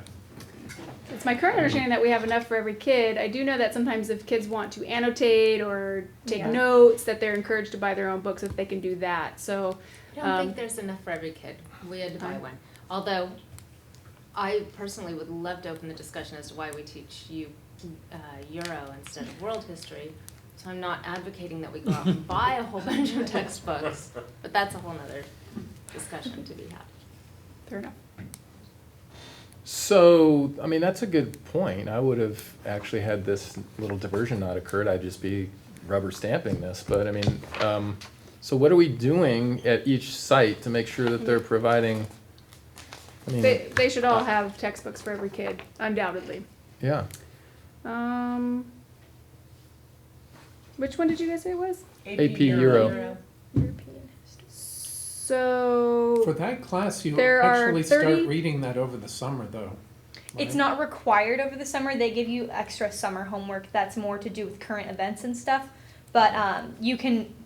It's my current understanding that we have enough for every kid. I do know that sometimes if kids want to annotate or take Yeah. notes, that they're encouraged to buy their own books if they can do that. So, I don't think there's enough for every kid. We had to buy one. Although, I personally would love to open the discussion as to why we teach you Euro instead of world history. So I'm not advocating that we go out and buy a whole bunch of textbooks, but that's a whole nother discussion to be had. fair enough. So, I mean, that's a good point. I would have actually had this little diversion not occurred, I'd just be rubber stamping this. But I mean, so what are we doing at each site to make sure that they're providing? I mean, They should all have textbooks for every kid, undoubtedly. yeah. Which one did you guys say it was? AP Euro. European history. So For that class, you there are actually start 30 reading that over the summer, though. It's right? not required over the summer. They give you extra summer homework that's more to do with current events and stuff. But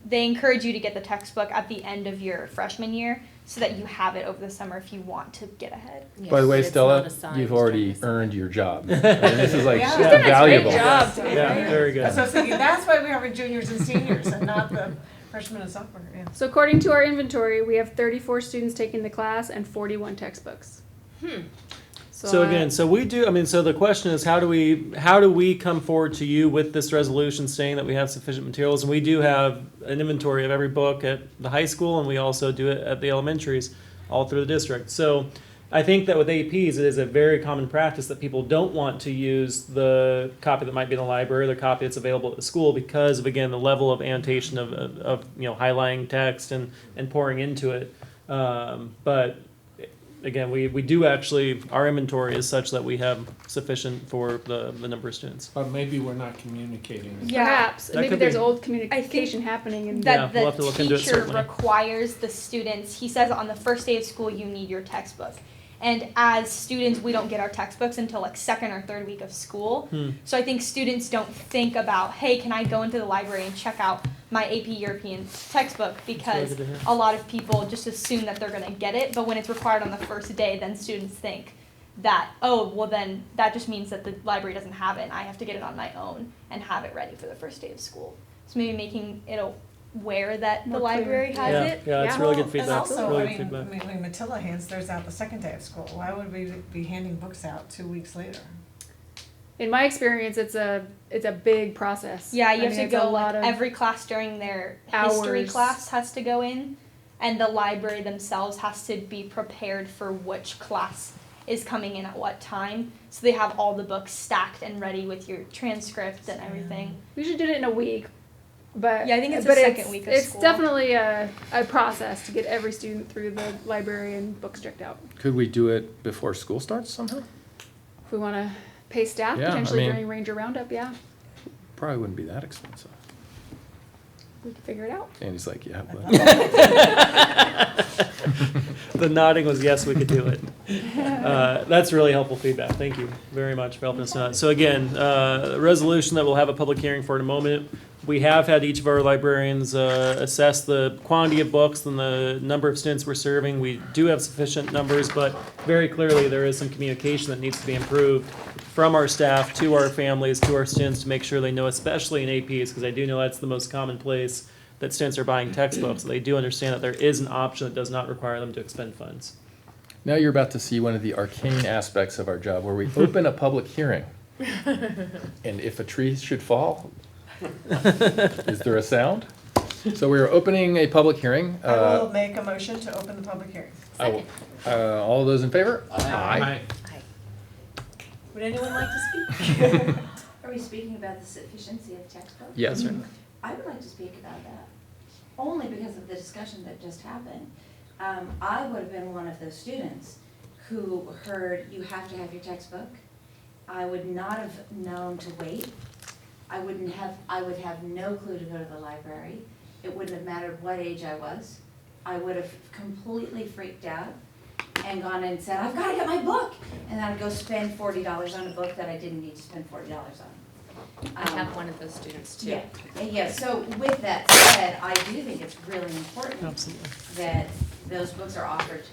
they encourage you to get the textbook at the end of your freshman year so that you have it over the summer if you want to get ahead. Yes, By the way, it's Stella, not assigned you've during already the summer. earned your job. I mean, this is like Yeah. She's done a great valuable. job. Yeah, very good. So I was thinking, that's why we have juniors and seniors and not the freshmen and sophomore, yeah. So according to our inventory, we have 34 students taking the class and 41 textbooks. So again, so we do, I mean, so the question is, how do we come forward to you with this resolution saying that we have sufficient materials? And we do have an inventory of every book at the high school, and we also do it at the elementaries, all through the district. So I think that with APs, it is a very common practice that people don't want to use the copy that might be in the library, the copy that's available at the school, because of, again, the level of annotation of highlighting text and pouring into it. But again, we do actually, our inventory is such that we have sufficient for the number of students. But maybe we're not communicating. Yeah. Perhaps. That Maybe could there's be. old communication happening and That we'll have to the look into it, teacher certainly. requires the students, he says on the first day of school, you need your textbook. And as students, we don't get our textbooks until like second or third week of school. So I think students don't think about, hey, can I go into the library and check out my AP European textbook? Because good to hear. a lot of people just assume that they're going to get it. But when it's required on the first day, then students think that, oh, well then that just means that the library doesn't have it and I have to get it on my own and have it ready for the first day of school. So maybe making it aware that the More clear. library has Yeah, it. yeah, it's really good feedback. And also, Really I good mean, feedback. when Matilda hands theirs out the second day of school, why would we be handing books out 2 weeks later? in my experience, it's a big process. Yeah, you I have mean, to it's a go, lot like, of every class during their history hours. class has to go in, and the library themselves has to be prepared for which class is coming in at what time. So they have all the books stacked and ready with your transcript and everything. We usually did it in a week, but Yeah, I think it's the but second week of it's school. definitely a process to get every student through the library and books checked out. Could we do it before school starts somehow? If we want to pay staff Yeah, I potentially mean- during Ranger Roundup, yeah, Probably wouldn't be that expensive. we could figure it out. Andy's like, yeah, but. The nodding was yes, we could do it. That's really helpful feedback. Thank you very much for helping us out. So again, a resolution that we'll have a public hearing for in a moment. We have had each of our librarians assess the quantity of books and the number of students we're serving. We do have sufficient numbers, but very clearly there is some communication that needs to be improved from our staff to our families, to our students, to make sure they know, especially in APs, because I do know that's the most common place that students are buying textbooks. They do understand that there is an option that does not require them to expend funds. Now you're about to see one of the arcane aspects of our job where we open a public hearing. And if a tree should fall, is there a sound? So we're opening a public hearing. I will make a motion to open the public hearing. All those in favor? Aye. Would anyone like to speak? Are we speaking about the sufficiency of textbooks? Yes, sir. I would like to speak about that, only because of the discussion that just happened. I would have been one of those students who heard you have to have your textbook. I would not have known to wait. I would have no clue to go to the library. It wouldn't have mattered what age I was. I would have completely freaked out and gone and said, I've got to get my book. And then I'd go spend $40 on a book that I didn't need to spend $40 on. I have one of those students too. Yeah, so with that said, I do think it's really important Absolutely. that those books are offered,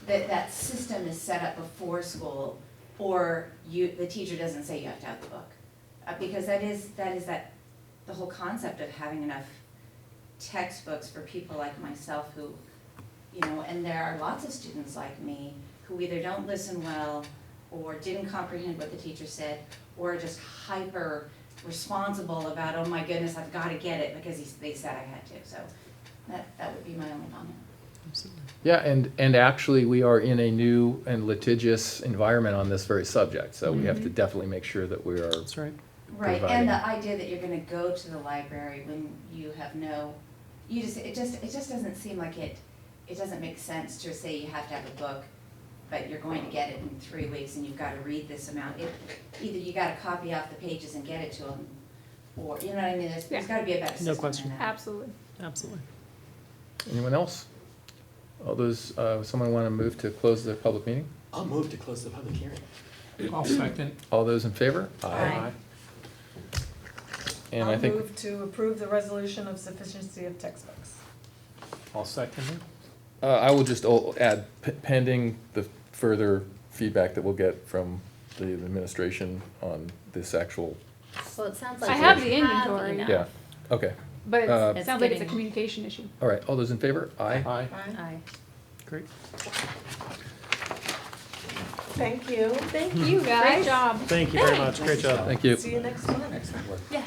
that that system is set up before school, or the teacher doesn't say you have to have the book. Because that is the whole concept of having enough textbooks for people like myself who, and there are lots of students like me who either don't listen well or didn't comprehend what the teacher said, or just hyper responsible about, oh my goodness, I've got to get it because they said I had to. So that would be my only comment. Absolutely. Yeah, and actually we are in a new and litigious environment on this very subject, so we have to definitely make sure that we are. That's right. Right, providing. and the idea that you're going to go to the library when you have it just doesn't seem like it doesn't make sense to say you have to have a book, but you're going to get it in 3 weeks and you've got to read this amount. Either you got to copy off the pages and get it to them, or, you know what I mean? There's got to be a better system No question. than that. Absolutely. Absolutely. Anyone else? All those, someone want to move to close the public meeting? I'll move to close the public hearing. I'll second. All those in favor? Aye. And I think, I'll move to approve the resolution of sufficiency of textbooks. I'll second it. I will just add pending the further feedback that we'll get from the administration on this actual, Well, it sounds like. I have we the inventory. enough. yeah, okay. But Uh, it sounds like it's a getting- communication issue. All right, all those in favor? Aye. Aye. Aye. Great. Thank you. Thank you, guys. Great job. Thank you very much. Great job. Thank you. See you next month. Excellent work. Yes.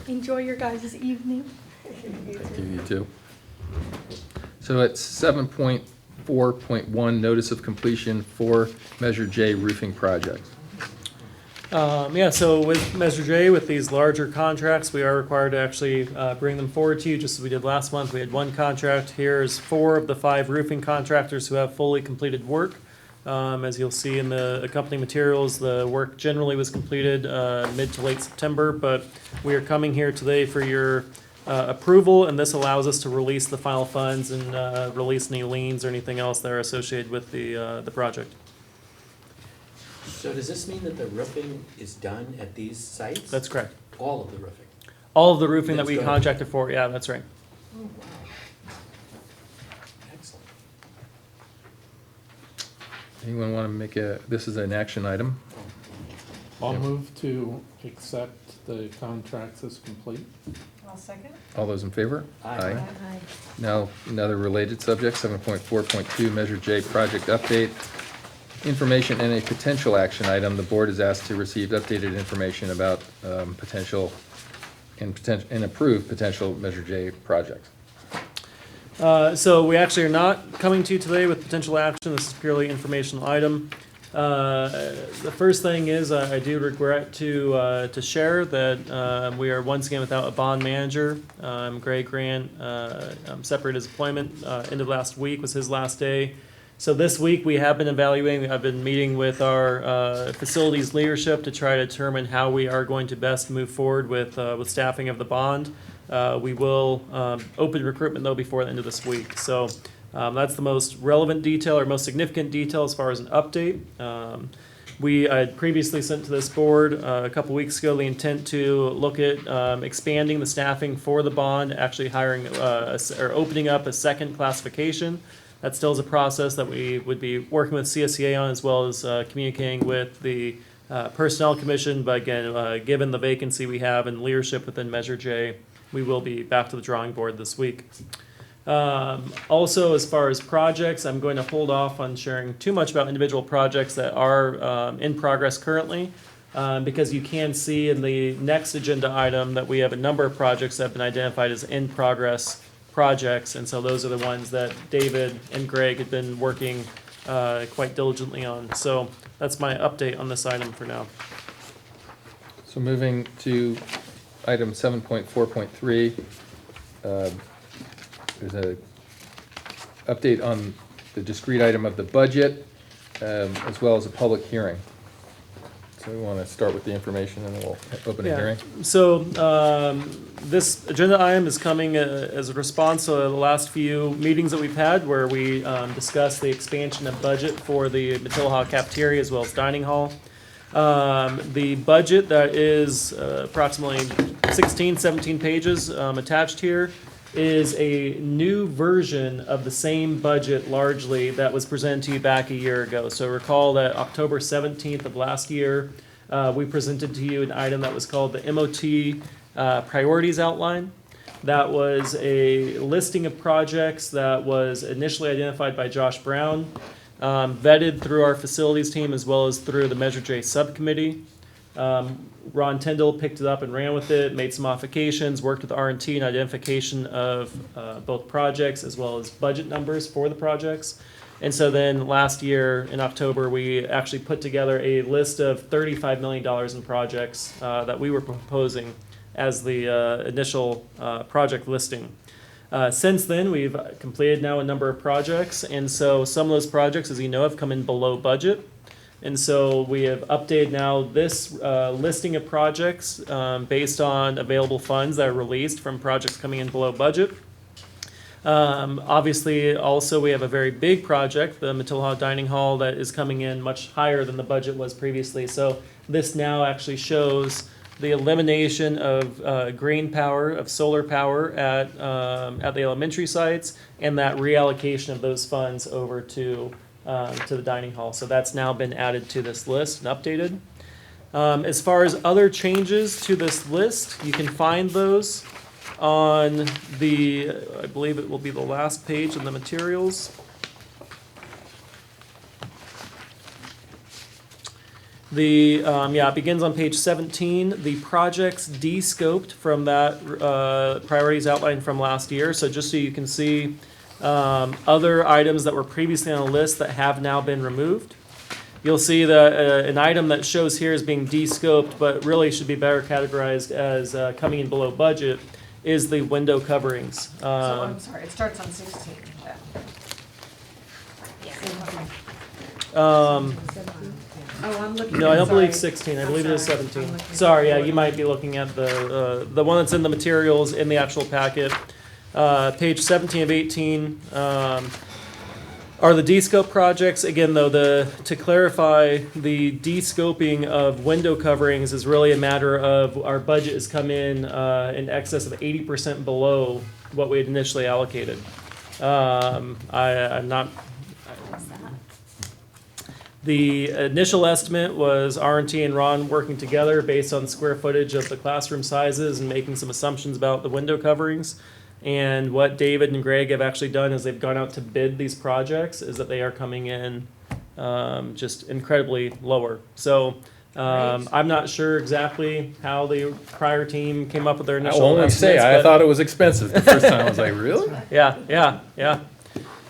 Enjoy your guys' evening. Thank you, you too. So it's 7.4.1, notice of completion for Measure J roofing project. Yeah, so with Measure J, with these larger contracts, we are required to actually bring them forward to you, just as we did last month. We had one contract. Here's 4 of the 5 roofing contractors who have fully completed work. As you'll see in the accompanying materials, the work generally was completed mid to late September, but we are coming here today for your approval, and this allows us to release the final funds and release any liens or anything else that are associated with the project. So does this mean that the roofing is done at these sites? That's correct. All of the roofing? All of the roofing that That's we good. contracted for, yeah, that's right. Oh, wow. Excellent. Anyone want to make this is an action item? I'll move to accept the contracts as complete. I'll second. All those in favor? Aye. Now, another related subject, 7.4.2, Measure J project update. Information and a potential action item. The board is asked to receive updated information about potential and approve potential Measure J projects. So we actually are not coming to you today with potential action. This is purely informational item. The first thing is I do regret to share that we are once again without a bond manager. Greg Grant separated his employment. End of last week was his last day. So this week we have been evaluating. I've been meeting with our facilities leadership to try to determine how we are going to best move forward with staffing of the bond. We will open recruitment though before the end of this week. So that's the most relevant detail or most significant detail as far as an update. We had previously sent to this board a couple weeks ago the intent to look at expanding the staffing for the bond, actually hiring or opening up a second classification. That still is a process that we would be working with CSEA on, as well as communicating with the Personnel Commission. But again, given the vacancy we have in leadership within Measure J, we will be back to the drawing board this week. Also, as far as projects, I'm going to hold off on sharing too much about individual projects that are in progress currently, because you can see in the next agenda item that we have a number of projects that have been identified as in progress projects, and so those are the ones that David and Greg have been working quite diligently on. So that's my update on this item for now. So moving to item 7.4.3, there's a update on the discrete item of the budget, as well as a public hearing. So we want to start with the information and then we'll open a hearing. So this agenda item is coming as a response to the last few meetings that we've had, where we discussed the expansion of budget for the Matilah cafeteria as well as dining hall. The budget that is approximately 16, 17 pages attached here is a new version of the same budget largely that was presented to you back a year ago. So recall that October 17th of last year, we presented to you an item that was called the MOT Priorities Outline. That was a listing of projects that was initially identified by Josh Brown, vetted through our facilities team as well as through the Measure J subcommittee. Ron Tyndall picked it up and ran with it, made some modifications, worked with R&T in identification of both projects as well as budget numbers for the projects. And so then last year in October, we actually put together a list of $35 million in projects that we were proposing as the initial project listing. Since then, we've completed now a number of projects, and so some of those projects, as you know, have come in below budget. And so we have updated now this listing of projects based on available funds that are released from projects coming in below budget. Obviously, also we have a very big project, the Matilah Dining Hall, that is coming in much higher than the budget was previously. So this now actually shows the elimination of green power, of solar power at the elementary sites, and that reallocation of those funds over to the dining hall. So that's now been added to this list and updated. As far as other changes to this list, you can find those on the, I believe it will be the last page in the materials. It begins on page 17. The projects de-scoped from that priorities outline from last year. So just so you can see other items that were previously on the list that have now been removed. You'll see that an item that shows here as being de-scoped, but really should be better categorized as coming in below budget, is the window coverings. So I'm sorry, it starts on 16. I'm looking No, I don't believe sorry. 16. I I'm believe it is sorry. 17. Sorry, yeah, you might be looking at the one that's in the materials in the actual packet. Page 17 of 18 are the de-scope projects. Again, though, to clarify, the de-scoping of window coverings is really a matter of our budget has come in excess of 80% below what we had initially allocated. I'm not. The initial estimate was R&T and Ron working together based on square footage of the classroom sizes and making some assumptions about the window coverings. And what David and Greg have actually done is they've gone out to bid these projects, is that they are coming in just incredibly lower. So I'm not sure exactly how the prior team came up with their initial estimates. I thought it was expensive the first time. I was like, really? Yeah.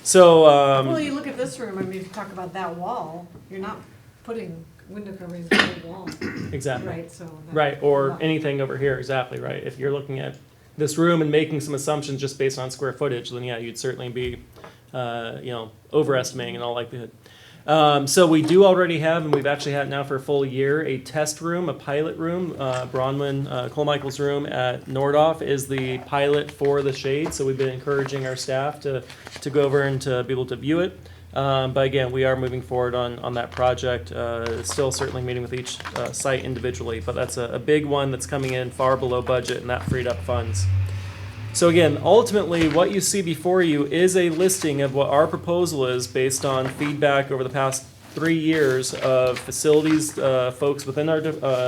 So Well, you look at this room, I mean, if you talk about that wall, you're not putting window coverings on the wall. Exactly. Right, so. Right, or anything over here, exactly, right. If you're looking at this room and making some assumptions just based on square footage, then yeah, you'd certainly be, overestimating in all likelihood. So we do already have, and we've actually had it now for a full year, a test room, a pilot room. Bronwyn Colmichael's room at Nordhoff is the pilot for the shade. So we've been encouraging our staff to go over and to be able to view it. But again, we are moving forward on that project. Still certainly meeting with each site individually, but that's a big one that's coming in far below budget, and that freed up funds. So again, ultimately, what you see before you is a listing of what our proposal is based on feedback over the past 3 years of facilities folks within our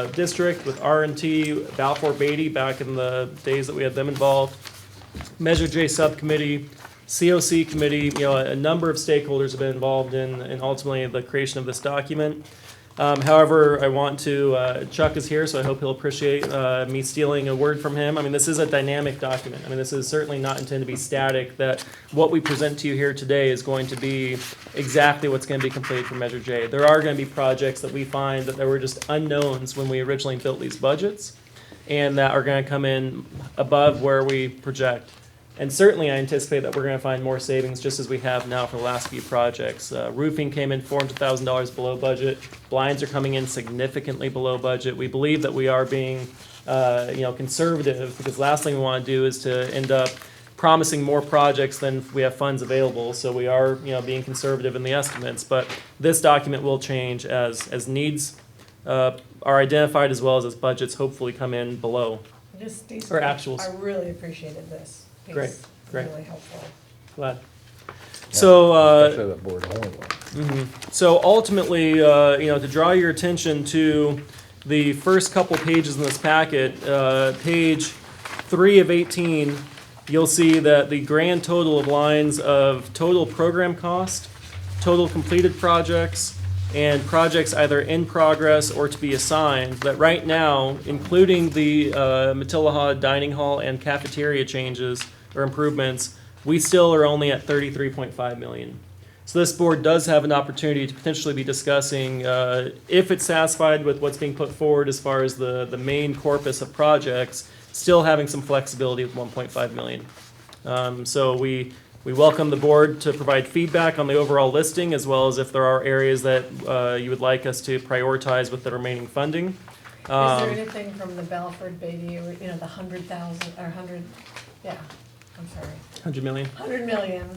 district, with R&T, Balfour Beatty back in the days that we had them involved, Measure J subcommittee, COC committee, a number of stakeholders have been involved in ultimately the creation of this document. However, I want to, Chuck is here, so I hope he'll appreciate me stealing a word from him. I mean, this is a dynamic document. I mean, this is certainly not intended to be static, that what we present to you here today is going to be exactly what's going to be completed for Measure J. There are going to be projects that we find that there were just unknowns when we originally built these budgets, and that are going to come in above where we project. And certainly I anticipate that we're going to find more savings just as we have now for the last few projects. Roofing came in $400,000 below budget. Blinds are coming in significantly below budget. We believe that we are being conservative, because the last thing we want to do is to end up promising more projects than we have funds available. So we are being conservative in the estimates. But this document will change as needs are identified, as well as budgets hopefully come in below. Or actuals. I really appreciated this. Great, great. Really helpful. Glad. So, Especially that board only one. So ultimately, to draw your attention to the first couple pages in this packet, page 3 of 18, you'll see that the grand total of lines of total program cost, total completed projects, and projects either in progress or to be assigned, that right now, including the Matilaha dining hall and cafeteria changes or improvements, we still are only at $33.5 million. So this board does have an opportunity to potentially be discussing, if it's satisfied with what's being put forward as far as the main corpus of projects, still having some flexibility with $1.5 million. So we welcome the board to provide feedback on the overall listing, as well as if there are areas that you would like us to prioritize with the remaining funding. Is there anything from the Balfour Beatty, or, the 100,000, or 100, yeah, I'm sorry. 100 million. 100 million,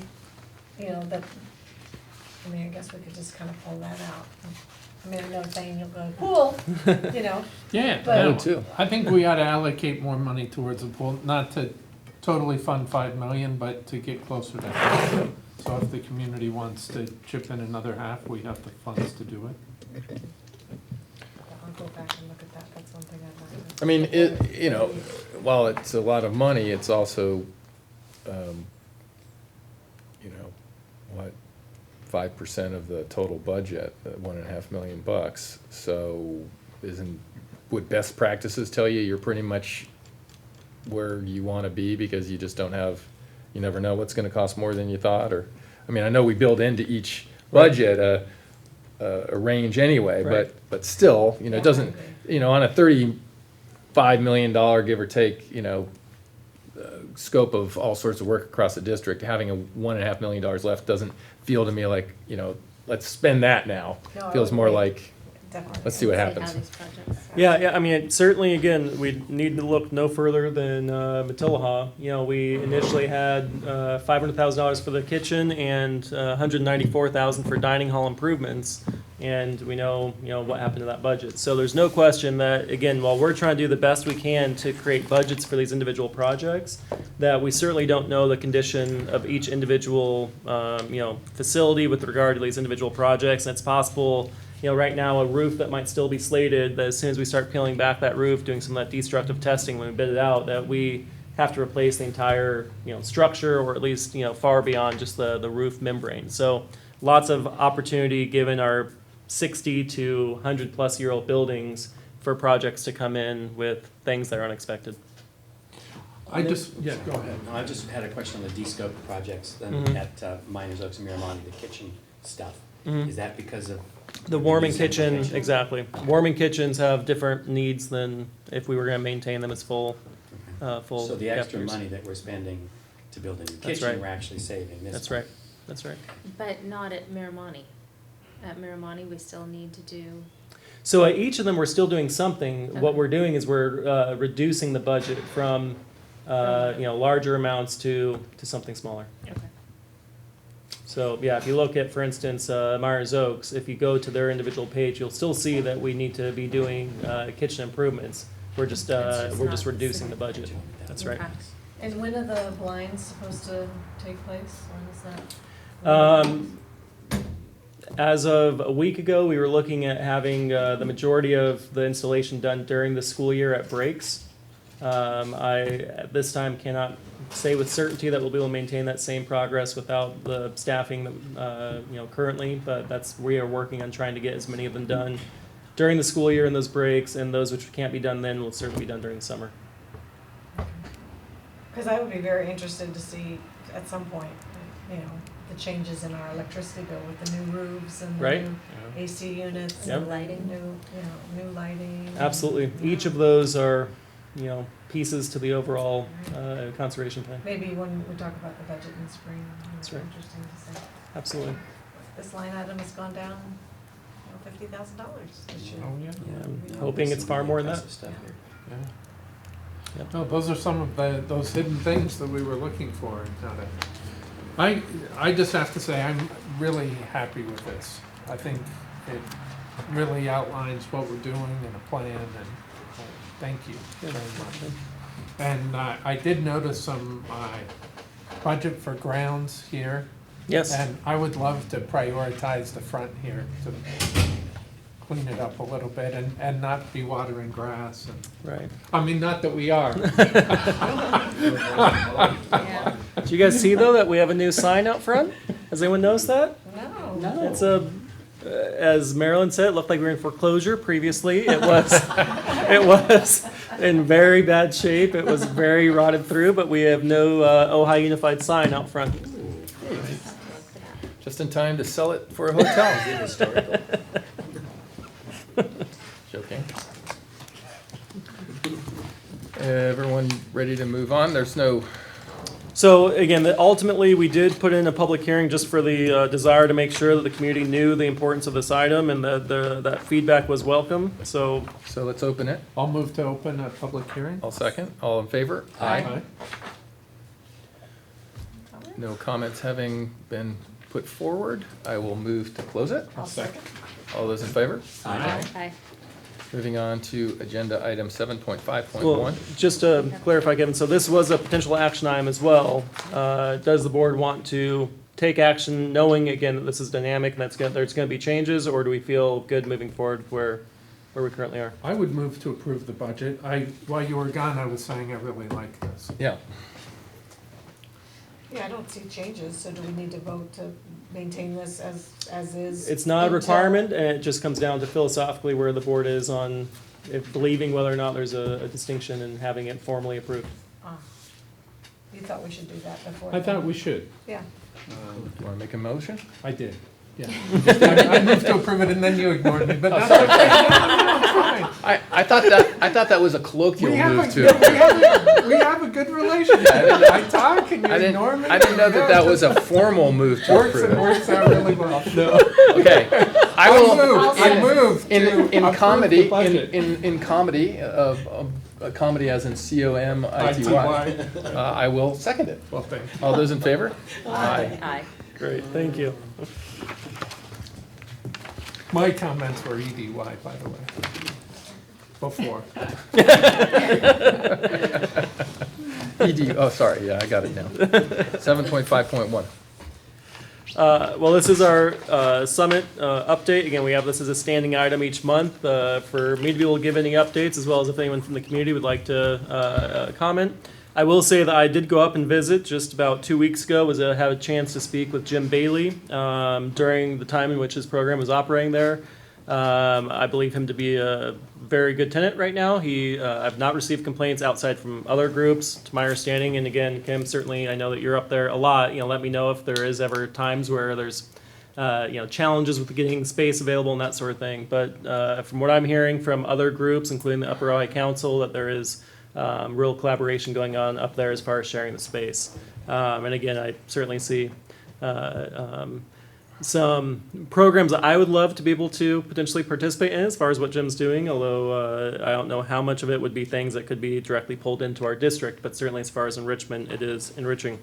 that, I guess we could just kind of pull that out. I'm not saying you'll go, pool, Yeah, But- no, too. I think we ought to allocate more money towards the pool, not to totally fund 5 million, but to get closer to half. So if the community wants to chip in another half, we have the funds to do it. I'll go back and look at that, that's one thing I'd like to. I mean, while it's a lot of money, it's also, 5% of the total budget, $1.5 million bucks. So would best practices tell you you're pretty much where you want to be, because you just don't have, you never know what's going to cost more than you thought? Or, I know we build into each budget a range anyway, Right. but still, it doesn't, on a $35 million, give or take, scope of all sorts of work across the district, having a $1.5 million left doesn't feel to me like, let's spend that now. No, I Feels would more agree. like, Definitely. let's see what How happens. these projects are. Yeah, certainly, again, we need to look no further than Matilaha. We initially had $500,000 for the kitchen and $194,000 for dining hall improvements, and we know, what happened to that budget. So there's no question that, again, while we're trying to do the best we can to create budgets for these individual projects, that we certainly don't know the condition of each individual, facility with regard to these individual projects. And it's possible, right now, a roof that might still be slated, that as soon as we start peeling back that roof, doing some of that destructive testing when we bid it out, that we have to replace the entire, structure, or at least, far beyond just the roof membrane. So lots of opportunity given our 60 to 100-plus-year-old buildings for projects to come in with things that are unexpected. Go ahead. No, I just had a question on the de-scope projects Mhm. at Miners Oaks and Miramonte, the kitchen stuff. Mhm. Is that because of? The warming December kitchen, kitchen? exactly. Warming kitchens have different needs than if we were going to maintain them as full So the extra cafeterias. money that we're spending to build a new That's kitchen, right. we're actually saving this. That's one. right. That's right. But not at Miramonte. At Miramonte, we still need to do. So at each of them, we're still doing something. What we're doing is we're reducing the budget from larger amounts to something smaller. Okay. So, yeah, if you look at, for instance, Myers Oaks, if you go to their individual page, you'll still see that we need to be doing kitchen improvements. We're just reducing the budget. That's right. And when are the blinds supposed to take place? When is that? As of a week ago, we were looking at having the majority of the installation done during the school year at breaks. I, at this time, cannot say with certainty that we'll be able to maintain that same progress without the staffing that, currently, but we are working on trying to get as many of them done during the school year and those breaks, and those which can't be done then will certainly be done during the summer. Because I would be very interested to see at some point, the changes in our electricity bill with the new roofs and the Right. new AC units Yep. and lighting, new lighting. Absolutely. Each of those are, pieces to the overall conservation plan. Maybe when we talk about the budget in spring, That's it'll be right. interesting to see. Absolutely. This line item has gone down $50,000 this year. Oh, yeah. Yeah, I'm hoping it's far more than that. Yeah. Yep. No, those are some of those hidden things that we were looking for and how to. I just have to say I'm really happy with this. I think it really outlines what we're doing and a plan, and thank you very much. And I did notice some budget for grounds here. Yes. And I would love to prioritize the front here to clean it up a little bit and not be watering grass. And, Right. I mean, not that we are. Do you guys see though that we have a new sign out front? Has anyone noticed that? No. It's as Marilyn said, it looked like we were in foreclosure previously. It was in very bad shape. It was very rotted through, but we have no Ojai Unified sign out front. Just in time to sell it for a hotel. Joking. Everyone ready to move on? There's no. So again, ultimately, we did put in a public hearing just for the desire to make sure that the community knew the importance of this item and that feedback was welcome. So let's open it. I'll move to open a public hearing. I'll second. All in favor? Aye. No comments having been put forward, I will move to close it. I'll second. All those in favor? Aye. Aye. Moving on to agenda item 7.5.1. Well, just to clarify, Kevin, so this was a potential action item as well. Does the board want to take action knowing, again, that this is dynamic and there's going to be changes, or do we feel good moving forward where we currently are? I would move to approve the budget. While you were gone, I was saying I really like this. Yeah. Yeah, I don't see changes, so do we need to vote to maintain this as is? It's not a until- requirement, and it just comes down to philosophically where the board is on believing whether or not there's a distinction in having it formally approved. You thought we should do that before? I thought we should. Yeah. You want to make a motion? I did. Yeah. I moved to approve it and then you ignored me, but that's okay. Fine. I thought that was a colloquial move too. We have a good relationship. I talk and you ignore me. I didn't know that was a formal move to Works approve and it. works out really well. No. Okay. I moved in comedy, the budget. in comedy, comedy as in COMITY, I will second it. Well, thank you. All those in favor? Aye. Great, thank you. My comments were EDY, by the way. Before. Sorry, yeah, I got it now. 7.5.1. Well, this is our summit update. Again, we have this as a standing item each month for me to be able to give any updates, as well as if anyone from the community would like to comment. I will say that I did go up and visit just about 2 weeks ago. Had a chance to speak with Jim Bailey during the time in which his program was operating there. I believe him to be a very good tenant right now. I've not received complaints outside from other groups, to my understanding. And again, Kim, certainly I know that you're up there a lot. Let me know if there is ever times where there's challenges with getting space available and that sort of thing. But from what I'm hearing from other groups, including the Upper Ojai Council, that there is real collaboration going on up there as far as sharing the space. And again, I certainly see some programs that I would love to be able to potentially participate in as far as what Jim's doing, although I don't know how much of it would be things that could be directly pulled into our district, but certainly as far as enrichment, it is enriching.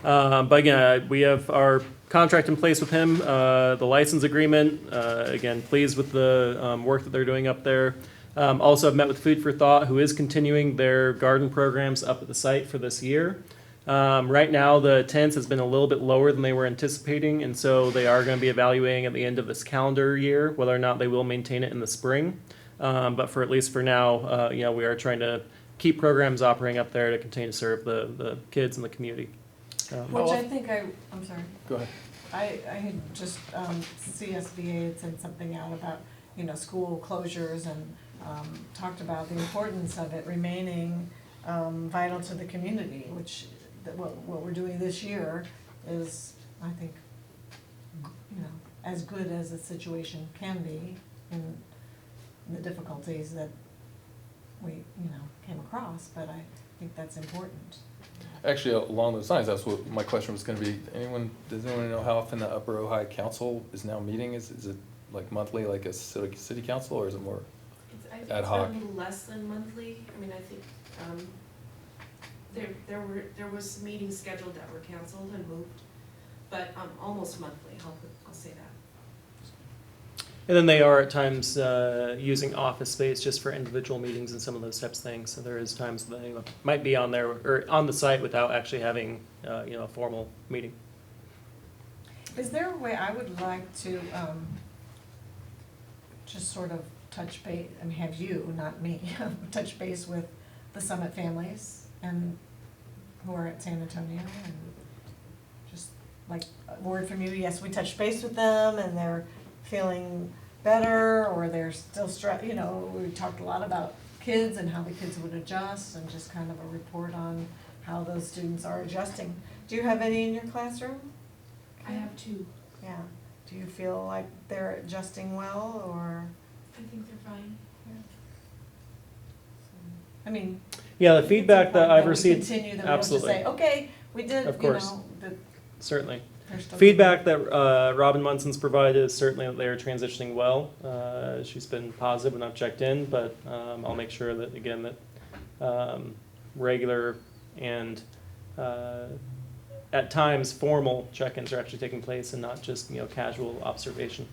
But again, we have our contract in place with him, the license agreement. Again, pleased with the work that they're doing up there. Also, I've met with Food for Thought, who is continuing their garden programs up at the site for this year. Right now, the attendance has been a little bit lower than they were anticipating, and so they are going to be evaluating at the end of this calendar year whether or not they will maintain it in the spring. But for at least for now, we are trying to keep programs operating up there to continue to serve the kids in the community. Which I think I'm sorry. Go ahead. I had just, CSBA had sent something out about, school closures and talked about the importance of it remaining vital to the community, which what we're doing this year is, I think, as good as the situation can be in the difficulties that we, came across, but I think that's important. Actually, along those lines, that's what my question was going to be. Does anyone know how often the Upper Ojai Council is now meeting? Is it like monthly, like a city council, or is it more ad hoc? I think it's been less than monthly. I mean, I think there was meetings scheduled that were canceled and moved, but almost monthly. I'll say that. And then they are at times using office space just for individual meetings and some of those types of things. So there is times they might be on there or on the site without actually having a formal meeting. Is there a way I would like to just sort of touch base, have you, not me, touch base with the Summit families and who are at San Antonio, and just like a word from you? Yes, we touched base with them and they're feeling better, or they're still stressed. We talked a lot about kids and how the kids would adjust, and just kind of a report on how those students are adjusting. Do you have any in your classroom? I have 2. Yeah. Do you feel like they're adjusting well, or? I think they're fine. I mean. Yeah, the feedback that I've received. Continue, that absolutely. We don't just say, okay, we did. Of course. That Certainly. still Feedback that Robin Munson's provided is certainly that they are transitioning well. She's been positive when I've checked in, but I'll make sure that, again, that regular and at times formal check-ins are actually taking place and not just casual observation.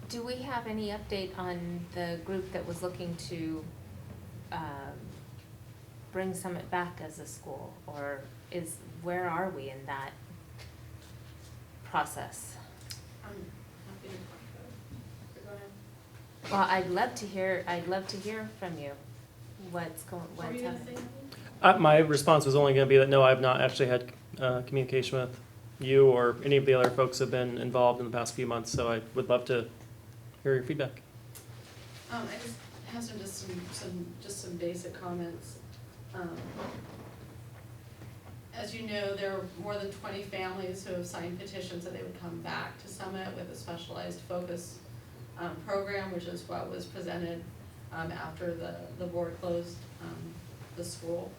Do we have any update on the group that was looking to bring Summit back as a school, or where are we in that process? I'm happy to talk about it. Go ahead. Well, I'd love to hear from you. What's happening? My response was only going to be that no, I've not actually had communication with you or any of the other folks who have been involved in the past few months, so I would love to hear your feedback. I just have some basic comments. As you know, there are more than 20 families who have signed petitions that they would come back to Summit with a specialized focus program, which is what was presented after the board closed the school.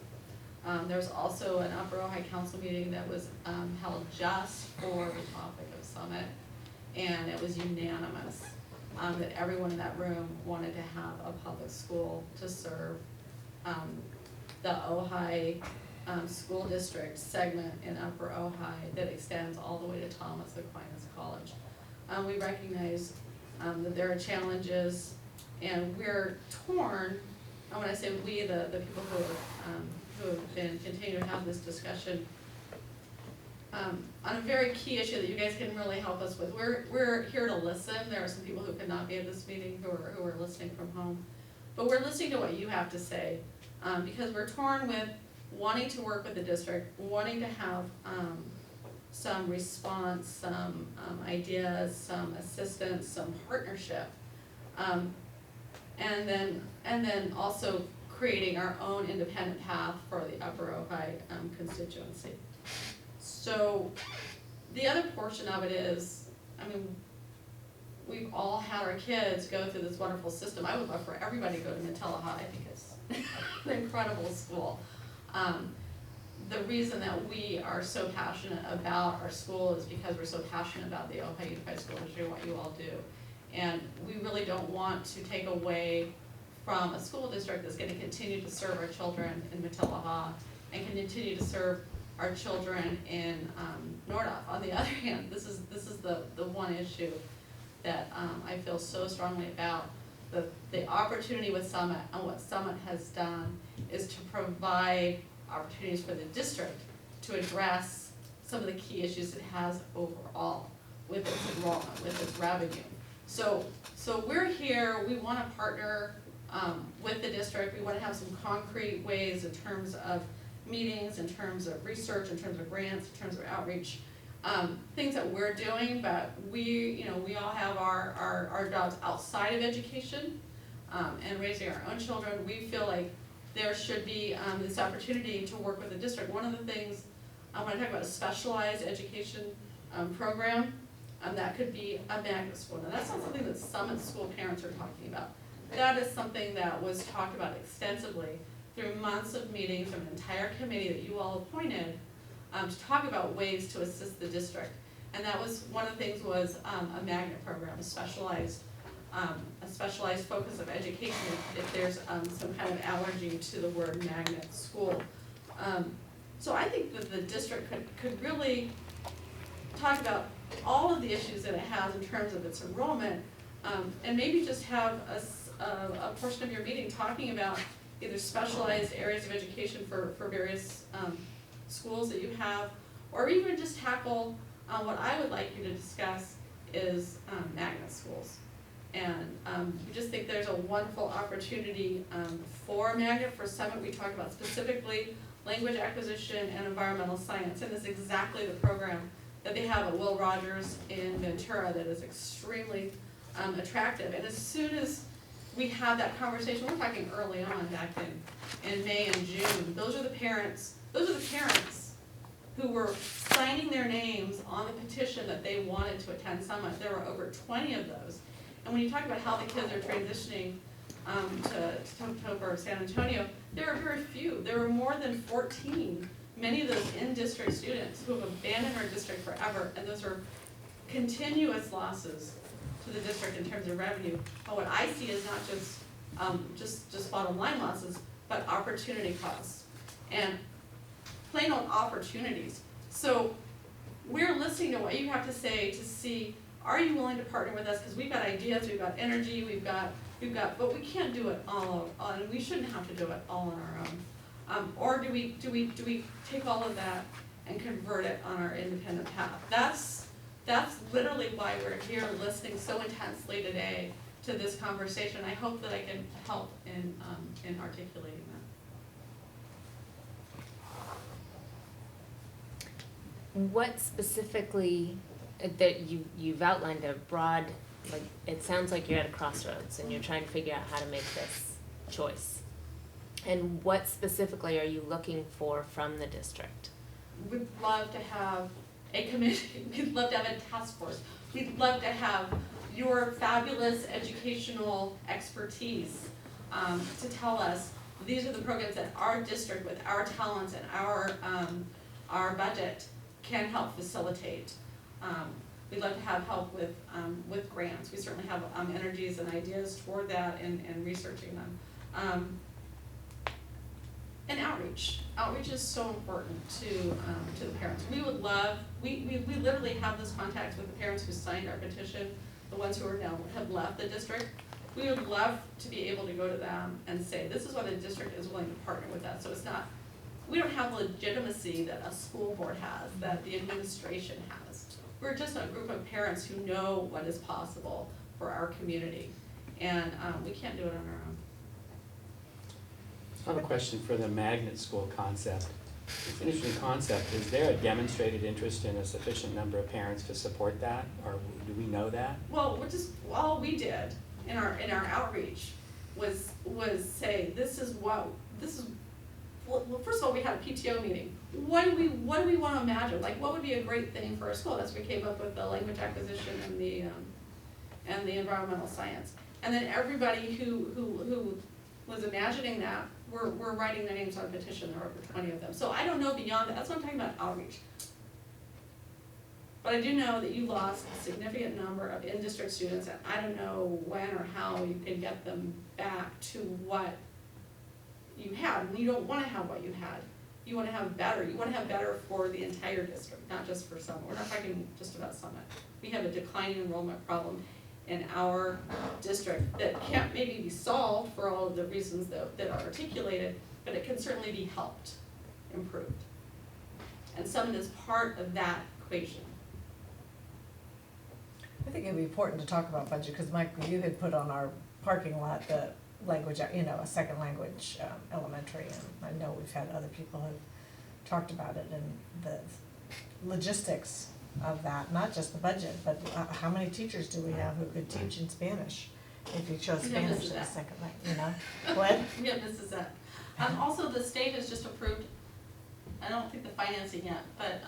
There's also an Upper Ojai Council meeting that was held just for the topic of Summit, and it was unanimous that everyone in that room wanted to have a public school to serve the Ojai school district segment in Upper Ojai that extends all the way to Thomas Aquinas College. We recognize that there are challenges, and we're torn. And when I say we, the people who have been continuing to have this discussion on a very key issue that you guys can really help us with. We're here to listen. There are some people who could not be at this meeting who are listening from home, but we're listening to what you have to say because we're torn with wanting to work with the district, wanting to have some response, some ideas, some assistance, some partnership, and then also creating our own independent path for the Upper Ojai constituency. So the other portion of it is, we've all had our kids go through this wonderful system. I would love for everybody to go to Minnetonka. I think it's an incredible school. The reason that we are so passionate about our school is because we're so passionate about the Ojai Unified School District and what you all do. And we really don't want to take away from a school district that's going to continue to serve our children in Minnetonka and continue to serve our children in Nordhoff. On the other hand, this is the one issue that I feel so strongly about. The opportunity with Summit and what Summit has done is to provide opportunities for the district to address some of the key issues it has overall with its enrollment, with its revenue. So we're here, we want to partner with the district, we want to have some concrete ways in terms of meetings, in terms of research, in terms of grants, in terms of outreach, things that we're doing, but we all have our jobs outside of education and raising our own children. We feel like there should be this opportunity to work with the district. One of the things I want to talk about is specialized education program. That could be a magnet school. Now that's not something that Summit School parents are talking about. That is something that was talked about extensively through months of meetings from an entire committee that you all appointed to talk about ways to assist the district. And that was, one of the things was a magnet program, a specialized focus of education if there's some kind of allergy to the word magnet school. So I think that the district could really talk about all of the issues that it has in terms of its enrollment, and maybe just have a portion of your meeting talking about either specialized areas of education for various schools that you have, or even just tackle what I would like you to discuss is magnet schools. And we just think there's a wonderful opportunity for magnet. For Summit, we talk about specifically language acquisition and environmental science, and it's exactly the program that they have at Will Rogers in Ventura that is extremely attractive. And as soon as we have that conversation, we're talking early on back in May and June, those are the parents who were signing their names on the petition that they wanted to attend Summit. There were over 20 of those. And when you talk about how the kids are transitioning to Toccoa or San Antonio, there are very few. There were more than 14. Many of those in-district students who have abandoned our district forever, and those are continuous losses to the district in terms of revenue. But what I see is not just bottom line losses, but opportunity costs and plain old opportunities. So we're listening to what you have to say to see, are you willing to partner with us? Because we've got ideas, we've got energy, we've got, but we can't do it all on, and we shouldn't have to do it all on our own. Or do we take all of that and convert it on our independent path? That's literally why we're here listening so intensely today to this conversation. I hope that I can help in articulating that. What specifically, that you've outlined a broad, like, it sounds like you're at a crossroads and you're trying to figure out how to make this choice. And what specifically are you looking for from the district? We'd love to have a committee, we'd love to have a task force, we'd love to have your fabulous educational expertise to tell us these are the programs that our district with our talents and our budget can help facilitate. We'd love to have help with grants. We certainly have energies and ideas toward that and researching them. And outreach. Outreach is so important to the parents. We would love, we literally have this contact with the parents who signed our petition, the ones who are now have left the district. We would love to be able to go to them and say, this is why the district is willing to partner with us. So it's not, we don't have the legitimacy that a school board has, that the administration has. We're just a group of parents who know what is possible for our community. And we can't do it on our own. I have a question for the magnet school concept. It's an interesting concept. Is there a demonstrated interest in a sufficient number of parents to support that, or do we know that? Well, all we did in our outreach was say well, first of all, we had a PTO meeting. What do we want to imagine? Like, what would be a great thing for a school? That's when we came up with the language acquisition and the environmental science. And then everybody who was imagining that were writing their names on a petition. There were over 20 of them. So I don't know beyond that. That's what I'm talking about, outreach. But I do know that you lost a significant number of in-district students, and I don't know when or how you can get them back to what you had. And you don't want to have what you had. you wanna have better for the entire district, not just for Summit. We're not talking just about Summit. We have a declining enrollment problem in our district that can't maybe be solved for all of the reasons that are articulated, but it can certainly be helped, improved. And Summit is part of that equation. I think it'd be important to talk about budget, because Mike, you had put on our parking lot the language, a second language elementary, and I know we've had other people who've talked about it, and the logistics of that, not just the budget, but how many teachers do we have who could teach in Spanish if you chose Spanish as a second language, What? Yeah, this is that. Also, the state has just approved, I don't think the financing yet, but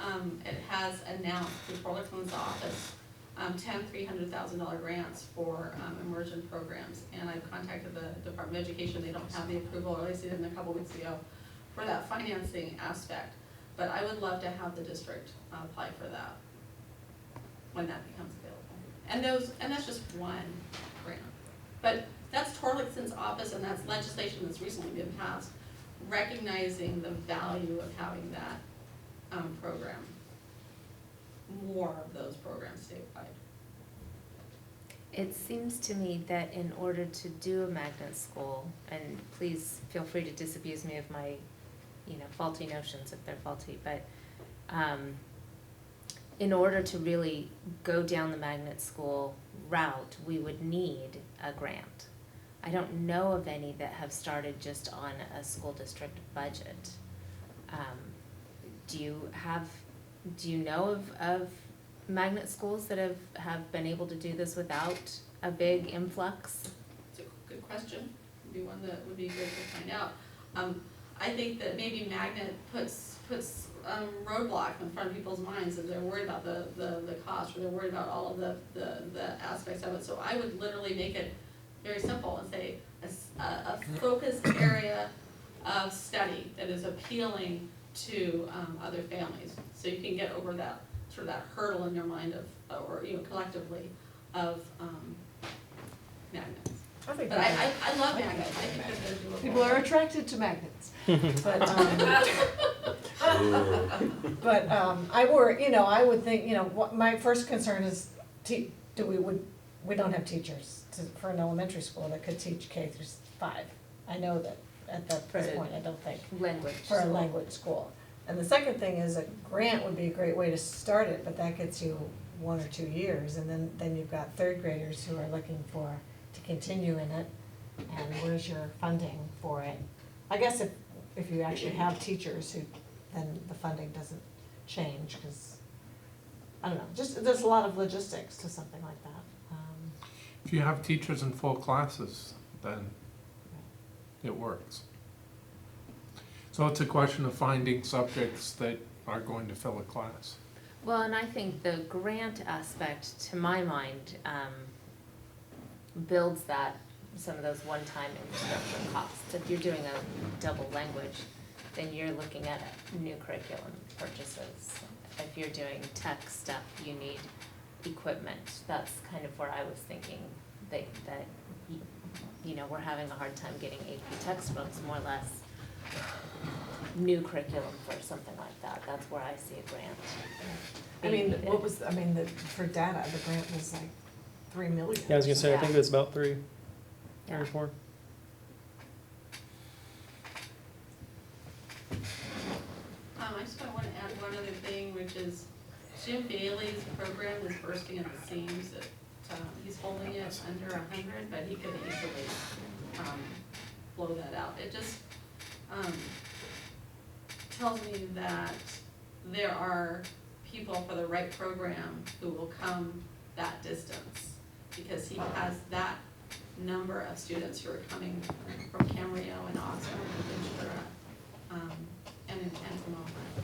it has announced through Fullerton's office 10 $300,000 grants for immersion programs. And I've contacted the Department of Education. They don't have the approval, or at least they didn't a couple weeks ago, for that financing aspect. But I would love to have the district apply for that when that becomes available. And that's just one grant. But that's Torlickson's office, and that's legislation that's recently been passed, recognizing the value of having that program. More of those programs statewide. It seems to me that in order to do a magnet school, and please feel free to disabuse me of my, faulty notions if they're faulty, but in order to really go down the magnet school route, we would need a grant. I don't know of any that have started just on a school district budget. Do you know of magnet schools that have been able to do this without a big influx? It's a good question. Would be one that would be good to find out. I think that maybe magnet puts roadblock in front of people's minds if they're worried about the cost, or they're worried about all of the aspects of it. So I would literally make it very simple and say a focused area of study that is appealing to other families, so you can get over that sort of that hurdle in your mind of, or collectively, of magnets. But I love magnets. I think that they're doable. People are attracted to magnets. But I would think, what my first concern is, we don't have teachers for an elementary school that could teach K through 5. I know that at this point, I don't think. For a language school. And the second thing is a grant would be a great way to start it, but that gets you 1 or 2 years, and then you've got third graders who are looking to continue in it, and where's your funding for it? I guess if you actually have teachers then the funding doesn't change, because, I don't know, just, there's a lot of logistics to something like that. If you have teachers in full classes, then it works. So it's a question of finding subjects that are going to fill a class. Well, and I think the grant aspect, to my mind, builds some of those one-time instructional costs. If you're doing a double language, then you're looking at new curriculum purchases. If you're doing tech stuff, you need equipment. That's kind of where I was thinking that we're having a hard time getting AP textbooks, more or less. New curriculum for something like that. That's where I see a grant. For data, the grant was like $3 million. Yeah, I was gonna say, I think it was about 3 or 4. I just want to add one other thing, which is Jim Bailey's program is bursting at the seams. He's holding it under 100, but he could easily blow that out. It just tells me that there are people for the right program who will come that distance, because he has that number of students who are coming from Camarillo and Oxford and Ventura and from Oakland.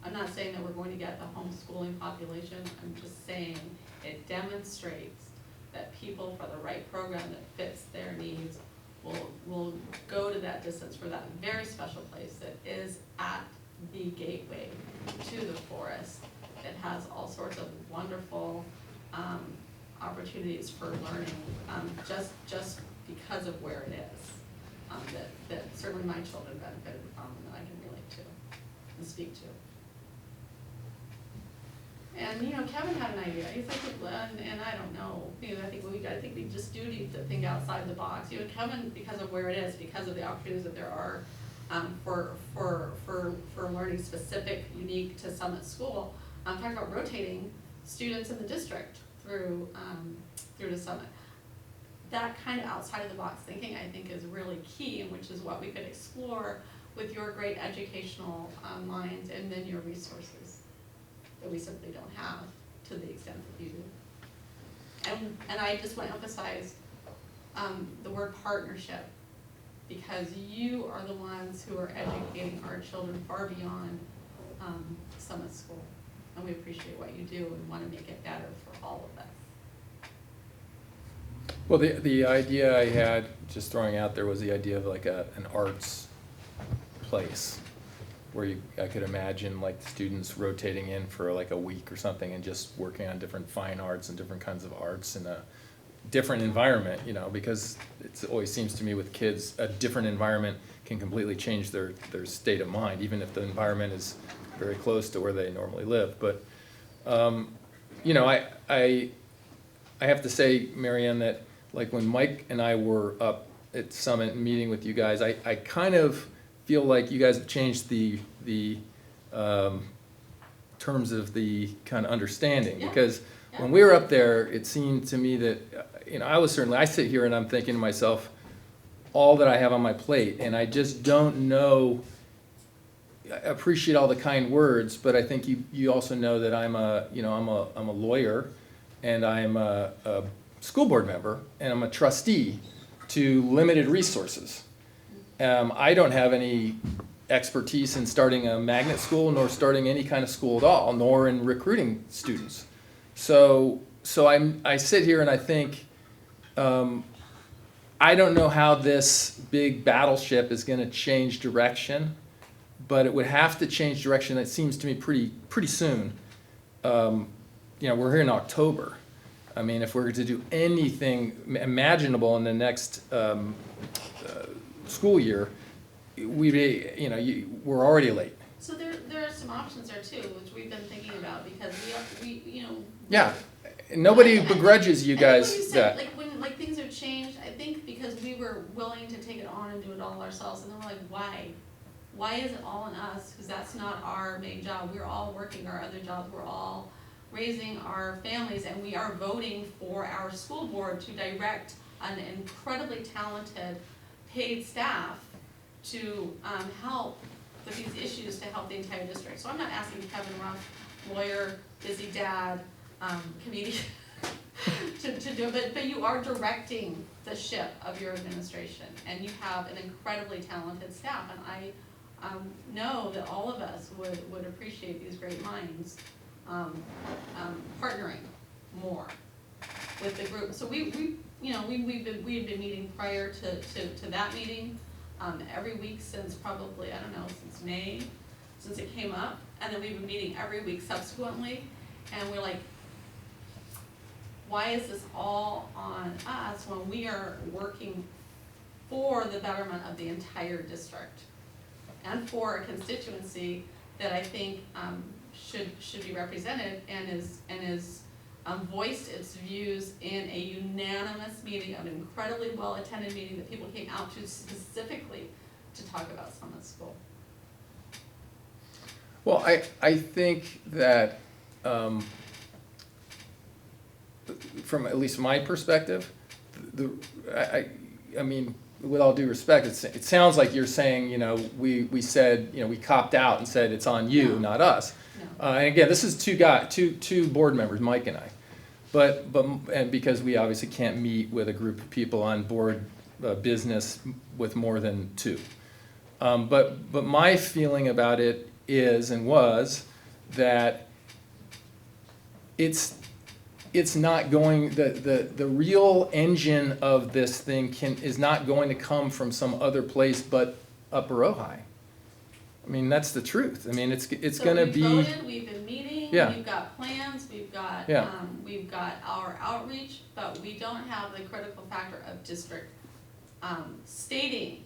I'm not saying that we're going to get the homeschooling population. I'm just saying it demonstrates that people for the right program that fits their needs will go to that distance for that very special place that is at the gateway to the forest. It has all sorts of wonderful opportunities for learning just because of where it is. that certainly my children benefited from and that I can relate to and speak to. And, you know, Kevin had an idea, he's like, and I don't know, you know, I think we just do need to think outside the box. You know, Kevin, because of where it is, because of the opportunities that there are for learning specific, unique to Summit School, I'm talking about rotating students in the district through to Summit. That kind of outside of the box thinking, I think, is really key, and which is what we could explore with your great educational minds and then your resources that we simply don't have to the extent that you do. And I just want to emphasize the word partnership, because you are the ones who are educating our children far beyond Summit School. And we appreciate what you do and want to make it better for all of us. Well, the idea I had, just throwing out there, was the idea of like an arts place where I could imagine like students rotating in for like a week or something and just working on different fine arts and different kinds of arts in a different environment, you know, because it always seems to me with kids, a different environment can completely change their state of mind, even if the environment is very close to where they normally live. But, you know, I have to say, Marianne, that like when Mike and I were up at Summit meeting with you guys, I kind of feel like you guys have changed the terms of the kind of understanding. Yeah. Because when we were up there, it seemed to me that, you know, I sit here and I'm thinking to myself, all that I have on my plate, and I just don't know, I appreciate all the kind words, but I think you also know that I'm a lawyer, and I'm a school board member, and I'm a trustee to limited resources. I don't have any expertise in starting a magnet school, nor starting any kind of school at all, nor in recruiting students. So I sit here and I think, I don't know how this big battleship is going to change direction, but it would have to change direction. It seems to me pretty soon. You know, we're here in October. I mean, if we're to do anything imaginable in the next school year, we're already late. So there are some options there too, which we've been thinking about, because we you know. Yeah, nobody begrudges you guys you said, that. Like when things have changed, I think because we were willing to take it on and do it all ourselves, and then we're like, why? Why is it all on us? Because that's not our main job. We're all working our other jobs. We're all raising our families, and we are voting for our school board to direct an incredibly talented paid staff to help with these issues, to help the entire district. So I'm not asking Kevin Ruff, lawyer, busy dad, comedian, to do it, but you are directing the ship of your administration, and you have an incredibly talented staff, and I know that all of us would appreciate these great minds partnering more with the group. So we had been meeting prior to that meeting every week since probably, I don't know, since May, since it came up, and then we've been meeting every week subsequently, and we're like, why is this all on us when we are working for the betterment of the entire district and for a constituency that I think should be represented and is voiced its views in a unanimous meeting, an incredibly well-attended meeting that people came out to specifically to talk about Summit School. Well, I think that from at least my perspective, I mean, with all due respect, it sounds like you're saying, you know, we said, you know, we copped out and said it's on you, not us. No. And again, this is two board members, Mike and I, but because we obviously can't meet with a group of people on board business with more than two. But my feeling about it is and was that it's not going, the real engine of this thing is not going to come from some other place but Upper Ojai. I mean, that's the truth. I mean, it's going to be. Voted, we've been meeting. Yeah. We've got plans. We've got we've got our outreach, but we don't have the critical factor of district stating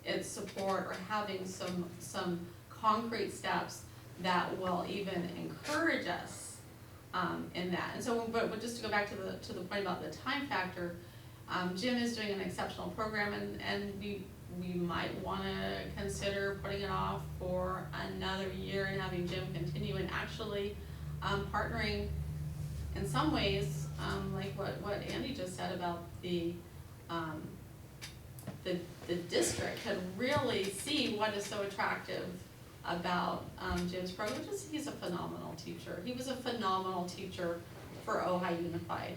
its support or having some concrete steps that will even encourage us in that. And so, but just to go back to the point about the time factor, Jim is doing an exceptional program, and we might want to consider putting it off for another year and having Jim continue, and actually partnering in some ways, like what Andy just said about the district could really see what is so attractive about Jim's program. Just, he's a phenomenal teacher. He was a phenomenal teacher for Ojai Unified.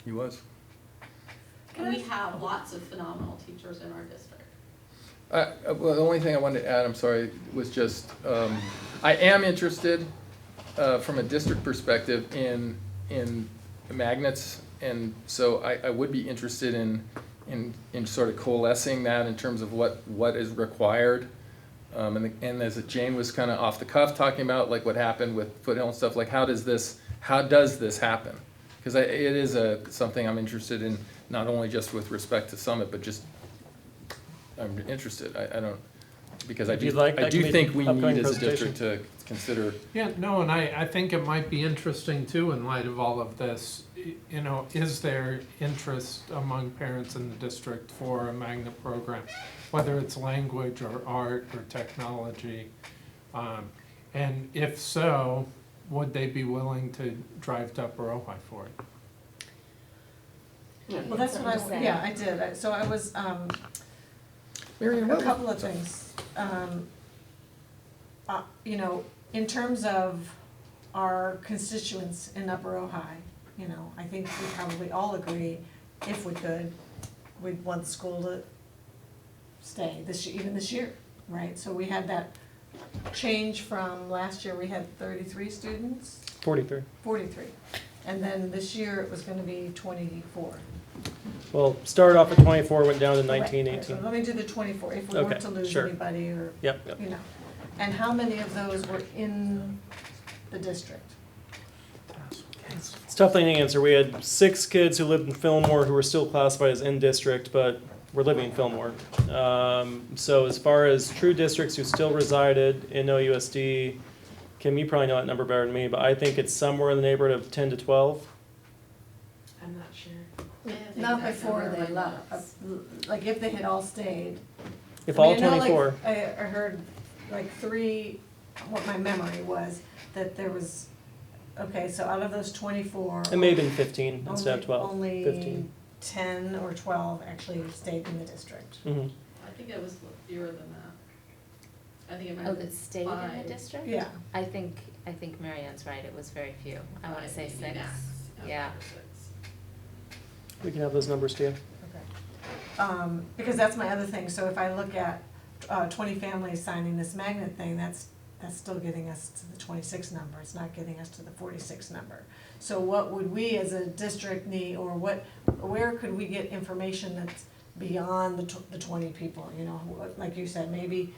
He was. And we have lots of phenomenal teachers in our district. Well, the only thing I wanted to add, I'm sorry, was just, I am interested from a district perspective in magnets, and so I would be interested in sort of coalescing that in terms of what is required. And as Jane was kind of off the cuff talking about, like what happened with Foothill and stuff, like how does this happen? Because it is something I'm interested in, not only just with respect to Summit, but just I'm interested. I don't, because I do think we need as a district to consider. Yeah, no, and I think it might be interesting too in light of all of this. You know, is there interest among parents in the district for a magnet program, whether it's language or art or technology? And if so, would they be willing to drive to Upper Ojai for it? Well, that's what I did. So I was, Marion, a couple of things. You know, in terms of our constituents in Upper Ojai, you know, I think we probably all agree, if we could, we'd want the school to stay even this year, right? So we had that change from last year, we had 33 students? 43. 43. And then this year it was gonna be 24. Well, started off at 24, went down to 19, Right, 18. so let me do the 24, if we Okay, weren't to lose sure. anybody or, Yep. you know. And how many of those were in the district? It's a tough thing to answer. We had 6 kids who lived in Fillmore who were still classified as in district, but were living in Fillmore. So as far as true districts who still resided in OUSD, Kim, you probably know that number better than me, but I think it's somewhere in the neighborhood of 10 to 12. I'm not sure. Not before they left, like if they had all stayed. If I mean, all I know, like, 24. I heard like 3, what my memory was, that there was, okay, so out of those 24. It may have been 15 instead of 12. Only 15. 10 or 12 actually stayed in the district. Mhm. I think it was fewer than that. I think it might Oh, have been that stayed in 5. the district? Yeah. I think Marianne's right, it was very few. I wanna say 6. Maybe max. Yeah. 6. We can have those numbers to you. Because that's my other thing, so if I look at 20 families signing this magnet thing, that's still getting us to the 26 number, it's not getting us to the 46 number. So what would we as a district need, or where could we get information that's beyond the 20 people, you know? Like you said, maybe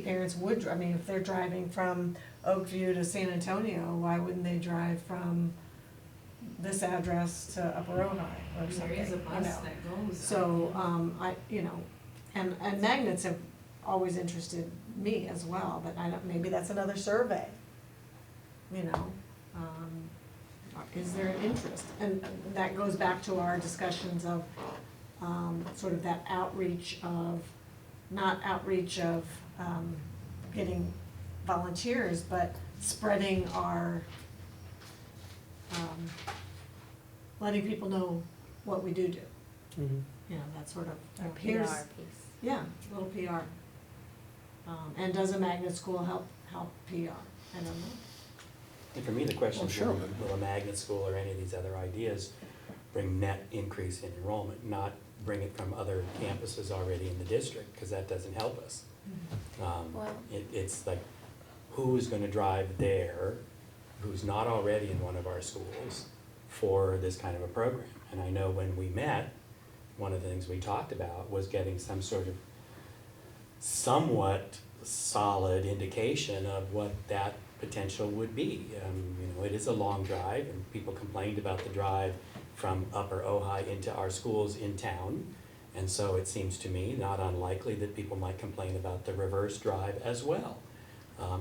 parents would, I mean, if they're driving from Oakview to San Antonio, why wouldn't they drive from this address to Upper Ojai or something? There is a bus you know? that goes. So, you know, and magnets have always interested me as well, but maybe that's another survey, you know? Is there an interest? And that goes back to our discussions of, sort of that outreach of, not outreach of, getting volunteers, but spreading our, letting people know what we do. Mhm. You know, that sort of, Our here's, PR piece. yeah, a little PR. And does a magnet school help PR? I don't know. And for me, the question is, sure. will a magnet school or any of these other ideas bring net increase in enrollment, not bring it from other campuses already in the district, because that doesn't help us. Well- It's like, who's gonna drive there, who's not already in one of our schools for this kind of a program? And I know when we met, one of the things we talked about was getting some sort of somewhat solid indication of what that potential would be. You know, it is a long drive, and people complained about the drive from Upper Ojai into our schools in town. And so it seems to me not unlikely that people might complain about the reverse drive as well.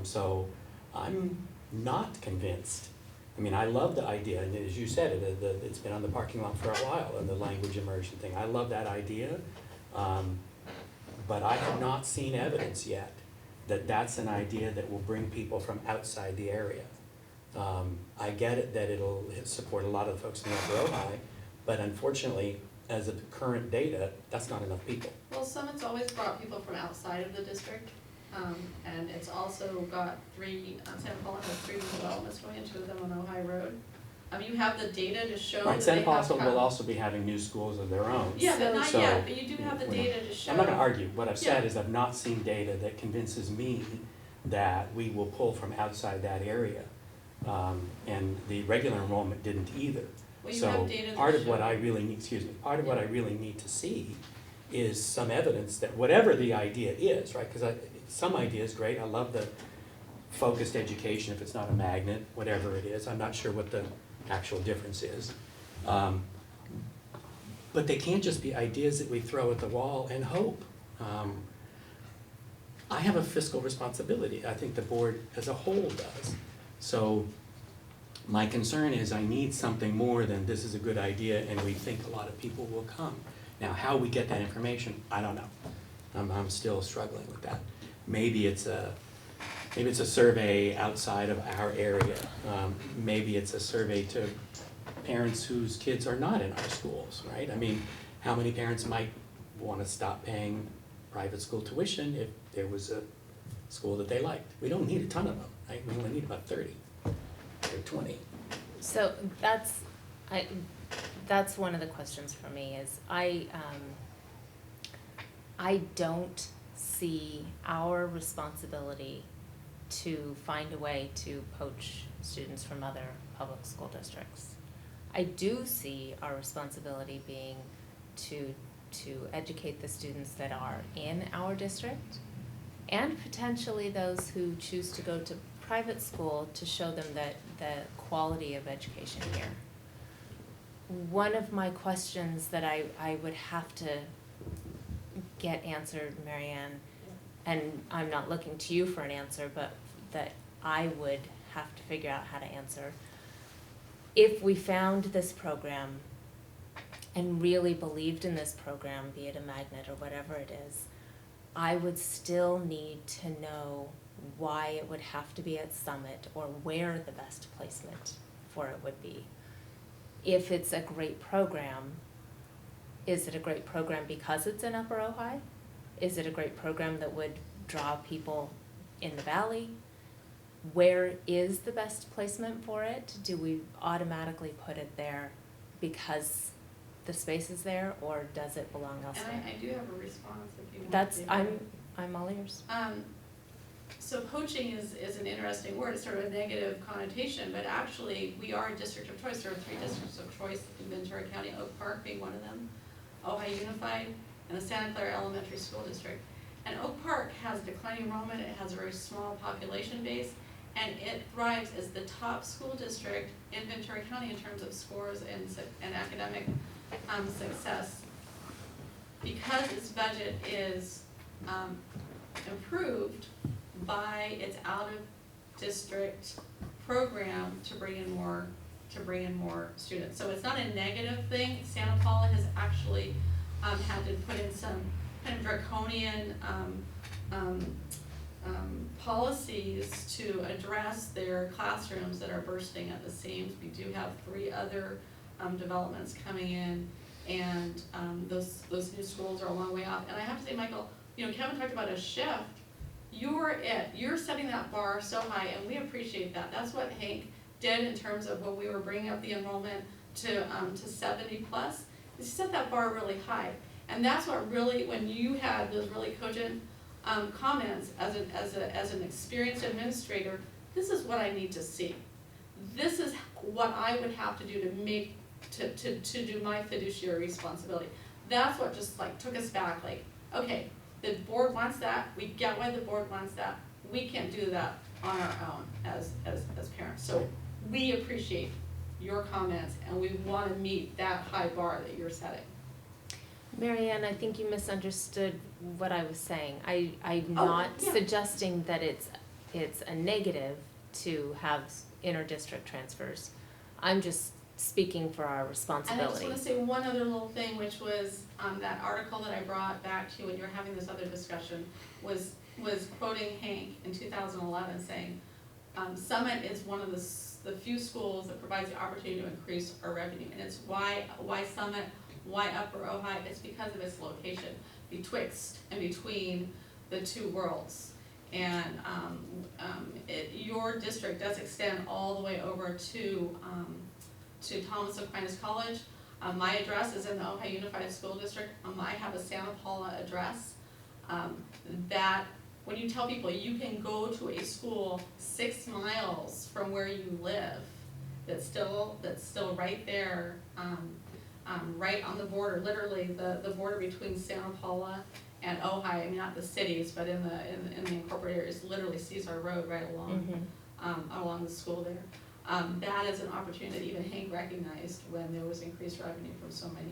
So I'm not convinced. I mean, I love the idea, and as you said, it's been on the parking lot for a while, and the language immersion thing. I love that idea, but I have not seen evidence yet that that's an idea that will bring people from outside the area. I get it that it'll support a lot of the folks in the Upper Ojai, but unfortunately, as of the current data, that's not enough people. Well, Summit's always brought people from outside of the district, and it's also got Santa Paula has 3 new developments going into them on Ojai Road. You have the data to show Right, that Santa they Paula have will also be having new schools of their own. Yeah, but not So, yet, but you do have the data to show. I'm not gonna argue. What I've said Yeah. is I've not seen data that convinces me that we will pull from outside that area. And the regular enrollment didn't either. Well, you So have data that part of show- what I really need, part of what I really need to see is some evidence that whatever the idea is, right? Because some idea is great. I love the focused education if it's not a magnet, whatever it is. I'm not sure what the actual difference is. But they can't just be ideas that we throw at the wall and hope. I have a fiscal responsibility. I think the board as a whole does. So my concern is I need something more than this is a good idea and we think a lot of people will come. Now, how we get that information, I don't know. I'm still struggling with that. Maybe it's a survey outside of our area. Maybe it's a survey to parents whose kids are not in our schools, right? I mean, how many parents might want to stop paying private school tuition if there was a school that they liked? We don't need a ton of them, right? We only need about 30 or 20. So that's one of the questions for me is I don't see our responsibility to find a way to poach students from other public school districts. I do see our responsibility being to educate the students that are in our district and potentially those who choose to go to private school to show them that the quality of education here. One of my questions that I would have to get answered, Marianne, and I'm not looking to you for an answer, but that I would have to figure out how to answer. If we found this program and really believed in this program, be it a magnet or whatever it is, I would still need to know why it would have to be at Summit or where the best placement for it would be. If it's a great program, is it a great program because it's in Upper Ojai? Is it a great program that would draw people in the valley? Where is the best placement for it? Do we automatically put it there because the space is there, or does it belong elsewhere? And I do have a response if you want. That's, to. I'm all ears. So poaching is an interesting word. It's sort of a negative connotation, but actually we are a district of choice. There are 3 districts of choice in Ventura County, Oak Park being one of them, Ojai Unified, and the Santa Clara Elementary School District. And Oak Park has declining enrollment. It has a very small population base, and it thrives as the top school district in Ventura County in terms of scores and academic success. Because its budget is improved by its out-of-district program to bring in more students. So it's not a negative thing. Santa Paula has actually had to put in some kind of draconian policies to address their classrooms that are bursting at the seams. We do have 3 other developments coming in, and those new schools are a long way off. And I have to say, Michael, Kevin talked about a shift. You're setting that bar so high, and we appreciate that. That's what Hank did in terms of when we were bringing up the enrollment to 70 plus. He set that bar really high, and that's what really, when you had those really cogent comments as an experienced administrator, this is what I need to see. This is what I would have to do to do my fiduciary responsibility. That's what just took us back. Okay, the board wants that. We get why the board wants that. We can't do that on our own as parents. So we appreciate your comments, and we want to meet that high bar that you're setting. Marianne, I think you misunderstood what I was saying. I'm Oh, not yeah. suggesting that it's a negative to have inter-district transfers. I'm just speaking for our And I just responsibility. wanna say one other little thing, which was, that article that I brought back to you when you were having this other discussion, was quoting Hank in 2011 saying, Summit is one of the few schools that provides the opportunity to increase our revenue. And it's why Summit, why Upper Ojai? It's because of its location betwixt and between the two worlds. And your district does extend all the way over to Thomas Aquinas College. My address is in the Ojai Unified School District. I have a Santa Paula address. That when you tell people you can go to a school 6 miles from where you live, that's still right there, right on the border, literally the border between Santa Paula and Ojai. I mean, not the cities, but in the incorporated areas, literally Cesar Road right along along the school there. That is an opportunity that even Hank recognized when there was increased revenue from so many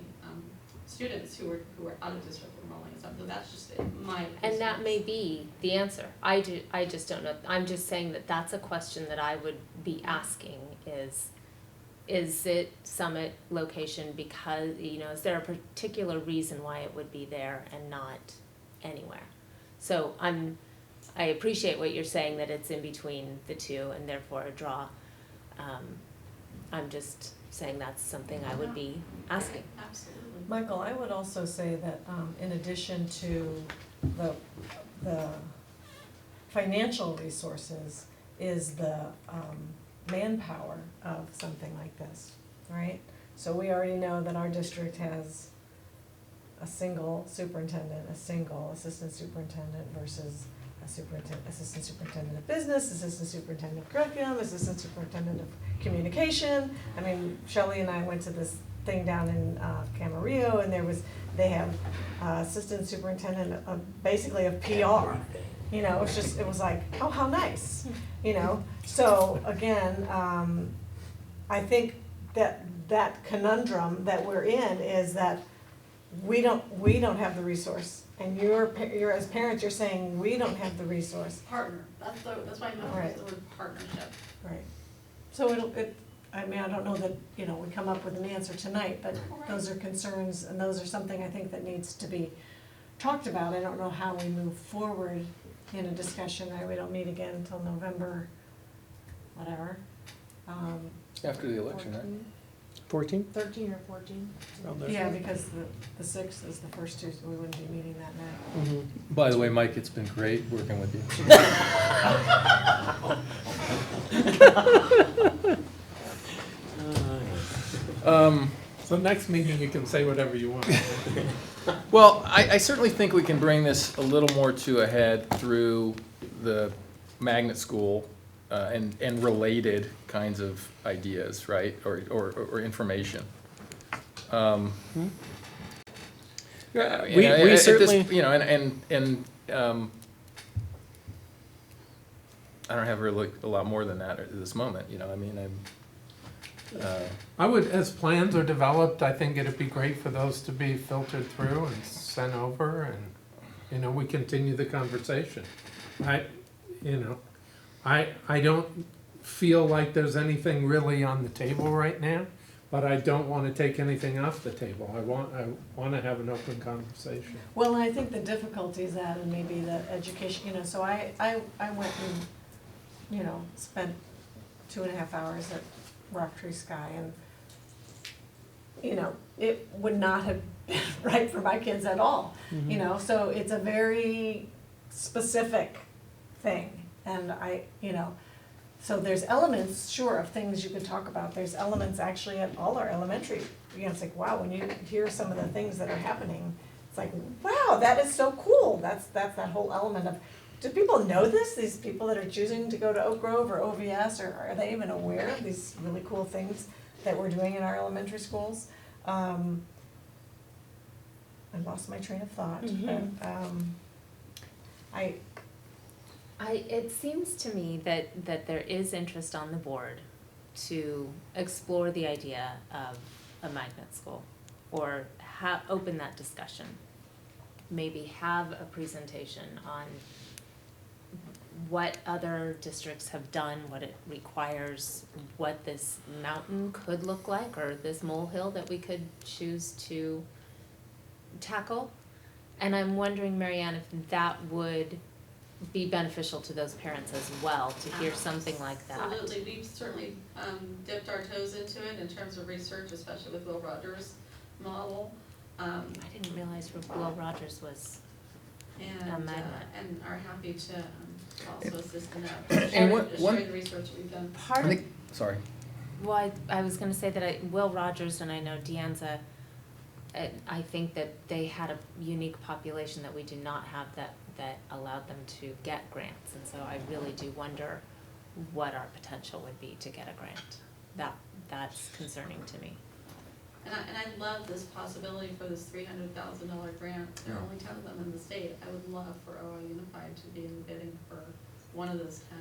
students who were out of district enrolling in something. So that's just my opinion. And that may be the answer. I just don't know. I'm just saying that that's a question that I would be asking is it Summit location because, is there a particular reason why it would be there and not anywhere? So I appreciate what you're saying, that it's in between the two and therefore a draw. I'm just saying that's something I would be asking. Absolutely. Michael, I would also say that in addition to the financial resources is the manpower of something like this, right? So we already know that our district has a single superintendent, a single assistant superintendent versus assistant superintendent of business, assistant superintendent of curriculum, assistant superintendent of communication. I mean, Shelley and I went to this thing down in Camarillo, and they have assistant superintendent of basically of PR. It was like, oh, how nice, So again, I think that conundrum that we're in is that we don't have the resource, and you're as parents, you're saying we don't have the resource. Partner. That's why I know the word partnership. Right. So I don't know that, we come up with an answer tonight, but those are concerns, and those are something I think that needs to be talked about. I don't know how we move forward in a discussion. We don't meet again until November, whatever. After the election, right? 14? 13 or 14. Yeah, because the 6th is the first Tuesday, we wouldn't be meeting that night. Mm-hmm. By the way, Mike, it's been great working with you. So next meeting, you can say whatever you want. Well, I certainly think we can bring this a little more to a head through the magnet school and related kinds of ideas, right, or information. We certainly, I don't have really a lot more than that at this moment. I would, as plans are developed, I think it'd be great for those to be filtered through and sent over, and, we continue the conversation. I don't feel like there's anything really on the table right now, but I don't want to take anything off the table. I want to have an open conversation. Well, I think the difficulty is that, and maybe the education, so I went and, spent 2.5 hours at Rock Tree Sky, and, it would not have been right for my kids at all, so it's a very specific thing, and so there's elements, sure, of things you could talk about. There's elements actually at all our elementary, it's like, wow, when you hear some of the things that are happening, it's like, wow, that is so cool. That's that whole element of, do people know this? These people that are choosing to go to Oak Grove or OVS, or are they even aware of these really cool things that we're doing in our elementary schools? I lost my train of thought. It seems to me that there is interest on the board to explore the idea of a magnet school, or open that discussion. Maybe have a presentation on what other districts have done, what it requires, what this mountain could look like, or this molehill that we could choose to tackle. And I'm wondering, Marianne, if that would be beneficial to those parents as well, to hear something like that. Absolutely, we've certainly dipped our toes into it in terms of research, especially with Will Rogers' model. I didn't realize Will Rogers was a magnet. And are happy to also assist in that, And share the research we've done. Sorry. Well, I was gonna say that Will Rogers and I know Deanza, I think that they had a unique population that we do not have that allowed them to get grants. And so I really do wonder what our potential would be to get a grant. That's concerning to me. And I love this possibility for this $300,000 grant. There are only 10 of them in the state. I would love for OI Unified to be in the bidding for one of those 10.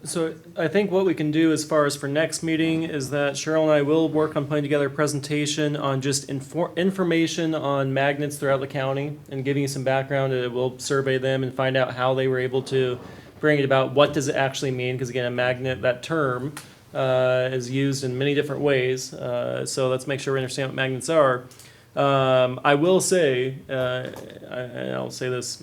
So I think what we can do as far as for next meeting is that Cheryl and I will work on putting together a presentation on just information on magnets throughout the county and giving you some background. We'll survey them and find out how they were able to bring it about. What does it actually mean? Because again, a magnet, that term, is used in many different ways. So let's make sure we understand what magnets are. I will say, and I'll say this,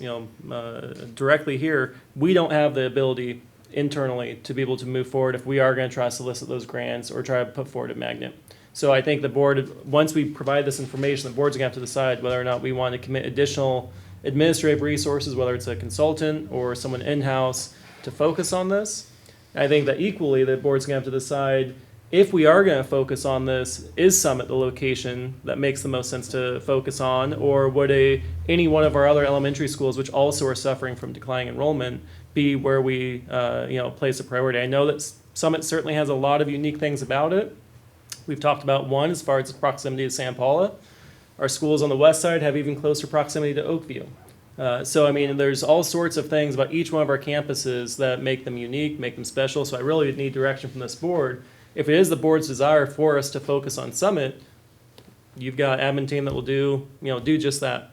directly here, we don't have the ability internally to be able to move forward if we are going to try to solicit those grants or try to put forward a magnet. So I think the board, once we provide this information, the board's going to have to decide whether or not we want to commit additional administrative resources, whether it's a consultant or someone in-house, to focus on this. I think that equally the board's going to have to decide if we are going to focus on this, is Summit the location that makes the most sense to focus on, or would any one of our other elementary schools, which also are suffering from declining enrollment, be where we place a priority? I know that Summit certainly has a lot of unique things about it. We've talked about one as far as its proximity to San Paula. Our schools on the west side have even closer proximity to Oakview. So, I mean, there's all sorts of things about each one of our campuses that make them unique, make them special. So I really need direction from this board. If it is the board's desire for us to focus on Summit, you've got an admin team that will do just that.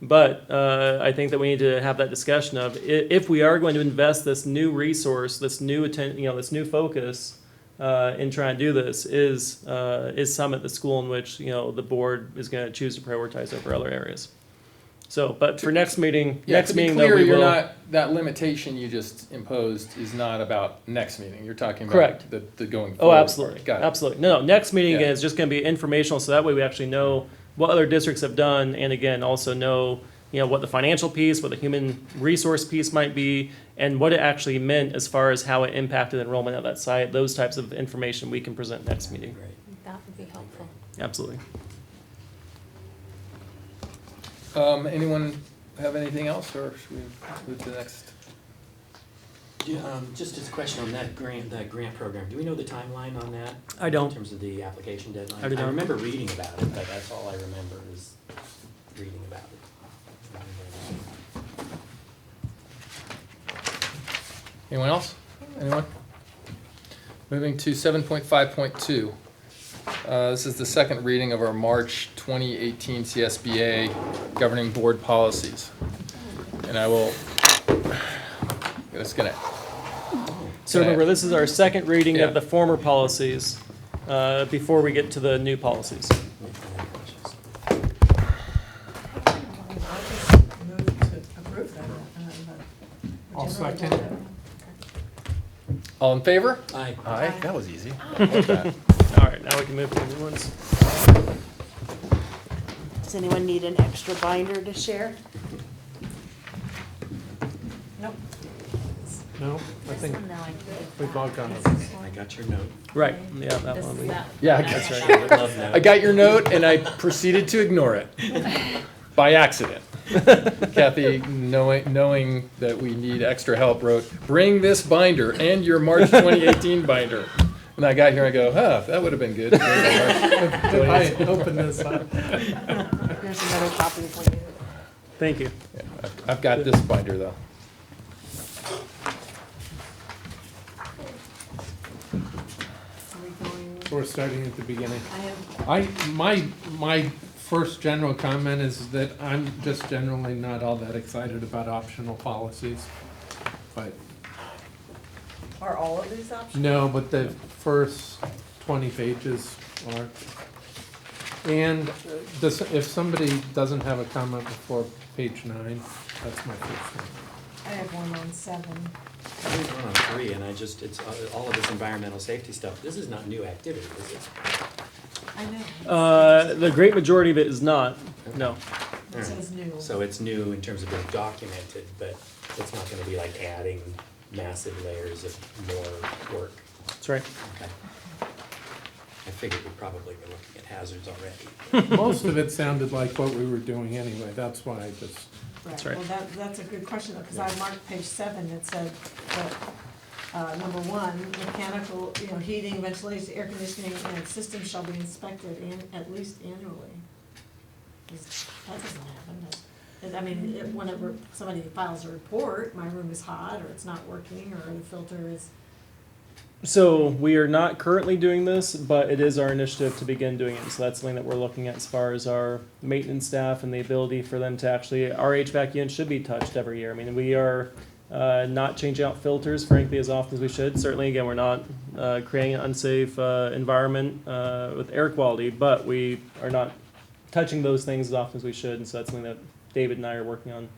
But I think that we need to have that discussion of if we are going to invest this new resource, this new this new focus in trying to do this, is Summit the school in which the board is going to choose to prioritize over other areas. So, but for next meeting, to be clear, you're not, that limitation you just imposed is not about next meeting. You're talking about the going forward. Oh, absolutely. Got it. Absolutely. No, next meeting is just going to be informational, so that way we actually know what other districts have done, and again, also know what the financial piece, what the human resource piece might be, and what it actually meant as far as how it impacted enrollment at that site. Those types of information we can present next meeting. That would be helpful. Absolutely. Anyone have anything else, or should we move to the next? Just as a question on that grant program, do we know the timeline on that? I don't. In terms of the application deadline? I do not. I remember reading about it, but that's all I remember is reading about it. Anyone else? Anyone? Moving to 7.5.2. This is the second reading of our March 2018 CSBA governing board policies. And I will, So remember, this is our second reading of the former policies before we get to the new policies. I'll second. All in favor? Aye. Aye, that was easy. All right, now we can move to the new ones. Does anyone need an extra binder to share? Nope. No, I think we've all got it. I got your note. Right, yeah, that one. Yeah, That's right. I got your note and I proceeded to ignore it by accident. Kathy, knowing that we need extra help, wrote, "Bring this binder and your March 2018 binder." And I got here and I go, that would have been good. I open this up. Here's another copy for you. Thank you. Yeah, I've got this binder though. So we're starting at the beginning. My first general comment is that I'm just generally not all that excited about optional policies. But, Are all of these options? no, but the first 20 pages are. And if somebody doesn't have a comment before page 9, that's my first one. I have one on 7. There's one on 3, and it's all of this environmental safety stuff. This is not new activity, is it? I know. The great majority of it is not, no. It says new. So it's new in terms of being documented, but it's not gonna be like adding massive layers of more work. That's right. Okay. I figured we'd probably be looking at hazards already. Most of it sounded like what we were doing anyway, that's why I just. That's right. Well, that's a good question, because I marked page 7, it said that, number 1, mechanical, heating, ventilation, air conditioning, and systems shall be inspected at least annually. That doesn't happen. I mean, whenever somebody files a report, my room is hot, or it's not working, or the filter is. So we are not currently doing this, but it is our initiative to begin doing it. So that's something that we're looking at as far as our maintenance staff and the ability for them to actually, our HVAC unit should be touched every year. I mean, we are not changing out filters, frankly, as often as we should. Certainly, again, we're not creating an unsafe environment with air quality, but we are not touching those things as often as we should. And so that's something that David and I are working on.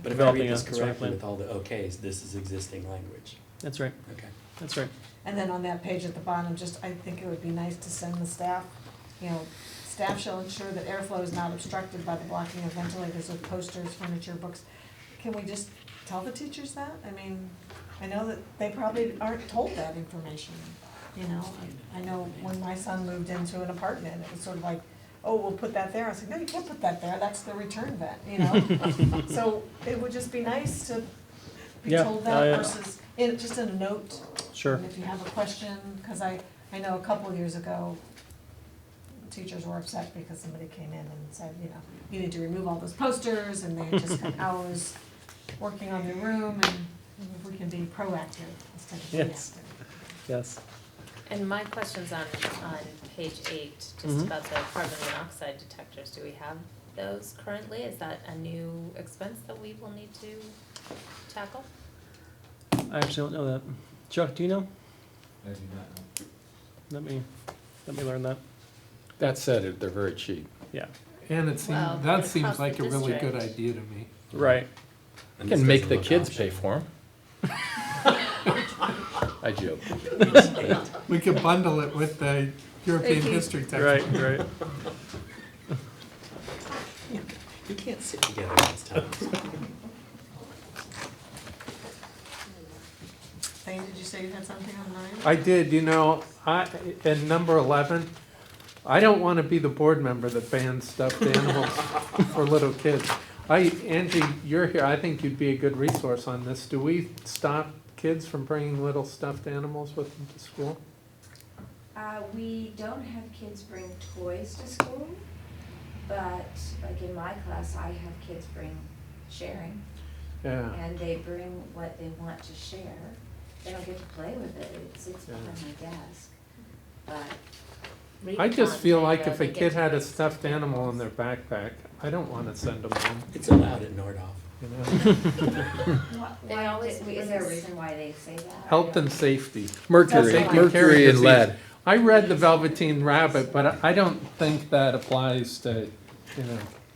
But if I read this correctly with all the okays, this is existing language. That's right. Okay. That's right. And then on that page at the bottom, I think it would be nice to send the staff, staff shall ensure that airflow is not obstructed by the blocking of ventilators with posters, furniture, books. Can we just tell the teachers that? I mean, I know that they probably aren't told that information, I know when my son moved into an apartment, it was sort of like, oh, we'll put that there. I said, no, you can't put that there, that's the return vent, So it would just be nice to be told that versus, just in a note. Sure. And if you have a question, because I know a couple of years ago, teachers were upset because somebody came in and said, you need to remove all those posters, and they had just spent hours working on their room, and if we can be proactive instead of reactive. Yes. And my question's on page 8, just Mhm. about the carbon monoxide detectors. Do we have those currently? Is that a new expense that we will need to tackle? I actually don't know that. Chuck, do you know? I do not know. Let me learn that. That said, they're very cheap. Yeah. And Well, that but seems across like the a really good district. idea to me. Right. You can make the kids pay for them. I joke. We could bundle it with the European history textbook. Right. You can't sit together this time. Thane, did you say you had something on 9? I did, in number 11, I don't want to be the board member that bans stuffed animals for little kids. Angie, you're here, I think you'd be a good resource on this. Do we stop kids from bringing little stuffed animals with them to school? We don't have kids bring toys to school, but like in my class, I have kids bring sharing. Yeah. And they bring what they want to share. They don't get to play with it, it sits behind my desk. But I just feel like if a kid had a stuffed animal in their backpack, I don't want to send them home. It's allowed at Nordhoff. they always, is there a reason why they say that? Health and safety. Mercury and lead. I read the Velveteen Rabbit, but I don't think that applies to,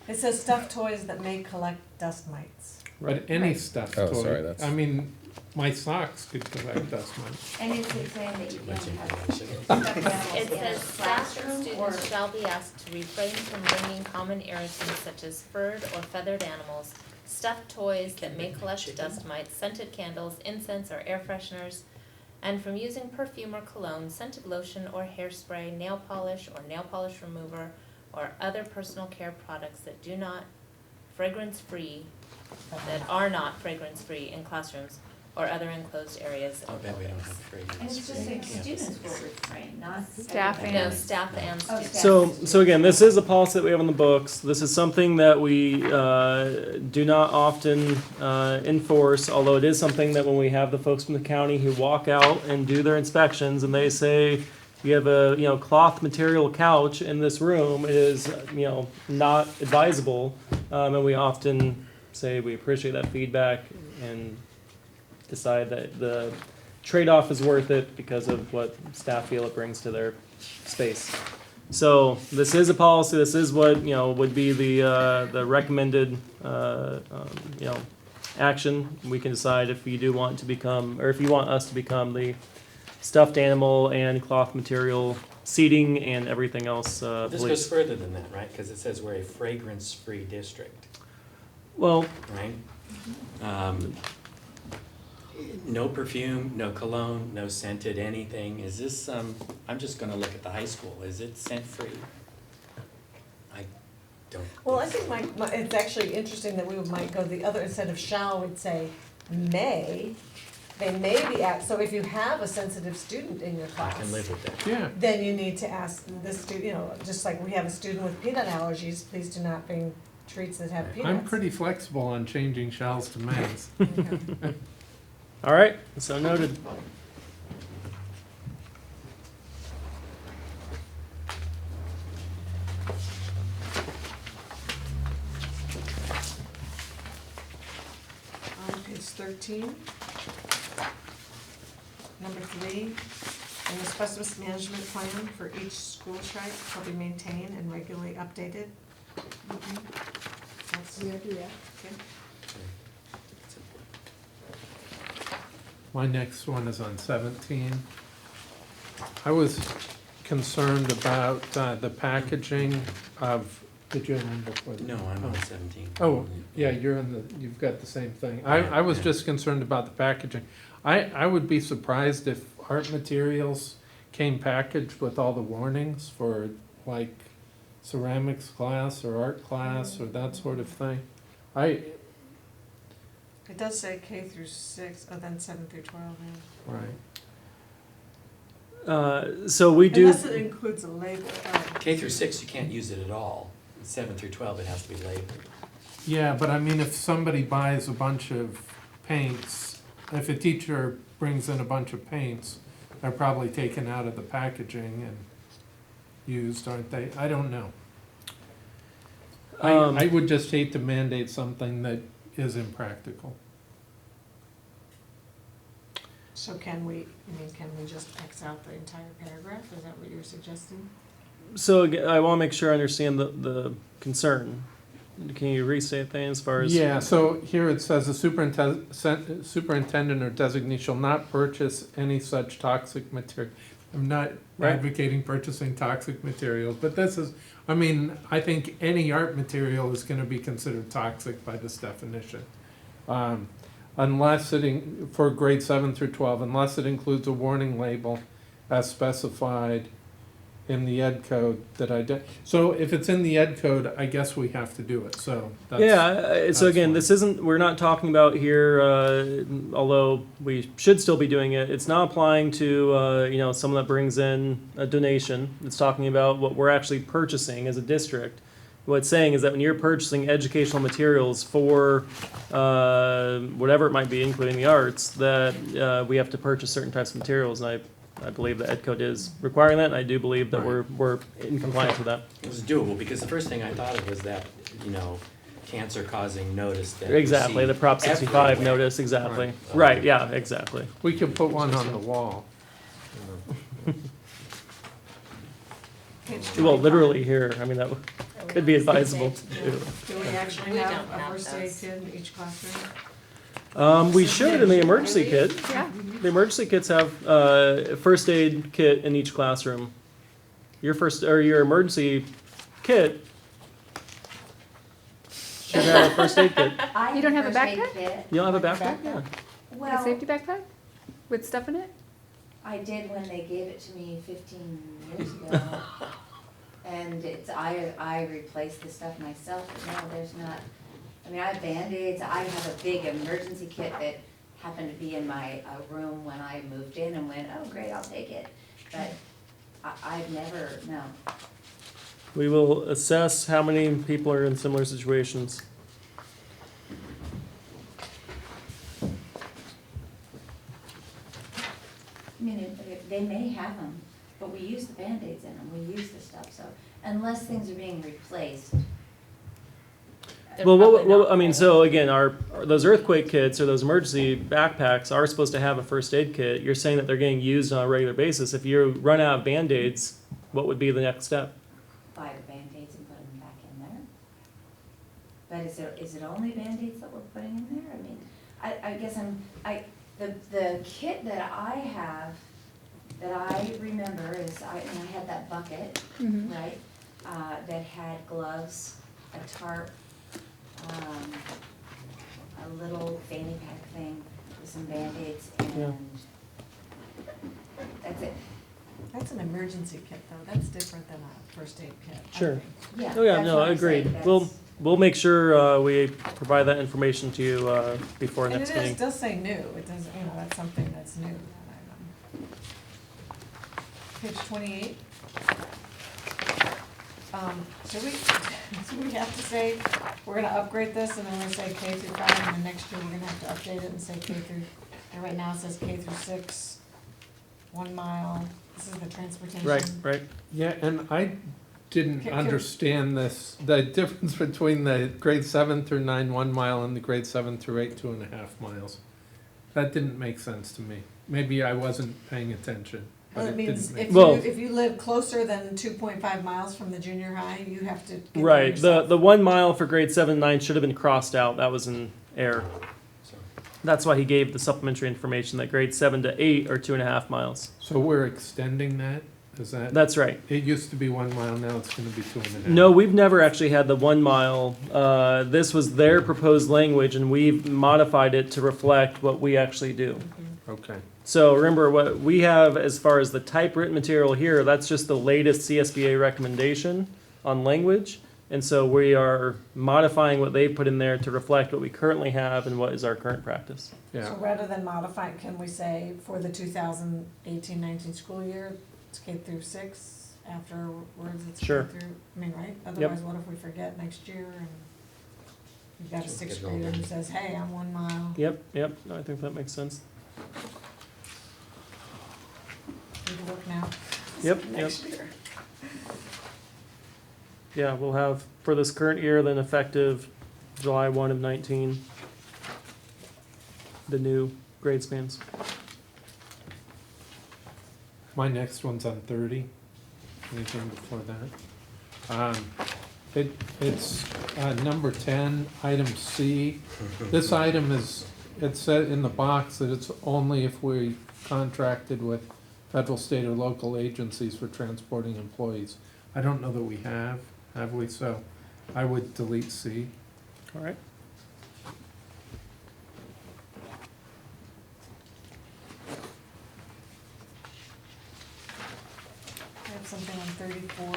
It says stuffed toys that may collect dust mites. but any stuffed Oh, toy. sorry, that's- I mean, my socks could collect dust mites. And is it saying that you can't have It stuffed animals in a says staff and classroom or? students shall be asked to refrain from bringing common irritants such as furred or feathered animals, stuffed toys that may collect dust mites, scented candles, incense or air fresheners, and from using perfume or cologne, scented lotion or hairspray, nail polish or nail polish remover, or other personal care products that are not fragrance-free in classrooms or other enclosed areas. I'll bet we don't have fragrance. And it's just saying students will refrain, not. Staff everybody. and- No, staff and Oh, students. staff. So again, this is a policy that we have on the books. This is something that we do not often enforce, although it is something that when we have the folks from the county who walk out and do their inspections and they say, you have a, cloth material couch in this room, it is, not advisable. And we often say we appreciate that feedback and decide that the trade-off is worth it because of what staff feel it brings to their space. So this is a policy, this is what, would be the recommended, action. We can decide if you do want to become, or if you want us to become the stuffed animal and cloth material seating and everything else, This police. goes further than that, right? Because it says we're a fragrance-free district, Well, right? No perfume, no cologne, no scented anything. Is this, I'm just gonna look at the high school. Is it scent-free? I don't. Well, I think it's actually interesting that we might go the other, instead of shall, we'd say may. They may be asked, so if you have a sensitive student in your I class. can live with that. Yeah. Then you need to ask this student, just like we have a student with peanut allergies, please do not bring treats that have peanuts. I'm pretty flexible on changing shalls to mays. all right, so noted. On page 13. Number 3, and the specialist management plan for each school site shall be maintained and regularly updated. That's, We gotta do that. okay. My next one is on 17. I was concerned about the packaging of, did you have one before? No, I'm on 17. Oh, yeah, you've got the same thing. I was just concerned about the packaging. I would be surprised if art materials came packaged with all the warnings for like ceramics class or art class or that sort of thing. It does say K through 6, then 7 through 12, yeah. Right. So we do. Unless it includes a label. K through 6, you can't use it at all. 7 through 12, it has to be labeled. Yeah, but I mean, if somebody buys a bunch of paints, if a teacher brings in a bunch of paints, they're probably taken out of the packaging and used, aren't they? I don't know. I would just hate to mandate something that is impractical. So can we just X out the entire paragraph? Is that what you're suggesting? So again, I want to make sure I understand the concern. Can you restate things as far as? Yeah, so here it says the superintendent or designee shall not purchase any such toxic material. I'm not advocating purchasing toxic materials, but this is, I think any art material is gonna be considered toxic by this definition. Unless for grade 7 through 12, unless it includes a warning label as specified in the ed code that so if it's in the ed code, I guess we have to do it, so that's. Yeah, so again, this isn't, we're not talking about here, although we should still be doing it, it's not applying to, someone that brings in a donation. It's talking about what we're actually purchasing as a district. What it's saying is that when you're purchasing educational materials for whatever it might be, including the arts, that we have to purchase certain types of materials, and I believe the ed code is requiring that, and I do believe that we're in compliance with that. It was doable, because the first thing I thought of was that, cancer-causing notice that. Exactly, the Prop 65 everywhere. notice, exactly. Right, yeah, exactly. We could put one on the wall. Well, literally here, that could be advisable to do. Do we actually We have don't a have first aid those. kit in each classroom? We should in the emergency kit. Yeah. The emergency kits have a first aid kit in each classroom. Your emergency kit should have a first aid kit. You don't have a backpack? You don't have a backpack? Yeah. A safety backpack with stuff in it? I did when they gave it to me 15 years ago. And I replaced the stuff myself, but no, there's not. I have Band-Aids, I have a big emergency kit that happened to be in my room when I moved in and went, oh great, I'll take it. But I've never, no. We will assess how many people are in similar situations. They may have them. but we use the Band-Aids in them, we use the stuff, so unless things are being replaced. they're Well, probably not I mean, whole. so again, those earthquake kits or those emergency backpacks are supposed to have a first aid kit. You're saying that they're getting used on a regular basis. If you run out of Band-Aids, what would be the next step? Buy the Band-Aids and put them back in there. But is it only Band-Aids that we're putting in there? I mean, I guess the kit that I have, that I remember is, I had that bucket, Mhm. right? That had gloves, a tarp, a little fanny pack thing with some Band-Aids, Yeah. and that's it. That's an emergency kit though, that's different than a first aid kit. I Sure. think. Yeah, Oh, yeah, that's no, what I I'm saying, agreed. We'll make sure we provide that information to you before And next it meeting. does say new, it does, that's something that's new. Page 28. Do we have to say, we're gonna upgrade this and then we're gonna say K through 5 and then next year we're gonna have to update it and say K through, and right now it says K through 6, 1 mile, this is the transportation. Right. Yeah, and I didn't Can- understand this, the difference between the grade 7 through 9, 1 mile, and the grade 7 through 8, 2.5 miles. That didn't make sense to me. Maybe I wasn't paying attention, but Well, it it means didn't make. if you live closer than 2.5 miles from the junior high, you have to get there Right. yourself. The 1 mile for grade 7 and 9 should have been crossed out. That was an error. That's why he gave the supplementary information that grade 7 to 8 are 2.5 miles. So we're extending that? Is that? That's right. It used to be 1 mile, now it's gonna be 2.5. No, we've never actually had the 1 mile. This was their proposed language, and we've modified it to reflect what we actually do. Okay. So remember, what we have as far as the typewritten material here, that's just the latest CSBA recommendation on language. And so we are modifying what they put in there to reflect what we currently have and what is our current practice. Yeah. So rather than modify, can we say for the 2018-19 school year, it's K through 6, afterwards it's K Sure. through, I mean, right? Otherwise, what if we forget next year and you've got a 6th grader who says, hey, I'm 1 mile. Yep. No, I think that makes sense. Need to work now. Yep. Next year. Yeah, we'll have for this current year, then effective July 1 of 19, the new grade spans. My next one's on 30. Anything before that? It's number 10, item C. This item is, it said in the box that it's only if we contracted with federal, state, or local agencies for transporting employees. I don't know that we have we? So I would delete C. All right. I have something on 34.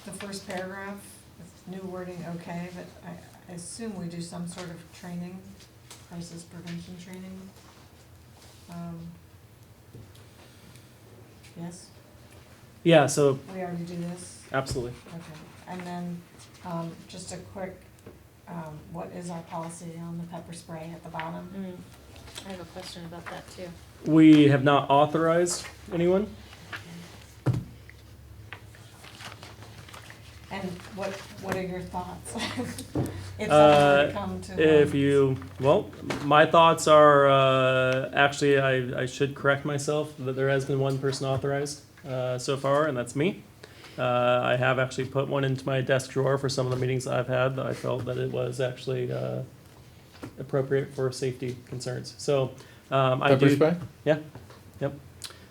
The first paragraph, with new wording, okay, but I assume we do some sort of training, crisis prevention training. Yes, Yeah, so we already do this? absolutely. Okay, and then, just a quick, what is our policy on the pepper spray at the bottom? I have a question about that too. We have not authorized anyone. And what are your thoughts? If someone were to come to. If you, well, my thoughts are, actually, I should correct myself that there has been one person authorized so far, and that's me. I have actually put one into my desk drawer for some of the meetings that I've had that I felt that it was actually appropriate for safety concerns. So I Pepper do. spray? Yeah. Yep.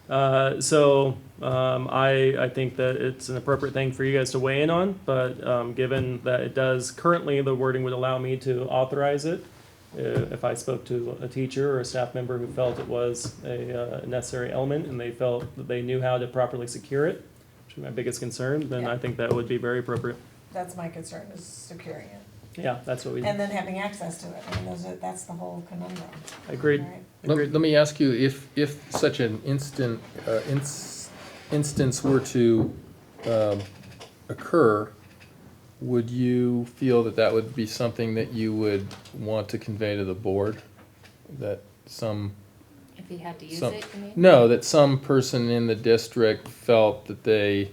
I think that it's an appropriate thing for you guys to weigh in on, but given that it does currently, the wording would allow me to authorize it. If I spoke to a teacher or a staff member who felt it was a necessary element and they felt that they knew how to properly secure it, which is my biggest concern, then I think that would be very appropriate. That's my concern, is securing it. Yeah, that's what we. And then having access to it, I mean, that's the whole conundrum. Agreed. Right? Let me ask you, if such an instance were to occur, would you feel that that would be something that you would want to convey to the board? That some, If he had to use some, it, you mean? no, that some person in the district felt that they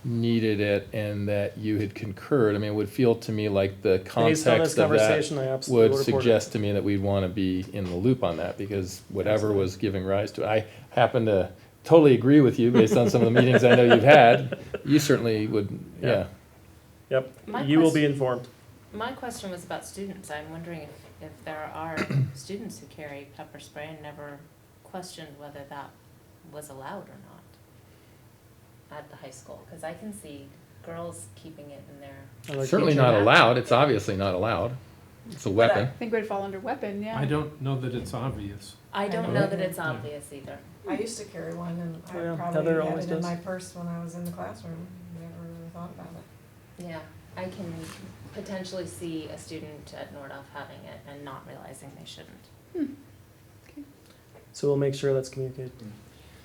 needed it and that you had concurred? I mean, it would feel to me like the Based on this context of conversation, I that absolutely would will report it. suggest to me that we'd want to be in the loop on that, because whatever was giving rise to it. I happen to totally agree with you based on some of the meetings I know you've had. You certainly would, yeah. Yep, My you will be question- informed. My question was about students. I'm wondering if there are students who carry pepper spray and never questioned whether that was allowed or not at the high school, because I can see girls keeping it in their. Certainly not allowed. It's obviously not allowed. It's a weapon. I think we'd fall under weapon, yeah. I don't know that it's obvious. I don't know that it's obvious either. I used to carry one, and Oh, yeah. I Heather probably had always it in does. my purse when I was in the classroom. Never really thought about it. Yeah, I can potentially see a student at Nordhoff having it and not realizing they shouldn't. So we'll make sure that's communicated.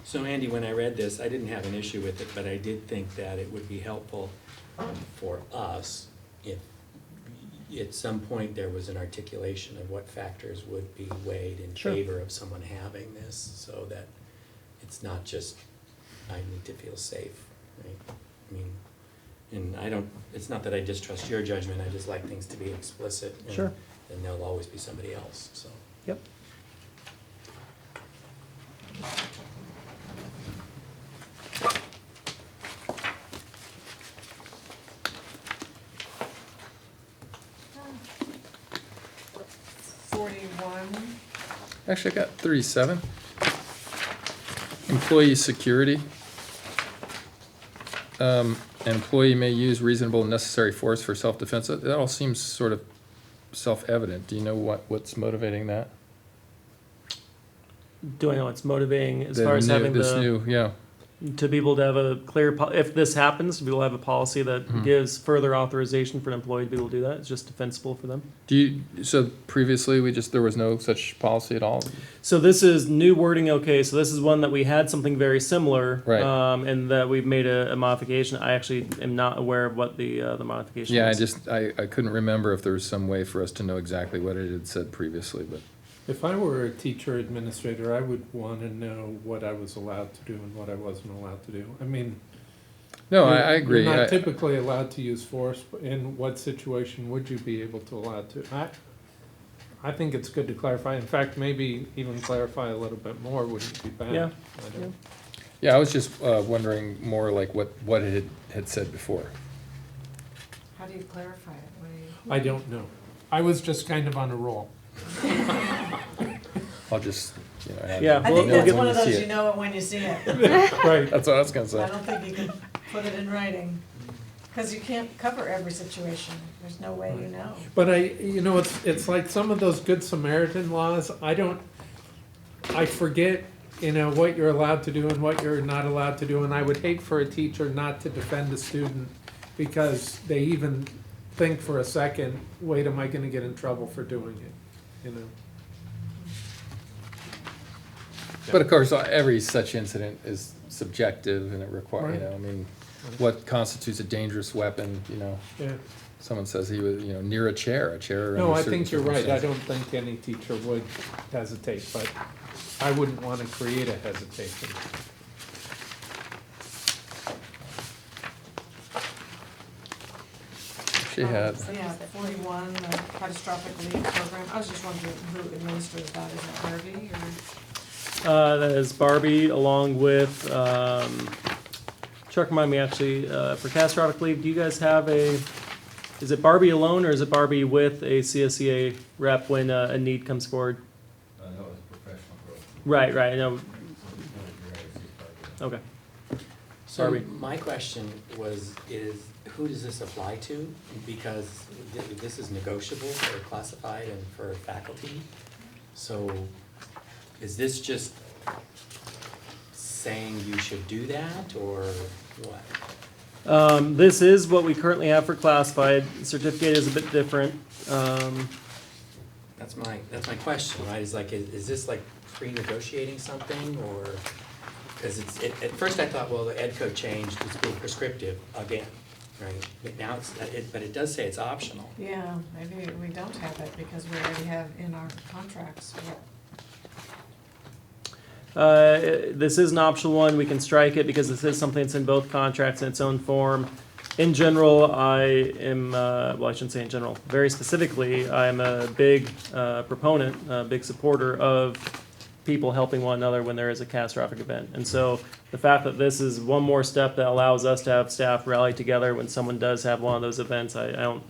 So Andy, when I read this, I didn't have an issue with it, but I did think that it would be helpful for us if at some point there was an articulation of what factors would be weighed in Sure. favor of someone having this, so that it's not just, I need to feel safe, right? I mean, and I don't, it's not that I distrust your judgment, I just like things to be explicit. And Sure. then there'll always be somebody else, so. Yep. Actually, I got 37. Employee security. An employee may use reasonable and necessary force for self-defense. That all seems sort of self-evident. Do you know what's motivating that? Do I know what's motivating as The far as new- having this the, new, yeah. to be able to have a clear, if this happens, we will have a policy that Mhm. gives further authorization for an employee to be able to do that. It's just defensible for them. So previously, there was no such policy at all? So this is new wording, okay, so this is one that we had something very similar. Right. And that we've made a modification. I actually am not aware of what the modification Yeah, is. I couldn't remember if there was some way for us to know exactly what it had said previously, but. If I were a teacher administrator, I would want to know what I was allowed to do and what I wasn't allowed to do. I mean. No, you're- I agree. You're I- not typically allowed to use force, but in what situation would you be able to allow to? I think it's good to clarify. In fact, maybe even clarify a little bit more wouldn't be bad. Yeah. I don't- Yeah, I was just wondering more like what it had said before. How do you clarify it? What do you? I don't know. I was just kind of on a roll. I'll just, have. Yeah, I we'll- think we'll that's get- one of when you those see you it. know it when you see it. Right. That's what I was gonna say. I don't think you can put it in writing, because you can't cover every situation. There's no way you know. But it's like some of those Good Samaritan laws, I forget, what you're allowed to do and what you're not allowed to do, and I would hate for a teacher not to defend a student because they even think for a second, wait, am I gonna get in trouble for doing it, But of course, every such incident is subjective and it requires, Right. what constitutes a dangerous weapon, Yeah. Someone says he was, near a chair No, under I certain think you're right, I circumstances. don't think any teacher would hesitate, but I wouldn't wanna create a hesitation. She had, So yeah, 41, the catastrophic leave program. I was just wondering who administers that. Is it Harvey or? That is Barbie along with, Chuck, remind me actually, for catastrophic leave, do you guys have is it Barbie alone or is it Barbie with a CSEA rep when a need comes forward? No, it's professional growth. Right, I know. Okay. So Barbie. my question is who does this apply to? Because this is negotiable for classified and for faculty. So is this just saying you should do that or what? This is what we currently have for classified. Certificate is a bit different. That's my question, right? Is this like pre-negotiating something or, because at first I thought, well, the ed code changed, it's being prescriptive again. Right, but now but it does say it's optional. Yeah, maybe we don't have it because we already have in our contracts. This is an optional one. We can strike it because this is something that's in both contracts in its own form. In general, I am, well, I shouldn't say in general, very specifically, I'm a big proponent, a big supporter of people helping one another when there is a catastrophic event. And so the fact that this is one more step that allows us to have staff rally together when someone does have one of those events, I don't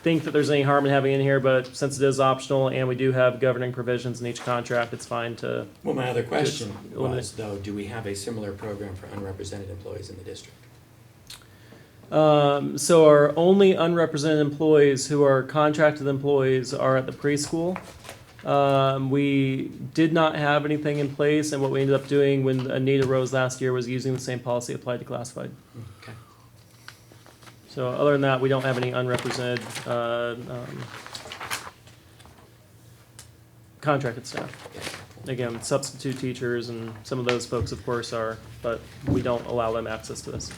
think that there's any harm in having it in here, but since it is optional and we do have governing provisions in each contract, it's fine to. Well, my other question was, though, do we have a similar program for unrepresented employees in the district? So our only unrepresented employees who are contracted employees are at the preschool. We did not have anything in place, and what we ended up doing when a need arose last year was using the same policy applied to classified. Okay. So other than that, we don't have any unrepresented contracted staff. Again, substitute teachers and some of those folks, of course, are, but we don't allow them access to this.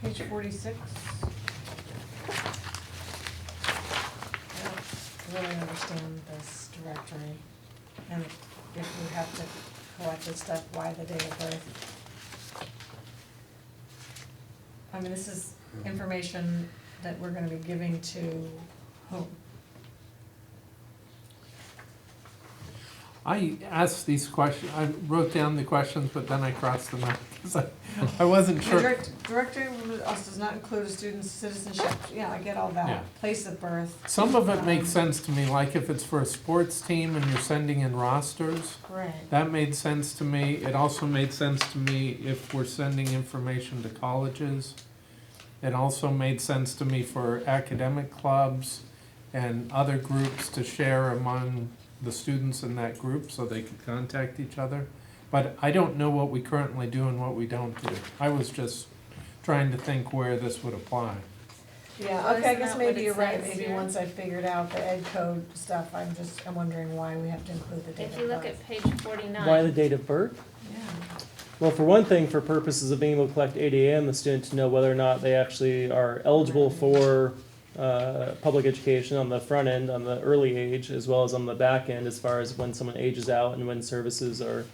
Page 46. I don't really understand this directory. And if we have to collect this stuff, why the date of birth? I mean, this is information that we're gonna be giving to whom? I asked these questions, I wrote down the questions, but then I crossed them out, because I wasn't The sure. directory does not include a student's citizenship, yeah, I get all Yeah. that, place of birth. Some of it makes sense to me, like if it's for a sports team and you're sending in rosters, Right. that made sense to me. It also made sense to me if we're sending information to colleges. It also made sense to me for academic clubs and other groups to share among the students in that group so they could contact each other. But I don't know what we currently do and what we don't do. I was just trying to think where this would apply. Yeah, Well, okay, I isn't guess that maybe what it you're right, says maybe here? once I figured out the ed code stuff, I'm wondering why we have to include the date of If birth. you look at page 49. Why the date of birth? Yeah. Well, for one thing, for purposes of being able to collect ADA and the student to know whether or not they actually are eligible for public education on the front end, on the early age, as well as on the back end, as far as when someone ages out and when services are,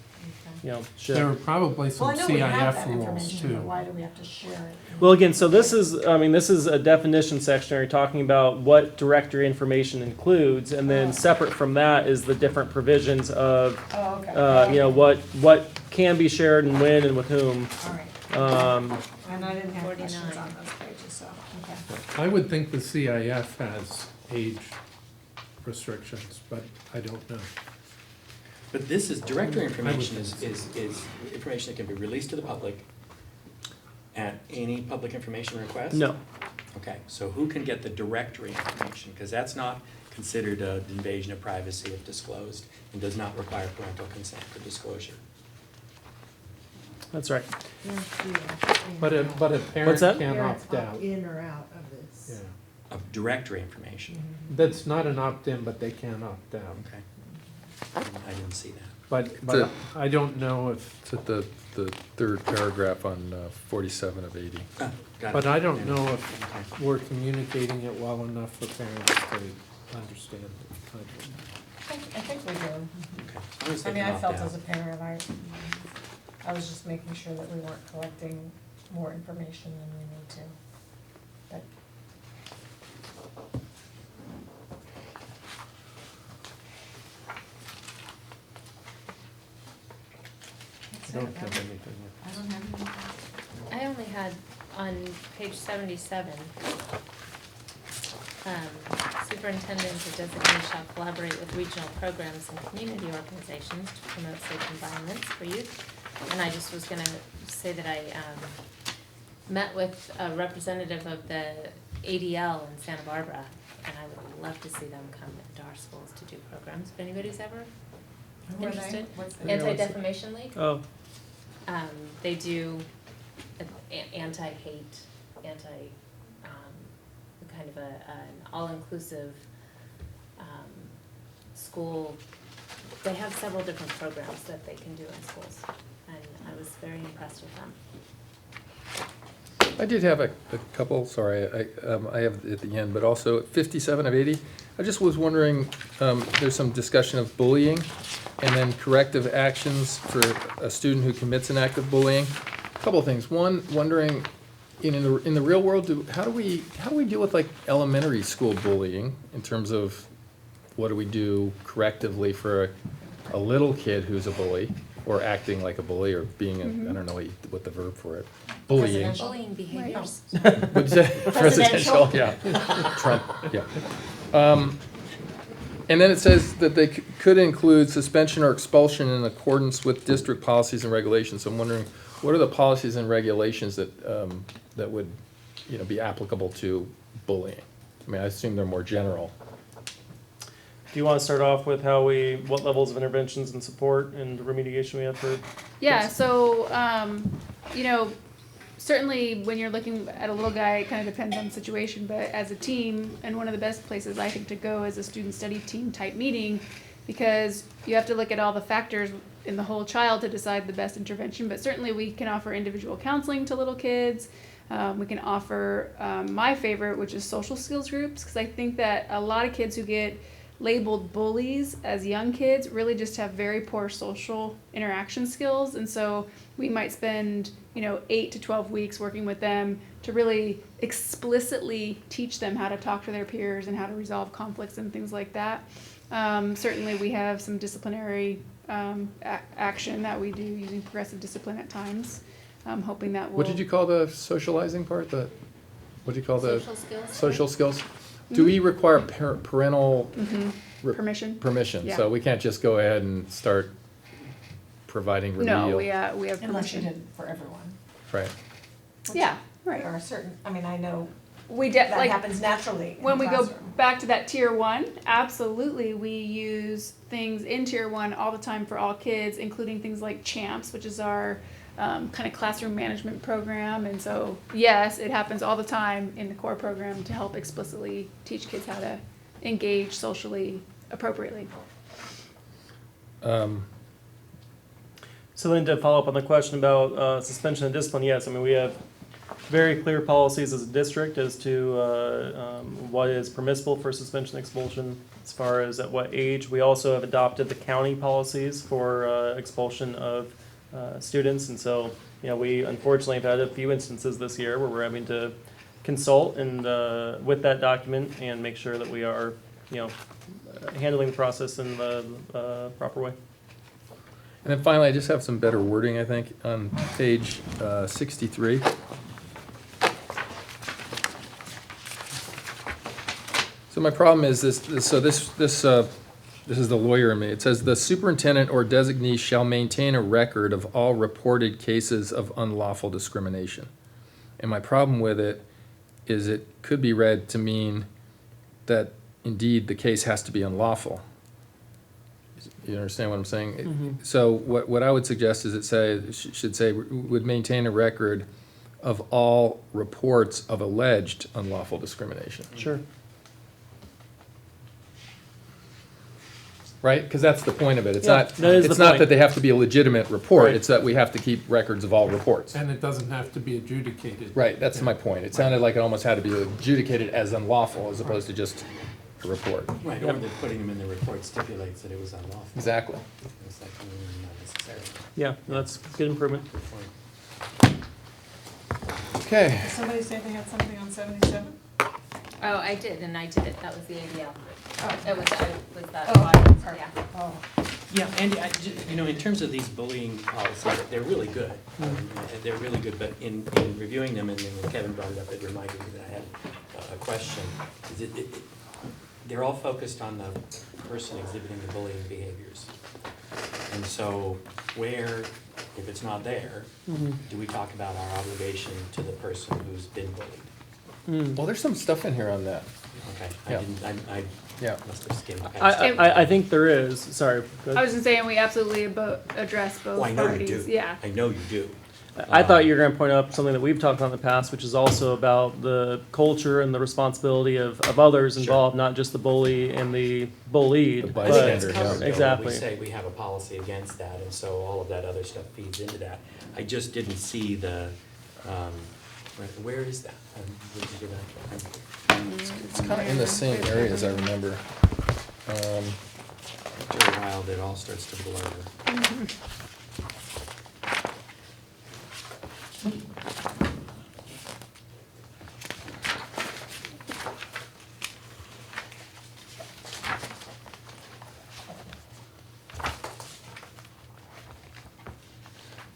you know, shipped. There were probably Well, I some know we have CIF that rules information, but too. why do we have to share it? Well, again, so this is, I mean, this is a definition section, you're talking about what directory information includes, and then separate from that is the different provisions of, Oh, okay. you know, what can be shared and when and with whom. All right. Um, And I didn't have 49. questions on those pages, so, okay. I would think the CIF has age restrictions, but I don't know. But this is, directory information is information that can be released to the public at any public information request? No. Okay, so who can get the directory information? Because that's not considered an invasion of privacy if disclosed and does not require parental consent for disclosure. That's right. But a What's parent that? can opt out. In or out of this. Yeah. Of directory information. That's not an opt-in, but they can opt out. Okay. I didn't see that. But I don't know if, It's at the third paragraph on 47 of 80. Oh, got it. but I don't know if Okay. we're communicating it well enough for parents to understand it. I think we do. Okay. As long as I they mean, can I felt opt out. as a parent, I was just making sure that we weren't collecting more information than we need to. But I don't have anything. I don't have any. I only had on page 77, superintendent or designee shall collaborate with regional programs and community organizations to promote safe environments for youth. And I just was gonna say that I met with a representative of the ADL in Santa Barbara, and I would love to see them come into our schools to do programs. If anybody's ever Who are they? interested. What's the- Anti-Defamation League. Oh, They do anti-hate, kind of an all-inclusive, school. They have several different programs that they can do in schools, and I was very impressed with them. I did have a couple, sorry, I have it at the end, but also 57 of 80. I just was wondering, there's some discussion of bullying and then corrective actions for a student who commits an act of bullying. A couple of things. One, wondering, in the real world, how do we deal with like elementary school bullying in terms of what do we do correctively for a little kid who's a bully or acting like a bully or being I don't know what the verb for it. Bullying. Bullying behaviors. What'd you say? Presidential, yeah. Trump, yeah. And then it says that they could include suspension or expulsion in accordance with district policies and regulations. So I'm wondering, what are the policies and regulations that that would, be applicable to bullying? I mean, I assume they're more general. Do you want to start off with what levels of interventions and support and remediation we have for? Yeah, kids? so, certainly when you're looking at a little guy, it kind of depends on the situation, but as a team, and one of the best places I think to go is a student study team type meeting, because you have to look at all the factors in the whole child to decide the best intervention, but certainly we can offer individual counseling to little kids. We can offer my favorite, which is social skills groups, because I think that a lot of kids who get labeled bullies as young kids really just have very poor social interaction skills, and so we might spend 8 to 12 weeks working with them to really explicitly teach them how to talk to their peers and how to resolve conflicts and things like that. Certainly we have some disciplinary action that we do using progressive discipline at times. I'm hoping that will... What did you call the socializing part? What do you call the... Social skills. Social skills? Do we require parental... Permission? Permission, Yeah. so we can't just go ahead and start providing remedial... No, we have permission. Unless you did for everyone. Right. Yeah, right. There are certain, I mean, I know We that like happens naturally in when the we go classroom. back to that tier 1, absolutely we use things in tier 1 all the time for all kids, including things like CHAMPS, which is our kind of classroom management program. And so yes, it happens all the time in the core program to help explicitly teach kids how to engage socially appropriately. So then to follow up on the question about suspension and discipline, yes, I mean, we have very clear policies as a district as to what is permissible for suspension and expulsion as far as at what age. We also have adopted the county policies for expulsion of students, and so we unfortunately have had a few instances this year where we're having to consult and with that document and make sure that we are handling the process in the proper way. And then finally, I just have some better wording, I think, on page 63. So my problem is this is the lawyer in me. It says the superintendent or designee shall maintain a record of all reported cases of unlawful discrimination. And my problem with it is it could be read to mean that indeed the case has to be unlawful. You understand what I'm saying? Mm-hmm. So what I would suggest is it should say would maintain a record of all reports of alleged unlawful discrimination. Sure. Right? Because that's the point of it. It's Yeah, not. that is It's the not point. that they have to be a legitimate report. Right. It's that we have to keep records of all reports. And it doesn't have to be adjudicated. Right. That's my point. It sounded like it almost had to be adjudicated as unlawful as opposed to just a report. Right, or that putting them in the report stipulates that it was unlawful. Exactly. It's like, not necessarily. Yeah, that's good improvement. Good point. Okay. Did somebody say they had something on 77? Oh, I did, and I did it. That was the ADL. Oh. It was that. Oh, one, yeah. Oh. Yeah, Andy, in terms of these bullying policies, they're really good. They're really good, but in reviewing them, and then when Kevin brought it up, it reminded me that I had a question. They're all focused on the person exhibiting the bullying behaviors. And so where, if it's not there, do we talk about our obligation to the person who's been bullied? Well, there's some stuff in here on that. Okay, Yeah. I must have skimmed past it. I think there is. Sorry. go ahead. I was just saying we absolutely address both Oh, I know parties. you do. Yeah. I know you do. I thought you were going to point out something that we've talked about in the past, which is also about the culture and the responsibility of others involved, not just the bully and the bullied. The but- bystander, Covered, though. Exactly. We say we have a policy against that, and so all of that other stuff feeds into that. I just didn't see the Where is that? Where did you get that? It's kind of in the same area as I remember. After a while, that all starts to blur.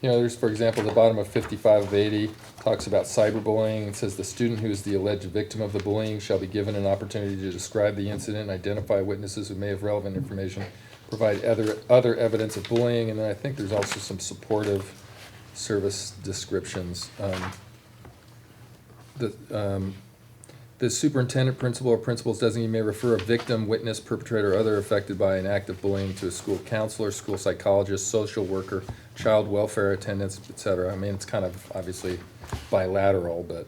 You know, there's, for example, the bottom of 55 of 80 talks about cyberbullying. It says the student who is the alleged victim of the bullying shall be given an opportunity to describe the incident, identify witnesses who may have relevant information, provide other evidence of bullying, and then I think there's also some supportive service descriptions. The superintendent, principal, or principal's designee may refer a victim, witness, perpetrator, or other affected by an act of bullying to a school counselor, school psychologist, social worker, child welfare attendants, etc. I mean, it's kind of obviously bilateral, but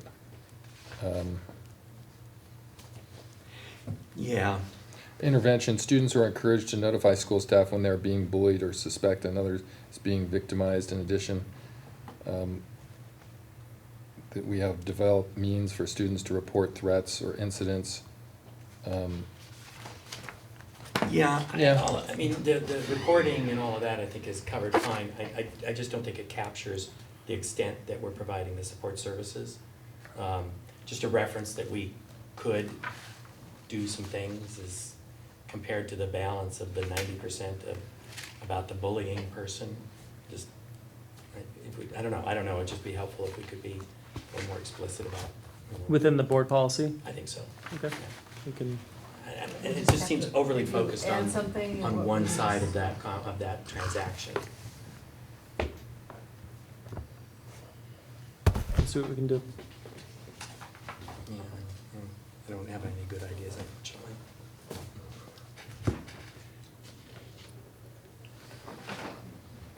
yeah. Intervention. Students are encouraged to notify school staff when they're being bullied or suspect another is being victimized. In addition, that we have developed means for students to report threats or incidents. Yeah, Yeah. I mean, the reporting and all of that, I think, is covered fine. I just don't think it captures the extent that we're providing the support services. Just a reference that we could do some things is compared to the balance of the 90% of about the bullying person. Just, I don't know, it'd just be helpful if we could be a little more explicit about. Within the board policy? I think so. Okay. Yeah. We can. And it just seems overly focused Add on something on what one we side just- of that transaction. Let's see what we can do. Yeah, I don't have any good ideas, unfortunately.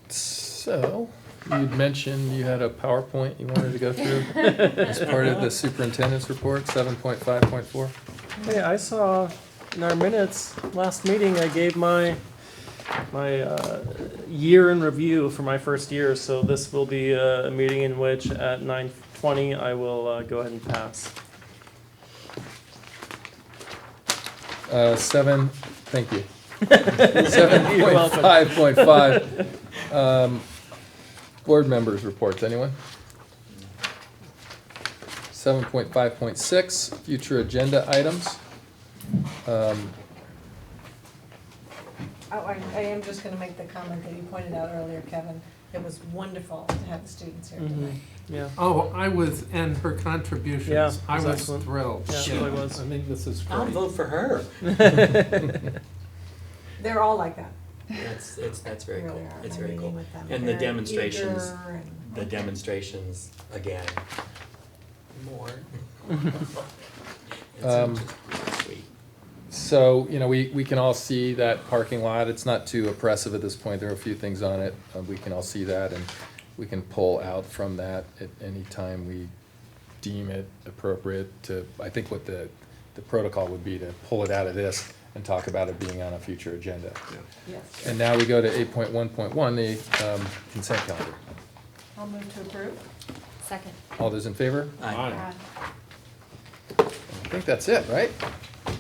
So, you'd mentioned you had a PowerPoint you wanted to go through as part of the superintendent's report, 7.5.4. Hey, I saw in our minutes, last meeting, I gave my year in review for my first year, so this will be a meeting in which at 9:20 I will go ahead and pass. Thank you. 7.5.5. Board members' reports, anyone? 7.5.6, future agenda items. I am just gonna make the comment that you pointed out earlier, Kevin. It was wonderful to have the students here tonight. Yeah. Oh, and her contributions. Yeah, I it was was excellent. thrilled. Yeah, it really was. I think this is great. I'll vote for her. They're all like that. That's very Really cool. are. It's I'm very meeting cool. with them. And the They're demonstrations, eager again, more. Um, Sweet. So, you know, we can all see that parking lot. It's not too oppressive at this point. There are a few things on it. We can all see that, and we can pull out from that at any time we deem it appropriate to, I think what the protocol would be to pull it out of this and talk about it being on a future agenda. Yes. And now we go to 8.1.1, the consent calendar. I'll move to approve. Second. All those in favor? Aye. I think that's it, right?